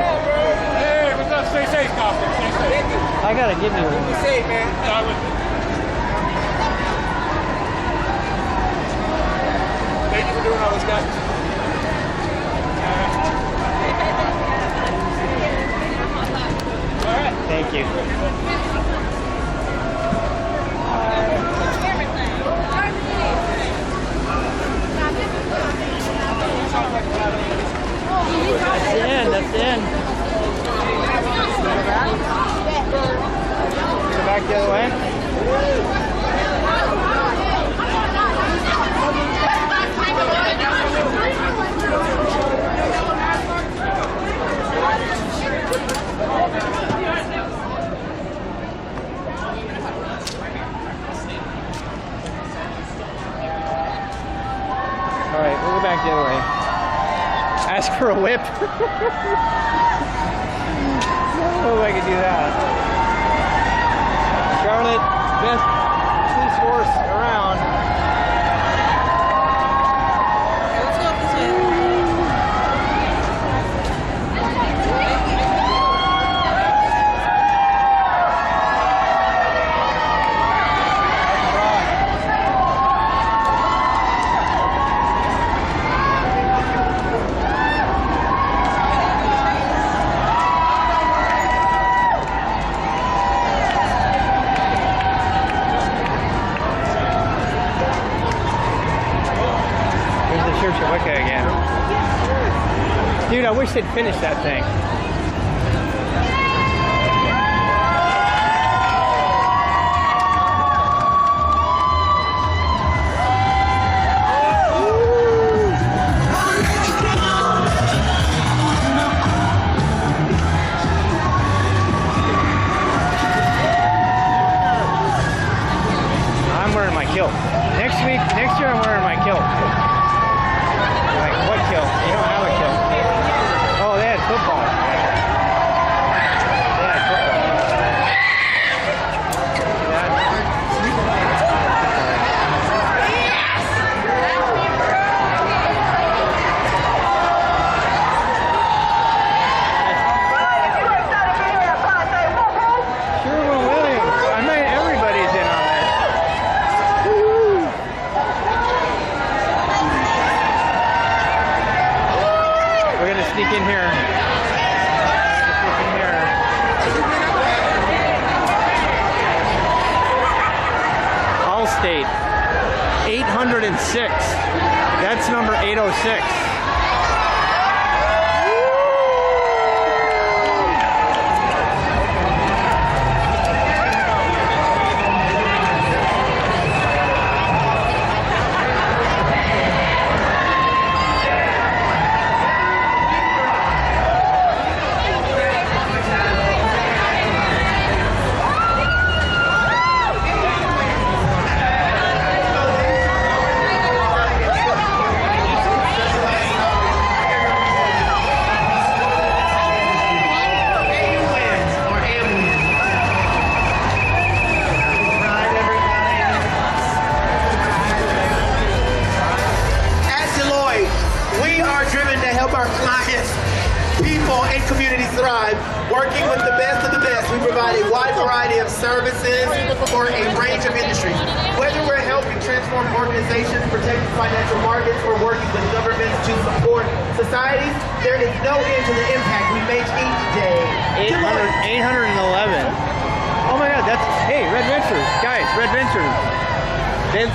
Hey, what's up? Stay safe, Coffee. Stay safe. I gotta give you one. Be safe, man. Thank you for doing all this, guys. Thank you. That's the end. That's the end. Go back the other way. All right, we'll go back the other way. Ask for a whip. I don't know if I can do that. Charlotte, best police force around. Let's go this way. Again. Dude, I wish they'd finish that thing. I'm wearing my kilt. Next year I'm wearing my kilt. Like, what kill? You don't have a kill. Oh, they had football. They had football. Sherwin Williams. I mean, everybody's in on this. Woo! We're gonna sneak in here. Sneak in here. Allstate, 806. That's number 806. Working with the best of the best, we provide a wide variety of services for a range of industries. Whether we're helping transform organizations, protecting financial markets, or working with governments to support societies, there is no end to the impact we make each day. 811. Oh my God, that's, hey, Red Ventures. Guys, Red Ventures.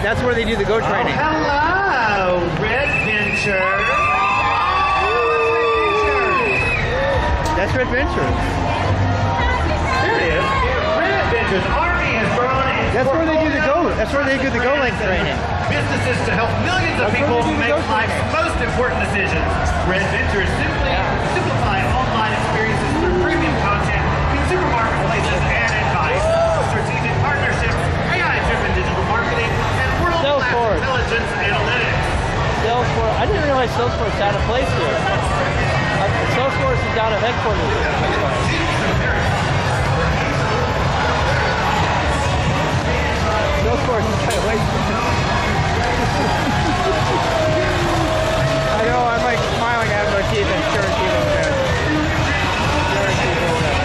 That's where they do the go training. Hello, Red Venture. That's Red Ventures. There it is. Red Ventures Army has grown. That's where they do the go. That's where they do the go link training. Businesses to help millions of people make life's most important decisions. Red Ventures simplify online experiences through premium content, consumer marketplaces, and advice. Strategic partnerships, AI-driven digital marketing, and world-class intelligence analytics. Salesforce. I didn't realize Salesforce had a place here. Salesforce is down at headquarters. Salesforce is kind of wasted. I know, I'm like smiling at my teeth and staring teeth over there. Staring teeth over there.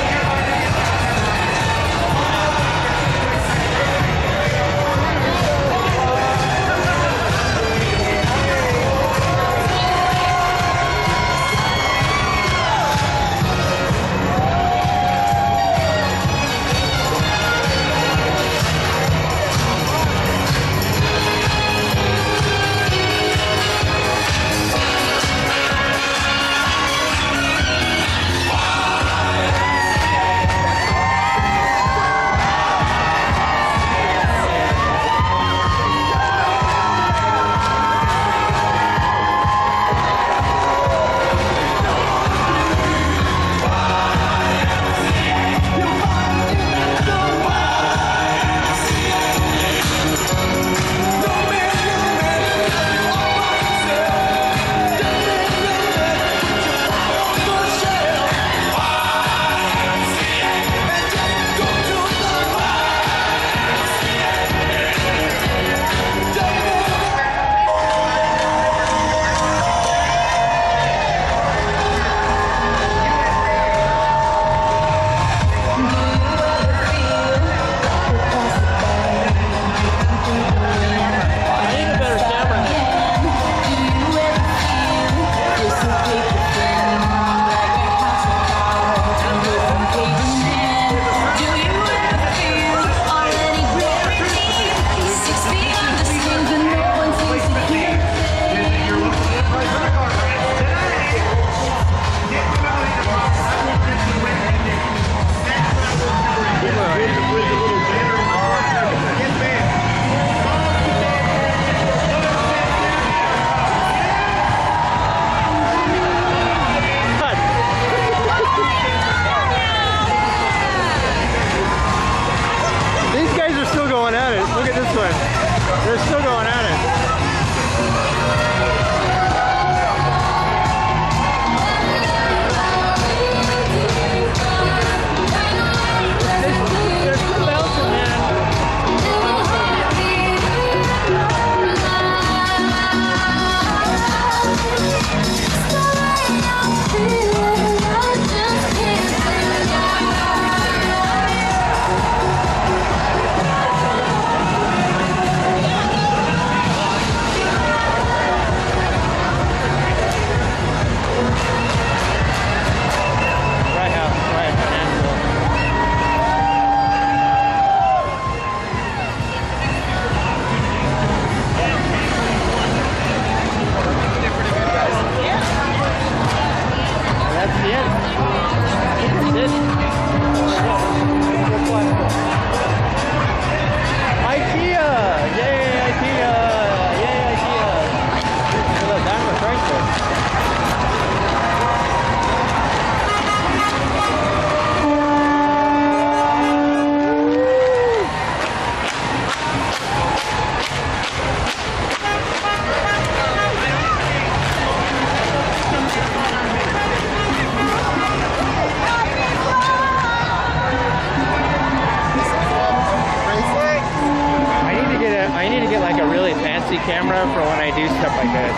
camera for when I do stuff like this.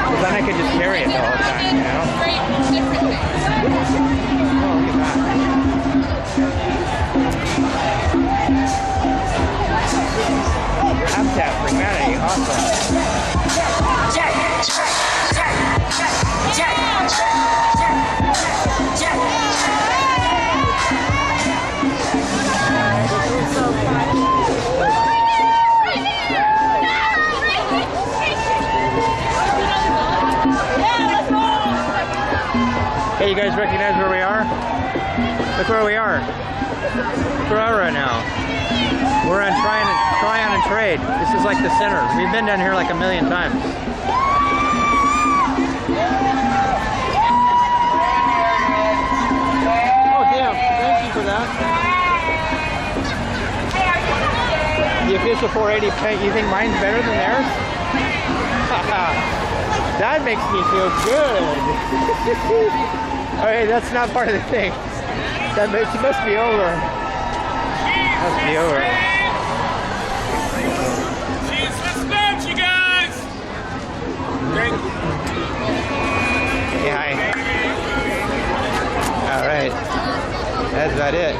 Because then I can just carry it the whole time, you know? Different things. Oh, look at that. Habitat for Humanity, awesome. Hey, you guys recognize where we are? Look where we are. Look where we are right now. We're on try on and trade. This is like the center. We've been down here like a million times. Oh damn, thank you for that. The official 480 paint, you think mine's better than theirs? That makes me feel good. Alright, that's not part of the thing. That must be over. Must be over. Cheers for scratch, you guys! Thank you. Yeah, hi. Alright. That's about it.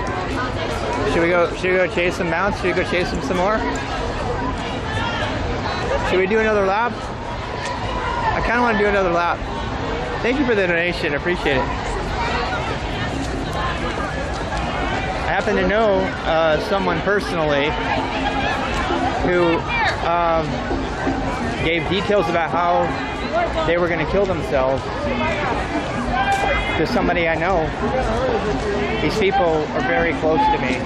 Should we go chase some mounts? Should we go chase them some more? Should we do another lap? I kind of want to do another lap. Thank you for the donation. I appreciate it. I happen to know someone personally who gave details about how they were going to kill themselves to somebody I know. These people are very close to me,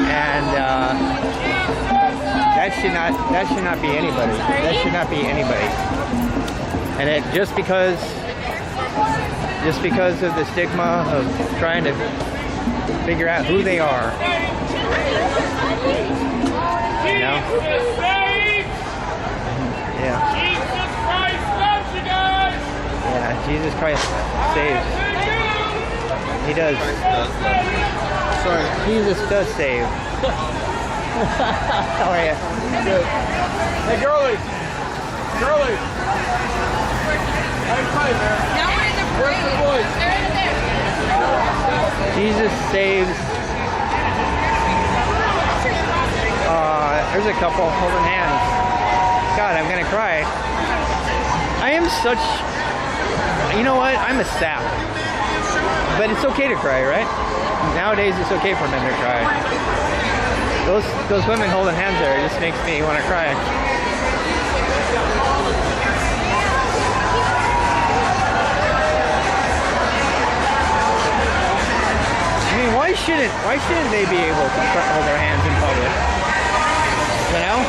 and that should not be anybody. That should not be anybody. And it just because of the stigma of trying to figure out who they are, you know? Yeah. Yeah, Jesus Christ saves. He does. Sorry. Jesus does save. How are you? Good. Hey, girlies! Girlies! Hang tight, man. Now we're in the Where's the boys? They're in there. Jesus saves. There's a couple holding hands. God, I'm gonna cry. I am such. You know what? I'm a sap. But it's okay to cry, right? Nowadays, it's okay for men to cry. Those women holding hands there, it just makes me want to cry. I mean, why shouldn't they be able to hold their hands in public? You know?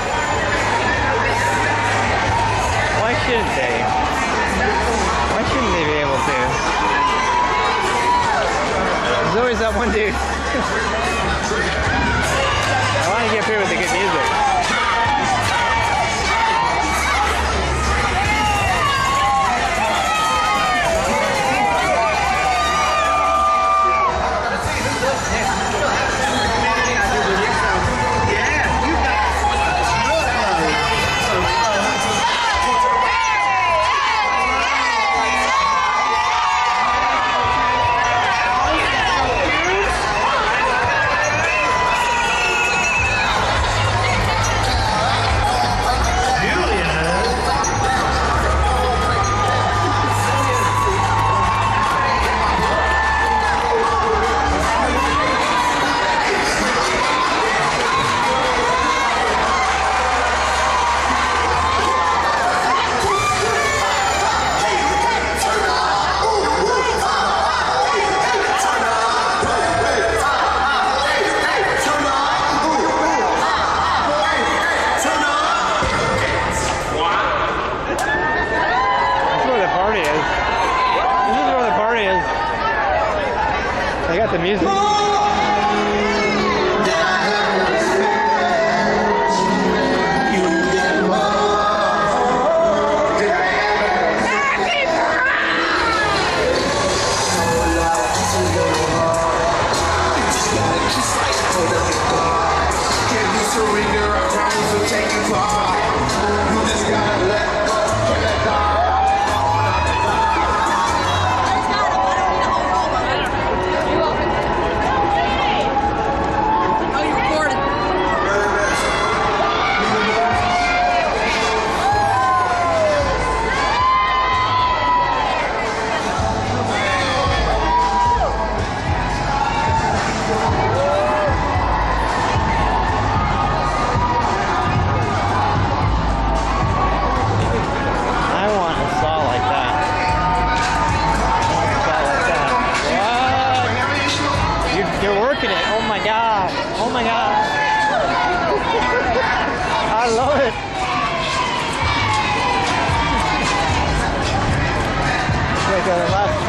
Why shouldn't they? Why shouldn't they be able to? There's always that one dude. I want to get through with the good music. The music. working it. Oh my god. Oh my god. I love it. Like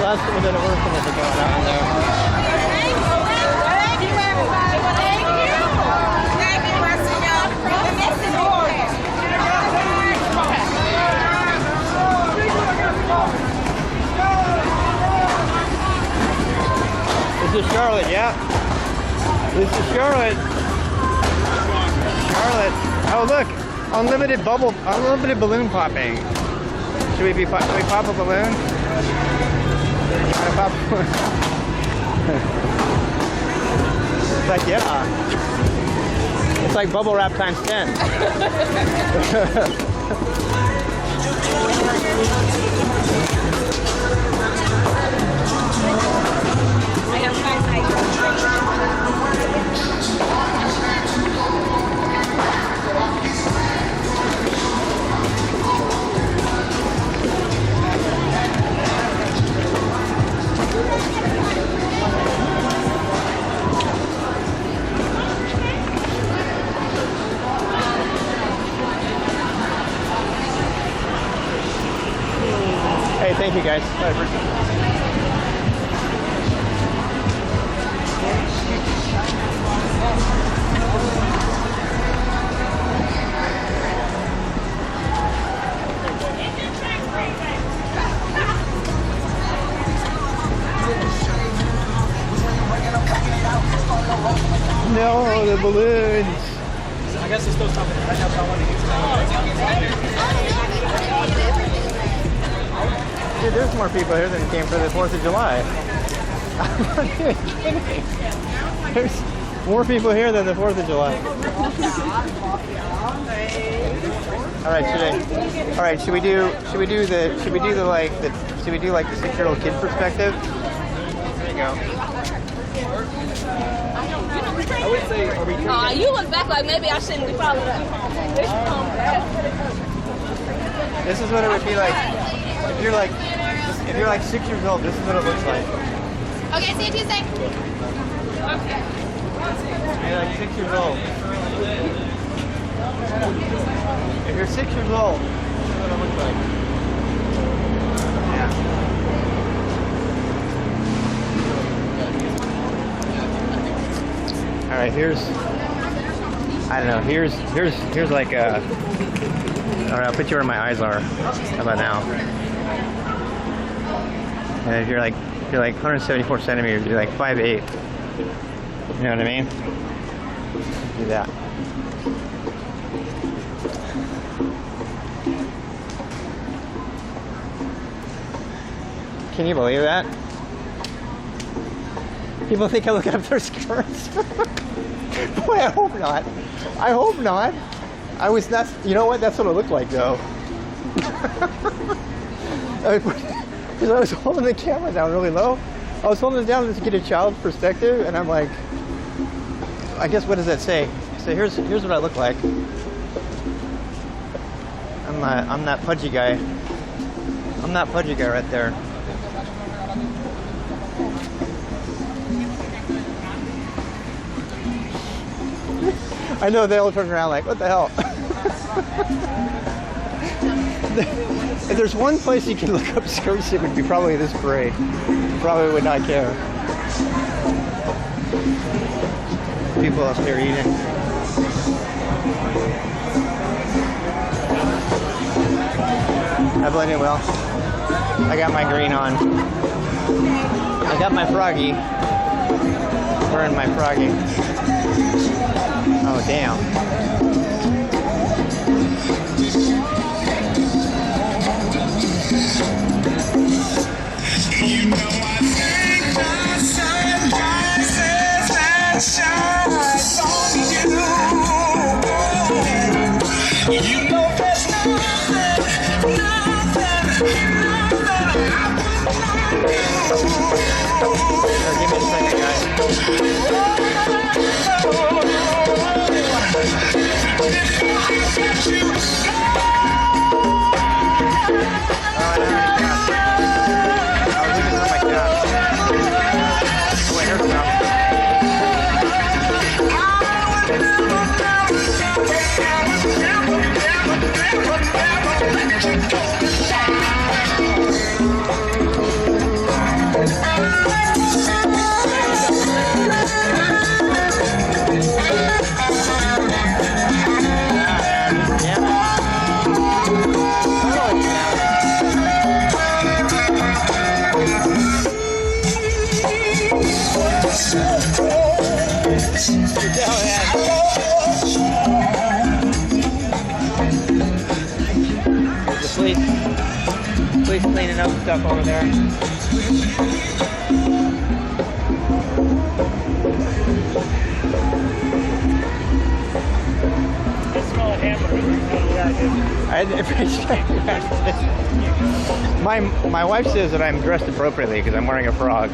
last little bit of work that they're going on there. Thank you, everybody. Thank you. Thank you, Western Young. The message board. This is Charlotte, yeah. This is Charlotte. Charlotte. Oh look, unlimited balloon popping. Should we pop a balloon? Pop a balloon. It's like, yeah. It's like bubble wrap times 10. Hey, thank you guys. I appreciate it. No, the balloons. I guess it's still something. That's how I want to Dude, there's more people here than came for the 4th of July. I'm not even kidding. There's more people here than the 4th of July. All right, should we do like the 6-year-old kid perspective? There you go. I would say, are we You look back like maybe I shouldn't be following up. This is what it would be like if you're like 6 years old. This is what it looks like. Okay, see you Tuesday. Okay. You're like 6 years old. If you're 6 years old, this is what it looks like. Yeah. All right, here's like a, all right, I'll put you where my eyes are. How about now? And if you're like 174 centimeters, you're like 5'8". You know what I mean? Do that. Can you believe that? People think I look up their skirts. Boy, I hope not. I hope not. You know what? That's what it looked like, though. Because I was holding the camera down really low. I was holding it down to get a child's perspective, and I'm like, I guess, what does that say? So here's what I look like. I'm that pudgy guy. I'm that pudgy guy right there. I know, they all turn around like, what the hell? If there's one place you can look up skirts, it would be probably this parade. Probably would not care. People up there eating. I blend it well. I got my green on. I got my froggy. Wearing my froggy. Oh, damn. You know I think the sun rises and shines on you. You know there's nothing I would Give me a second, guys. cleaning up stuff over there. I smell a hamburger. My wife says that I'm dressed appropriately because I'm wearing a frog.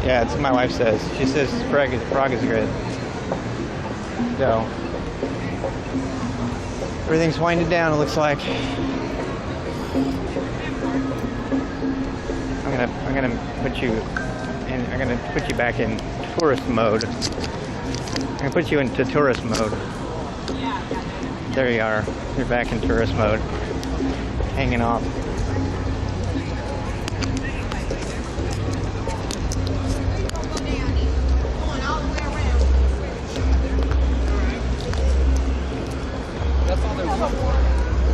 Yeah, it's what my wife says. She says frog is good. So everything's winded down. It looks like. I'm gonna put you in. I'm gonna put you back in tourist mode. I'm gonna put you into tourist mode. There you are. You're back in tourist mode. Hanging off.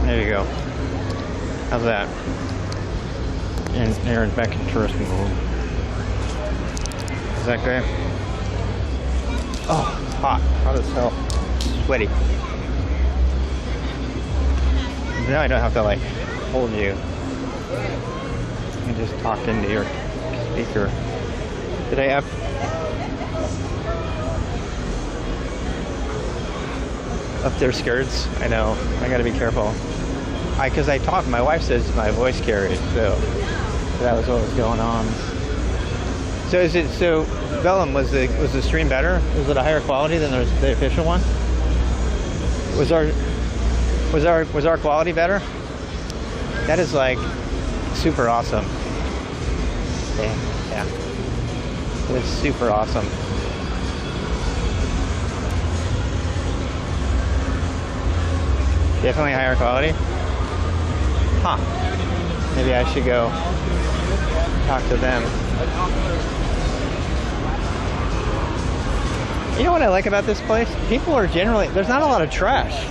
There you go. How's that? And Aaron's back in tourist mode. Is that great? Oh, hot. Hot as hell. Sweaty. Now I don't have to like hold you. I can just talk into your speaker. Did I have up their skirts? I know. I gotta be careful. Because I talk, my wife says my voice carries, so that was what was going on. So Vellum, was the stream better? Was it a higher quality than the official one? Was our quality better? That is like super awesome. Yeah. It was super awesome. Definitely higher quality. Huh. Maybe I should go talk to them. You know what I like about this place? People are generally, there's not a lot of trash.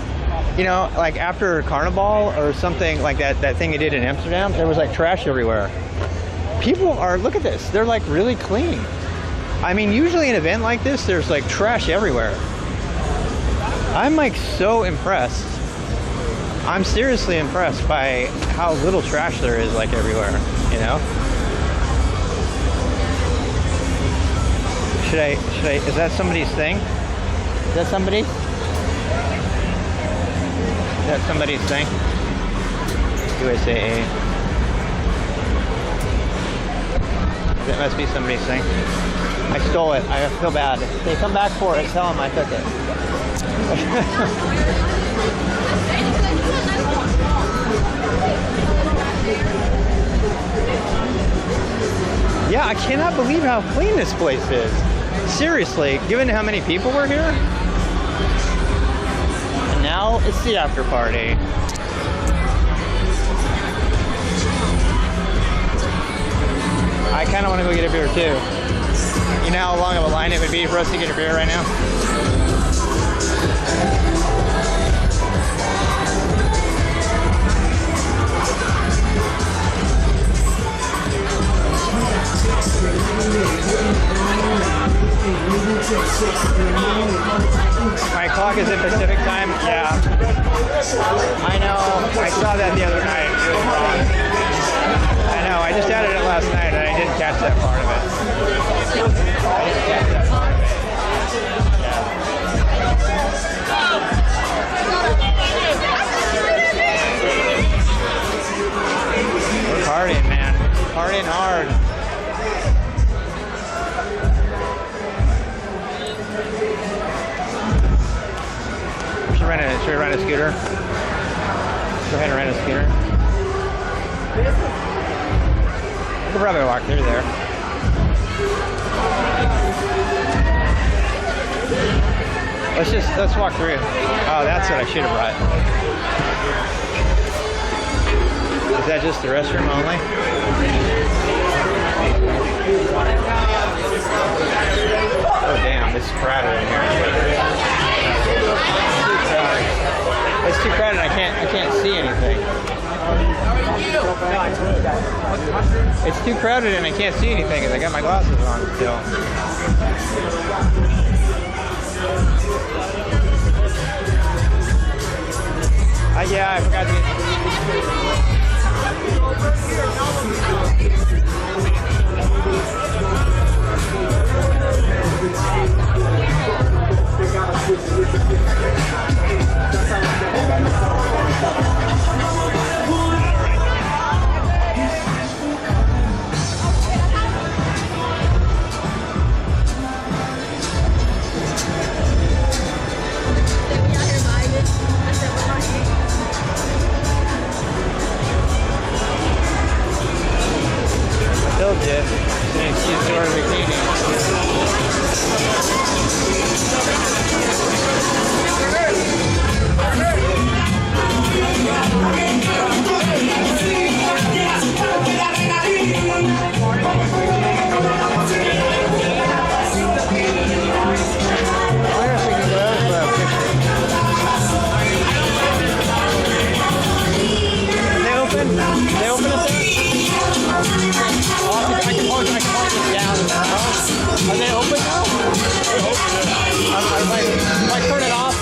You know, like after Carnival or something like that thing you did in Amsterdam, there was like trash everywhere. People are, look at this, they're like really clean. I mean, usually an event like this, there's like trash everywhere. I'm like so impressed. I'm seriously impressed by how little trash there is like everywhere, you know? Should I, is that somebody's thing? Is that somebody? Is that somebody's thing? USAA. That must be somebody's thing. I stole it. I feel bad. If they come back for it, tell them I took it. Yeah, I cannot believe how clean this place is. Seriously, given how many people were here. And now it's the after party. I kind of want to go get a beer too. You know how long of a line it would be for us to get a beer right now? My clock is in Pacific time? Yeah. I know. I saw that the other night. It was wrong. I know. I just added it last night and I didn't catch that part of it. I didn't catch that part of it. Yeah. We're partying, man. Partying hard. Should we rent a scooter? Go ahead and rent a scooter. We could probably walk through there. Let's walk through. Oh, that's what I should have brought. Is that just the restroom only? Oh damn, this is crowded in here. It's too crowded. I can't see anything. It's too crowded and I can't see anything because I got my glasses on still. Yeah, I forgot to get... Told you. Thanks, you sort of Are they open now? They're open. If I turn it off.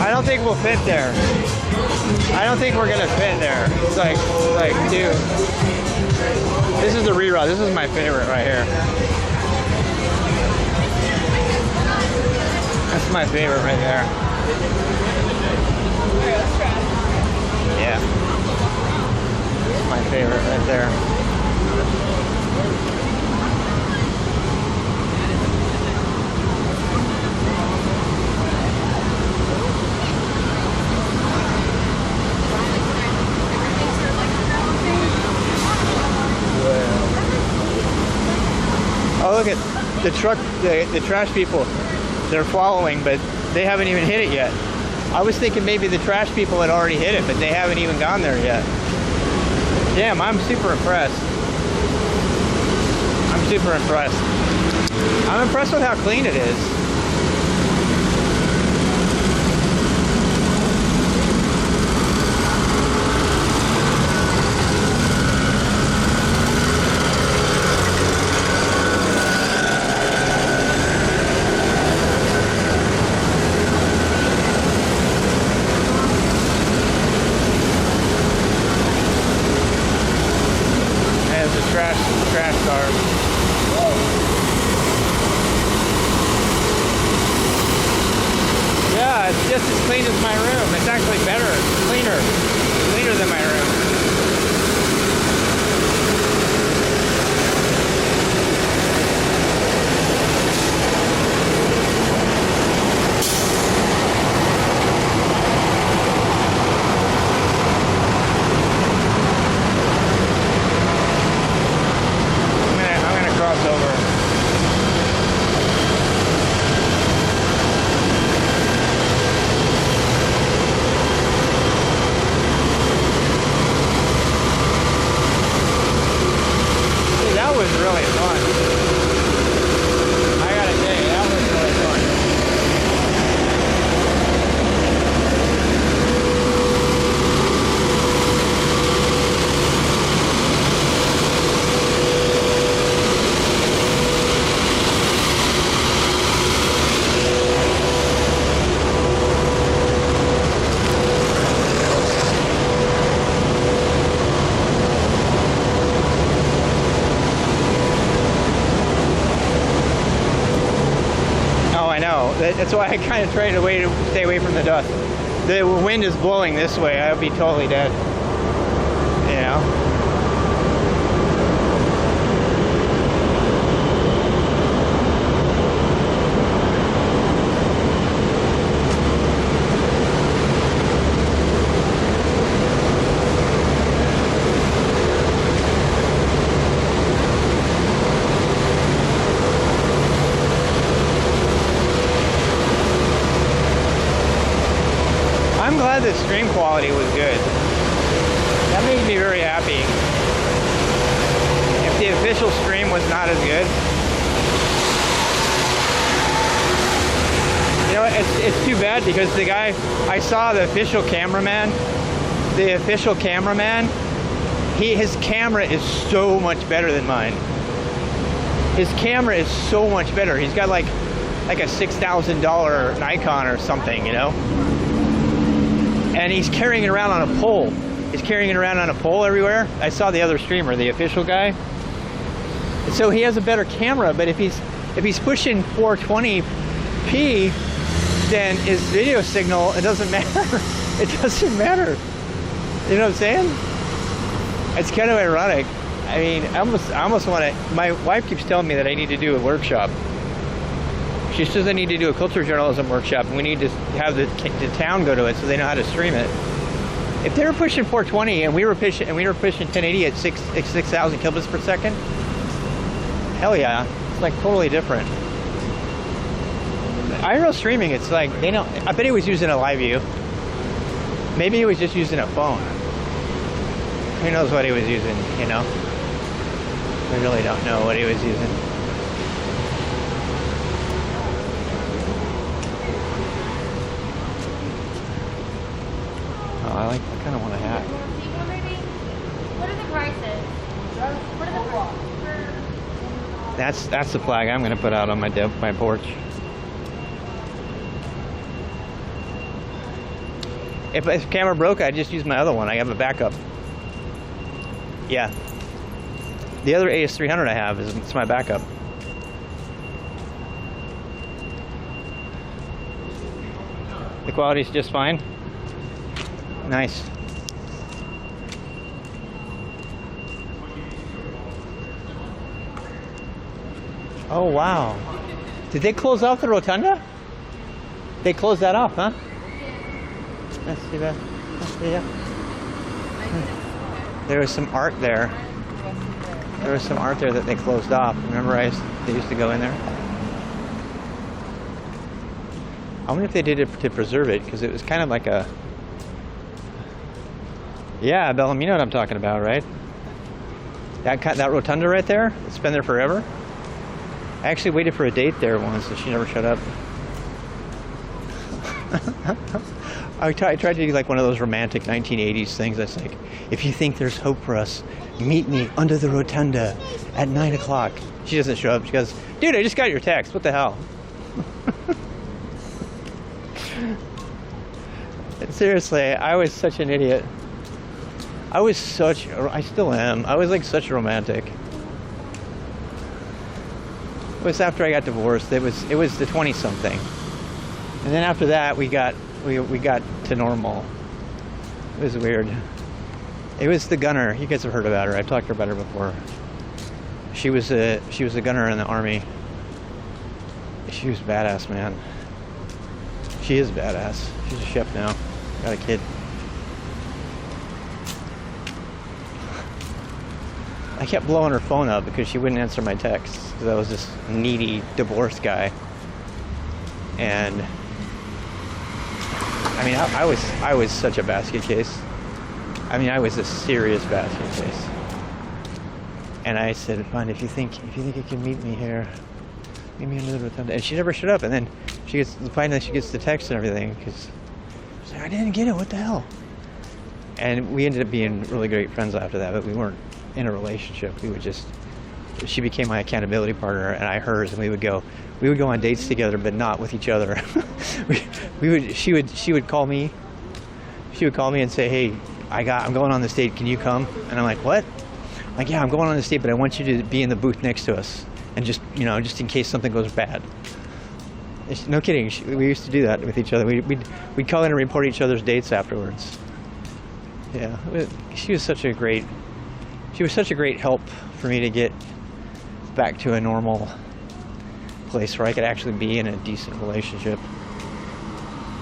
I don't think we'll fit there. I don't think we're gonna fit there. It's like, dude. This is the reroute. This is my favorite right here. That's my favorite right there. Yeah. That's my favorite right there. Oh, look at the truck, the trash people. They're following, but they haven't even hit it yet. I was thinking maybe the trash people had already hit it, but they haven't even gone there yet. Damn, I'm super impressed. I'm super impressed. I'm impressed with how clean it is. Trash cars. Yeah, it's just as clean as my room. It's actually better, cleaner than my room. That's why I kind of try to stay away from the dust. The wind is blowing this way. I would be totally dead. You know? I'm glad the stream quality was good. That made me very happy. If the official stream was not as good, you know, what? It's too bad because the guy, I saw the official cameraman, his camera is so much better than mine. His camera is so much better. He's got like a $6,000 Nikon or something, you know? And he's carrying it around on a pole. He's carrying it around on a pole everywhere. I saw the other streamer, the official guy. So he has a better camera, but if he's pushing 420p, then his video signal, it doesn't matter. It doesn't matter. You know what I'm saying? It's kind of ironic. I mean, I almost want to. My wife keeps telling me that I need to do a workshop. She says I need to do a culture journalism workshop, and we need to have the town go to it so they know how to stream it. If they were pushing 420 and we were pushing 1080 at 6,000 kilobits per second, hell yeah, it's like totally different. IRL streaming, it's like they don't. I bet he was using a live view. Maybe he was just using a phone. Who knows what he was using? You know. We really don't know what he was using. Oh, I kind of want a hat. What are the prices? What are the That's the flag I'm going to put out on my porch. If the camera broke, I'd just use my other one. I have a backup. Yeah. The other AS300 I have it's my backup. The quality's just fine. Nice. Oh wow. Did they close off the rotunda? They closed that off, huh? Let's see that. Yeah. There was some art there. There was some art there that they closed off. Remember they used to go in there? I wonder if they did it to preserve it, because it was kind of like a... Yeah, Bellum, you know what I'm talking about, right? That rotunda right there, it's been there forever. I actually waited for a date there once, and she never showed up. I tried to do like one of those romantic 1980s things that's like, if you think there's hope for us, meet me under the rotunda at 9 o'clock. She doesn't show up. She goes, dude, I just got your text. What the hell? Seriously, I was such an idiot. I still am. I was like such a romantic. It was after I got divorced. It was the 20-something. And then after that, we got to normal. It was weird. It was the gunner. You guys have heard about her. I've talked about her before. She was a gunner in the army. She was badass, man. She is badass. She's a chef now. Got a kid. I kept blowing her phone up because she wouldn't answer my texts, because I was this needy divorced guy. And I mean, I was such a basket case. I mean, I was a serious basket case. And I said, fine, if you think you can meet me here, meet me under the rotunda. And she never showed up. And then finally she gets the text and everything, because she's like, I didn't get it. What the hell? And we ended up being really great friends after that, but we weren't in a relationship. She became my accountability partner, and I hers, and we would go on dates together, but not with each other. She would call me and say, hey, I'm going on this date, can you come? And I'm like, what? I'm like, yeah, I'm going on this date, but I want you to be in the booth next to us, and just in case something goes bad. No kidding, we used to do that with each other. We'd call in and report each other's dates afterwards. Yeah, she was such a great help for me to get back to a normal place where I could actually be in a decent relationship.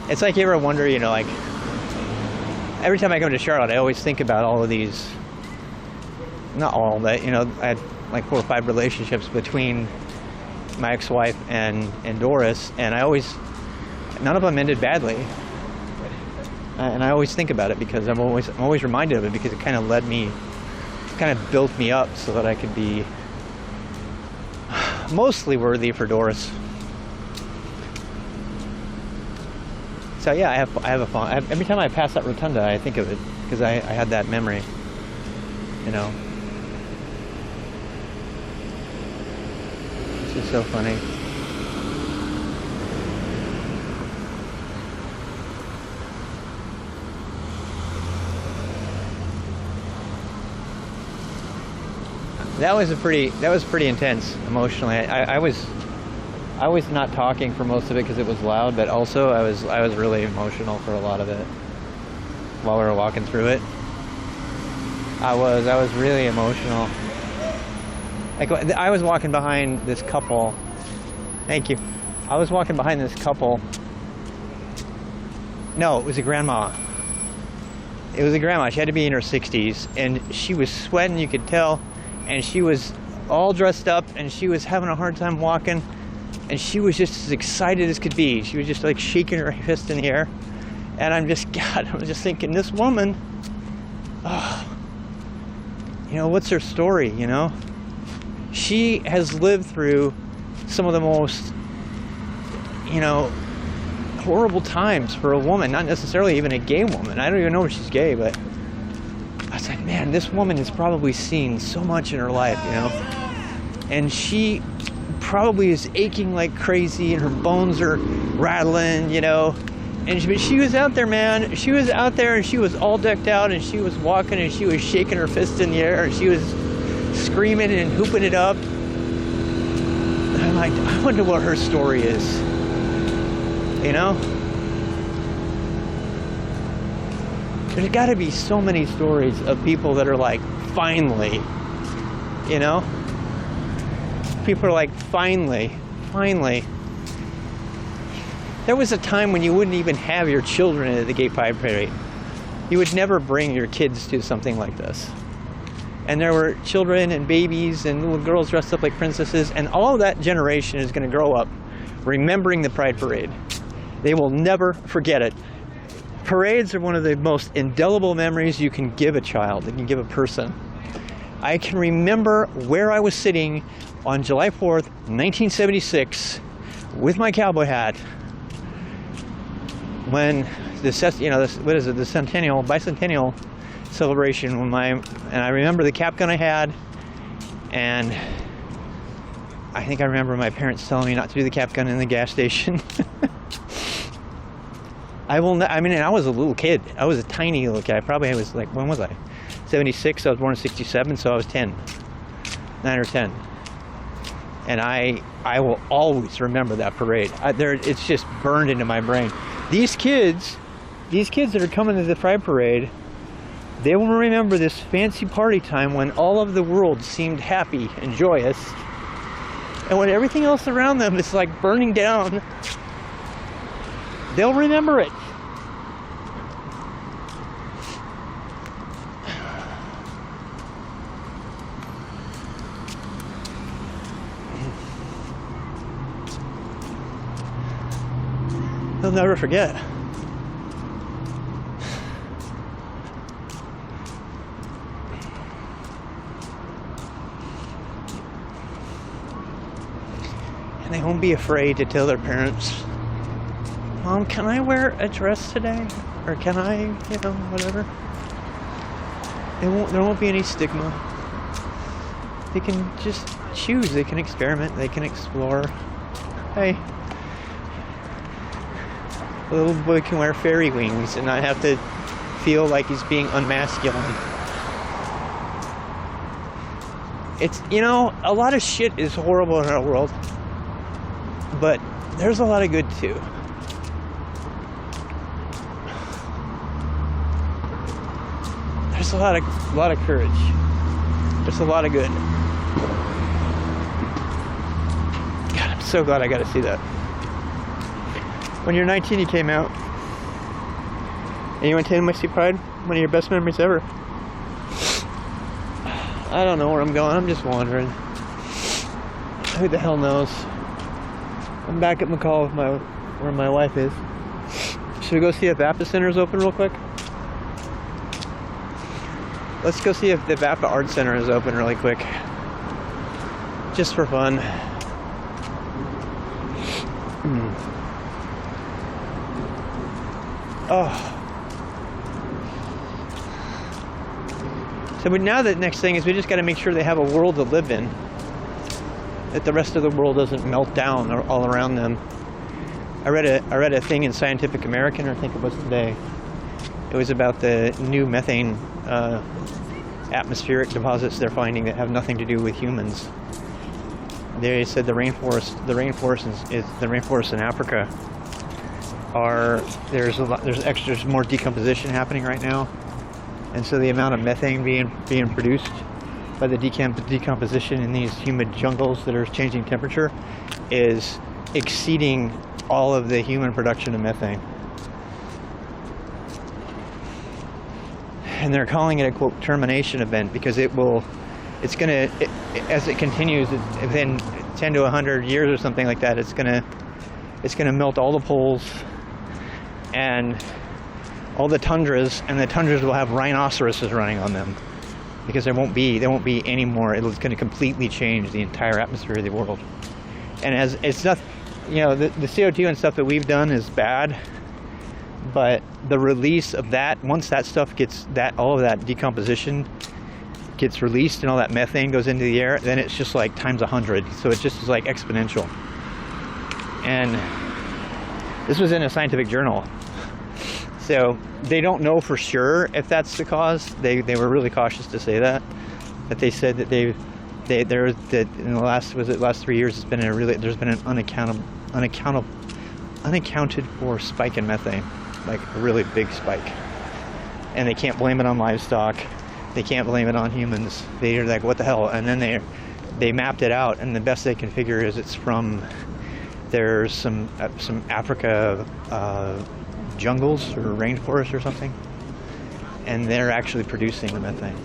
It's like, you ever wonder, like, every time I come to Charlotte, I always think about all of these, not all, but, I had like 4 or 5 relationships between my ex-wife and Doris, and none of them ended badly. And I always think about it because I'm always reminded of it, because it kind of built me up so that I could be mostly worthy for Doris. So yeah, I have a fond. Every time I pass that rotunda, I think of it because I had that memory. You know, it's just so funny. That was pretty intense emotionally. I was not talking for most of it because it was loud, but also I was really emotional for a lot of it while we were walking through it. I was really emotional. Like, I was walking behind this couple. Thank you. I was walking behind this couple. No, it was a grandma. It was a grandma. She had to be in her 60s, and she was sweating, you could tell, and she was all dressed up, and she was having a hard time walking, and she was just as excited as could be. She was just like shaking her fist in the air, and I was just thinking, this woman, oh, you know, what's her story, you know? She has lived through some of the most, you know, horrible times for a woman, not necessarily even a gay woman. I don't even know if she's gay, but I was like, man, this woman has probably seen so much in her life, you know? And she probably is aching like crazy, and her bones are rattling, you know? And she was out there, man. She was out there, and she was all decked out, and she was walking, and she was shaking her fist in the air, and she was screaming and hooping it up. And I'm like, I wonder what her story is, you know? There's got to be so many stories of people that are like, finally, you know? People are like, finally. There was a time when you wouldn't even have your children at the gay pride parade. You would never bring your kids to something like this. And there were children and babies and little girls dressed up like princesses, and all of that generation is going to grow up remembering the pride parade. They will never forget it. Parades are one of the most indelible memories you can give a child, you can give a person. I can remember where I was sitting on July 4th, 1976, with my cowboy hat, when the bicentennial celebration, and I remember the cap gun I had, and I think I remember my parents telling me not to do the cap gun in the gas station. I mean, I was a little kid. I was a tiny little kid. I probably was like, when was I? 76. I was born in 67, so I was 10, 9 or 10. And I will always remember that parade. It's just burned into my brain. These kids that are coming to the pride parade, they will remember this fancy party time when all of the world seemed happy and joyous, and when everything else around them is like burning down. They'll remember it. They'll never forget. And they won't be afraid to tell their parents, Mom, can I wear a dress today? Or can I, you know, whatever? There won't be any stigma. They can just choose. They can experiment. They can explore. Hey, a little boy can wear fairy wings and not have to feel like he's being unmasculine. It's, you know, a lot of shit is horrible in our world, but there's a lot of good too. There's a lot of courage. There's a lot of good. God, I'm so glad I got to see that. When you're 19, you came out. And you went to NYC Pride? One of your best memories ever. I don't know where I'm going. I'm just wandering. Who the hell knows? I'm back at McCall with where my wife is. Should we go see if Baptist Center is open real quick? Let's go see if the Baptist Art Center is open really quick. Just for fun. Oh. So but now the next thing is we just got to make sure they have a world to live in. That the rest of the world doesn't melt down all around them. I read a thing in Scientific American, or I think it was today. It was about the new methane atmospheric deposits they're finding that have nothing to do with humans. They said the rainforests in Africa there's more decomposition happening right now, and so the amount of methane being produced by the decomposition in these humid jungles that are changing temperature is exceeding all of the human production of methane. And they're calling it a, quote, termination event, because as it continues, within 10 to 100 years or something like that, it's gonna melt all the poles and all the tundras, and the tundras will have rhinoceroses running on them, because there won't be any more. It's going to completely change the entire atmosphere of the world. And as it's not, the CO2 and stuff that we've done is bad, but the release of that, once that stuff all of that decomposition gets released and all that methane goes into the air, then it's just like times 100. So it just is like exponential. And this was in a scientific journal. So they don't know for sure if that's the cause. They were really cautious to say that. But they said that that in the last 3 years there's been an unaccounted for spike in methane, like a really big spike. And they can't blame it on livestock. They can't blame it on humans. They're like, what the hell? And then they mapped it out, and the best they can figure is there's some Africa jungles or rainforests or something, and they're actually producing the methane.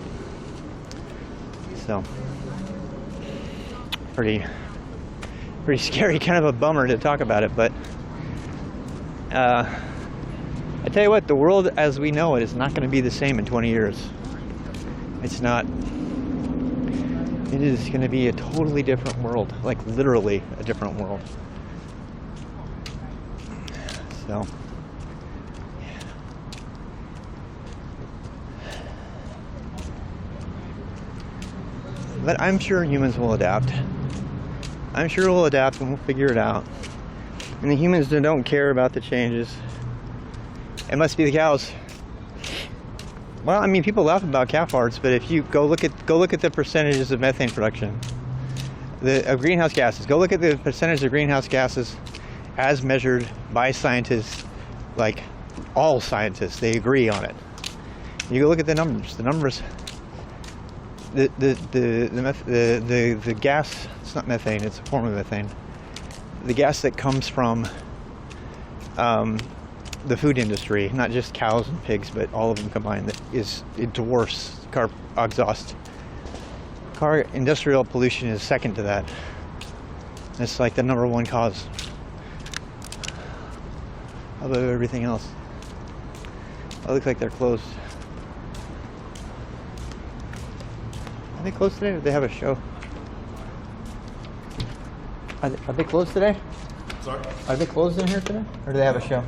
So pretty scary, kind of a bummer to talk about it, but I tell you what, the world as we know it is not going to be the same in 20 years. It's not. It is going to be a totally different world, like literally a different world. So but I'm sure humans will adapt. I'm sure we'll adapt and we'll figure it out. And the humans that don't care about the changes, it must be the cows. Well, I mean, people laugh about cow farts, but if you go look at the percentages of methane production, of greenhouse gases. Go look at the percentage of greenhouse gases as measured by scientists, like all scientists. They agree on it. You go look at the numbers. The numbers. The gas, it's not methane, it's a form of methane. The gas that comes from the food industry, not just cows and pigs, but all of them combined, it dwarfs car exhaust. Industrial pollution is second to that. It's like the #1 cause of everything else. It looks like they're closed. Are they closed today, or do they have a show? Are they closed today? Sorry? Are they closed in here today, or do they have a show?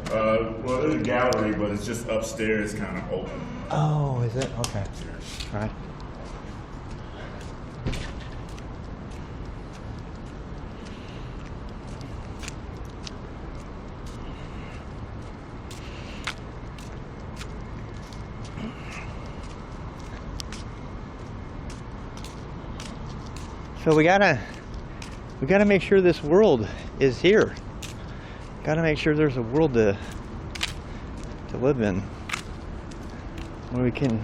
Well, there's a gallery, but it's just upstairs, kind of open. Oh, is it? Okay. All right. So we gotta make sure this world is here. Gotta make sure there's a world to live in, where we can,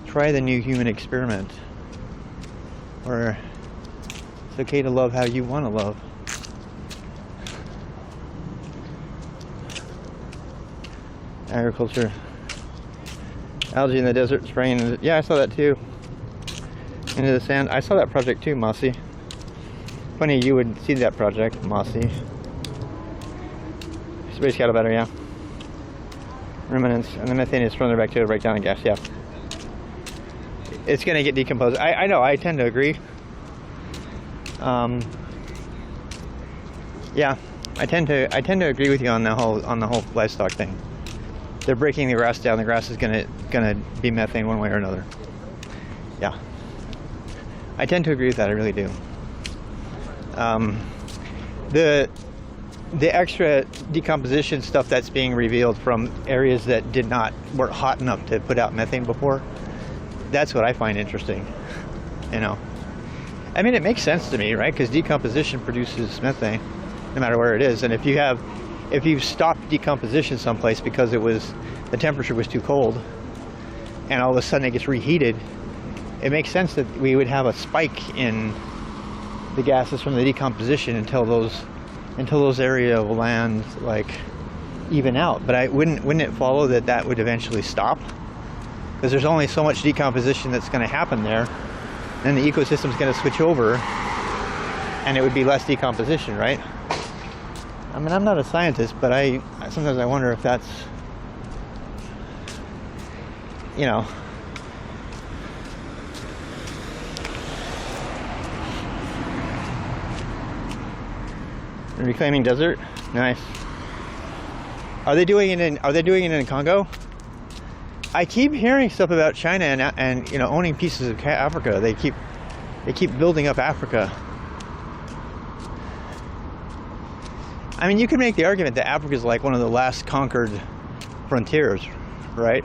try the new human experiment, where it's okay to love how you want to love. Agriculture. Algae in the desert spraying. Yeah, I saw that too. Into the sand. I saw that project too, Mossy. Funny you would see that project, Mossy. Space cattle better, yeah. Ruminants. And the methane is from the bacteria to break down the gas, yeah. It's going to get decomposed. I know, I tend to agree. Yeah, I tend to agree with you on the whole livestock thing. They're breaking the grass down. The grass is gonna be methane one way or another. Yeah, I tend to agree with that. I really do. The extra decomposition stuff that's being revealed from areas that weren't hot enough to put out methane before, that's what I find interesting. You know, I mean, it makes sense to me, right? Because decomposition produces methane, no matter where it is. And if you've stopped decomposition someplace because the temperature was too cold, and all of a sudden it gets reheated, it makes sense that we would have a spike in the gases from the decomposition until those area of land like even out. But wouldn't it follow that would eventually stop? Because there's only so much decomposition that's going to happen there, and the ecosystem's going to switch over, and it would be less decomposition, right? I mean, I'm not a scientist, but sometimes I wonder if that's, you know. Reclaiming desert, nice. Are they doing it in Congo? I keep hearing stuff about China and you know, owning pieces of Africa. They keep building up Africa. I mean, you can make the argument that Africa is like one of the last conquered frontiers, right?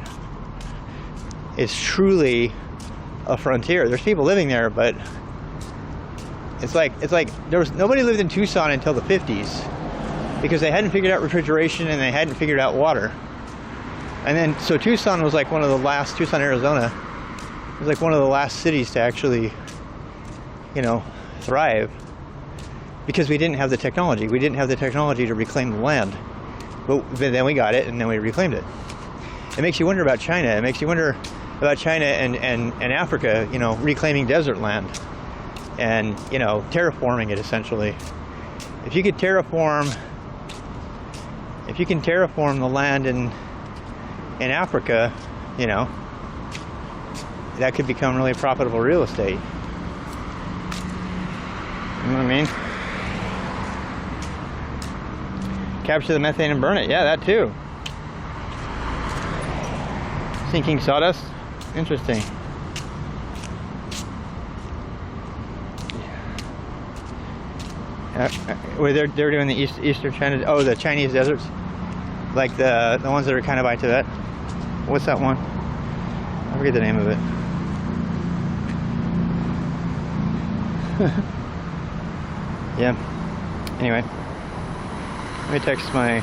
It's truly a frontier. There's people living there, but it's like nobody lived in Tucson until the 50s because they hadn't figured out refrigeration and they hadn't figured out water. And then so Tucson, Arizona was like one of the last cities to actually, you know, thrive because we didn't have the technology. We didn't have the technology to reclaim the land. But then we got it and then we reclaimed it. It makes you wonder about China. It makes you wonder about China and Africa, you know, reclaiming desert land. And, you know, terraforming it essentially. If you can terraform the land in Africa, you know, that could become really profitable real estate. You know what I mean? Capture the methane and burn it. Yeah, that too. Sinking sawdust. Interesting. Where they're doing the Eastern China, the Chinese deserts, like the ones that are kind of by Tibet. What's that one? I forget the name of it. Yeah. Anyway, let me text my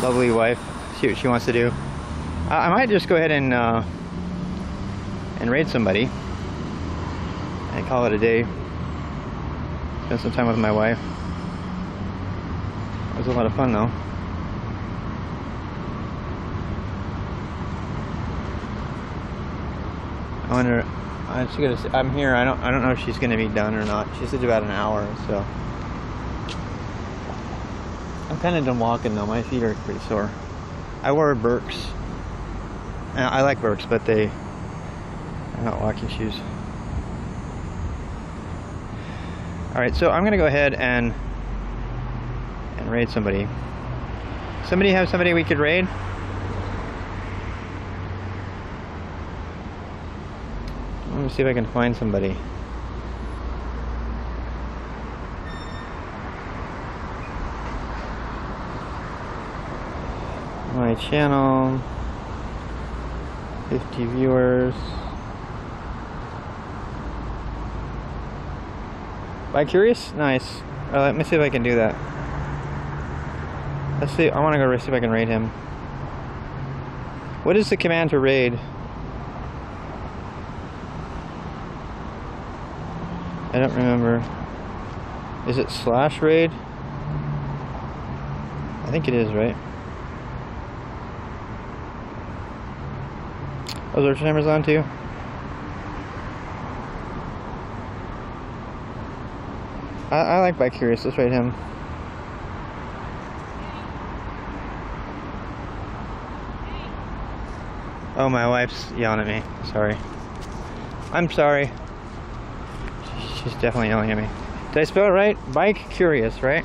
lovely wife, see what she wants to do. I might just go ahead and raid somebody and call it a day. Spend some time with my wife. It was a lot of fun though. I wonder, I'm here. I don't know if she's gonna be done or not. She said about an hour, so I'm kind of done walking though. My feet are pretty sore. I wore Birks. I like Birks, but they're not walking shoes. Alright, so I'm gonna go ahead and raid somebody. Somebody have somebody we could raid? Let me see if I can find somebody. My channel, 50 viewers. Bi-curious? Nice. Let me see if I can do that. Let's see. I want to go see if I can raid him. What is the command to raid? I don't remember. Is it /raid? I think it is, right? Oh, search numbers on too? I like Bi-curious. Let's raid him. Oh, my wife's yelling at me. Sorry. I'm sorry. She's definitely yelling at me. Did I spell it right? Bi-curious, right?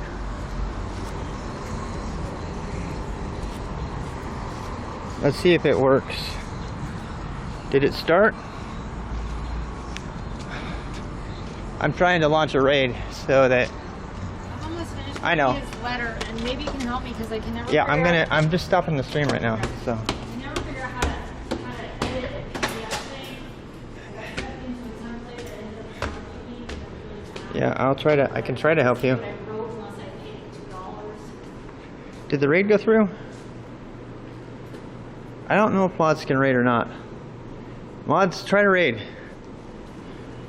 Let's see if it works. Did it start? I'm trying to launch a raid so that I'm almost finished I know. his letter, and maybe you can help me because I can never. yeah, figure out- I'm just stopping the stream right now. So I can never figure out how to edit the PDF thing. I got stuck into a template that ended up charging me, but I'm really bad. yeah, I can try to help you. But I wrote unless I paid $2. Did the raid go through? I don't know if mods can raid or not. Mods, try to raid.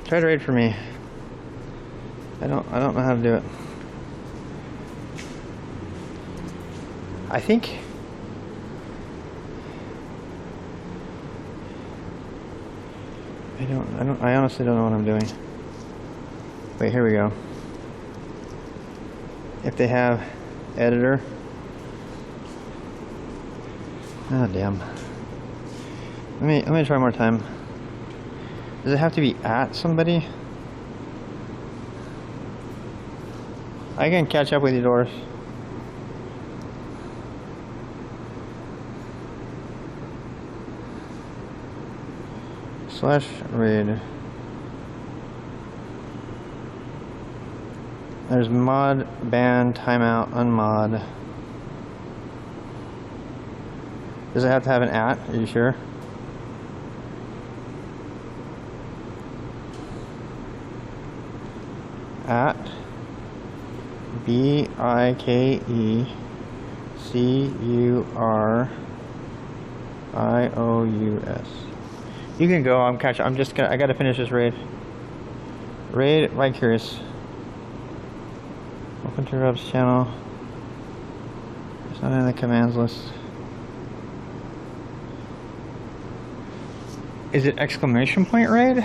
Try to raid for me. I don't know how to do it. I think I honestly don't know what I'm doing. Wait, here we go. If they have editor. Oh damn. Let me try one more time. Does it have to be at somebody? I can catch up with you, Doris. /raid. There's mod, ban, timeout, unmod. Does it have to have an at? Are you sure? At BIKECURIOUS. You can go. I gotta finish this raid. Raid by Curious. Welcome to Rob's channel. It's not in the commands list. Is it exclamation point raid?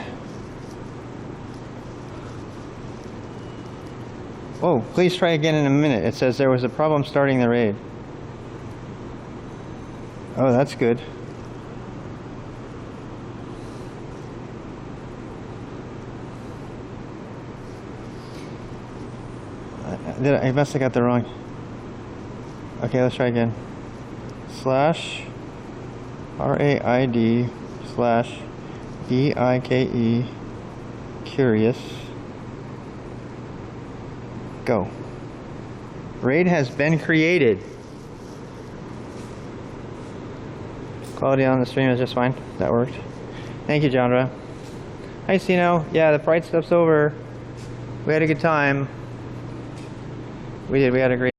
Oh, please try again in a minute. It says there was a problem starting the raid. Oh, that's good. I must have got the wrong. Okay, let's try again. /RAID/BIKE curious. Go. Raid has been created. Quality on the stream is just fine. That worked. Thank you, Jandra. Hi, Sino. Yeah, the Pride stuff's over. We had a good time. We did. We had a great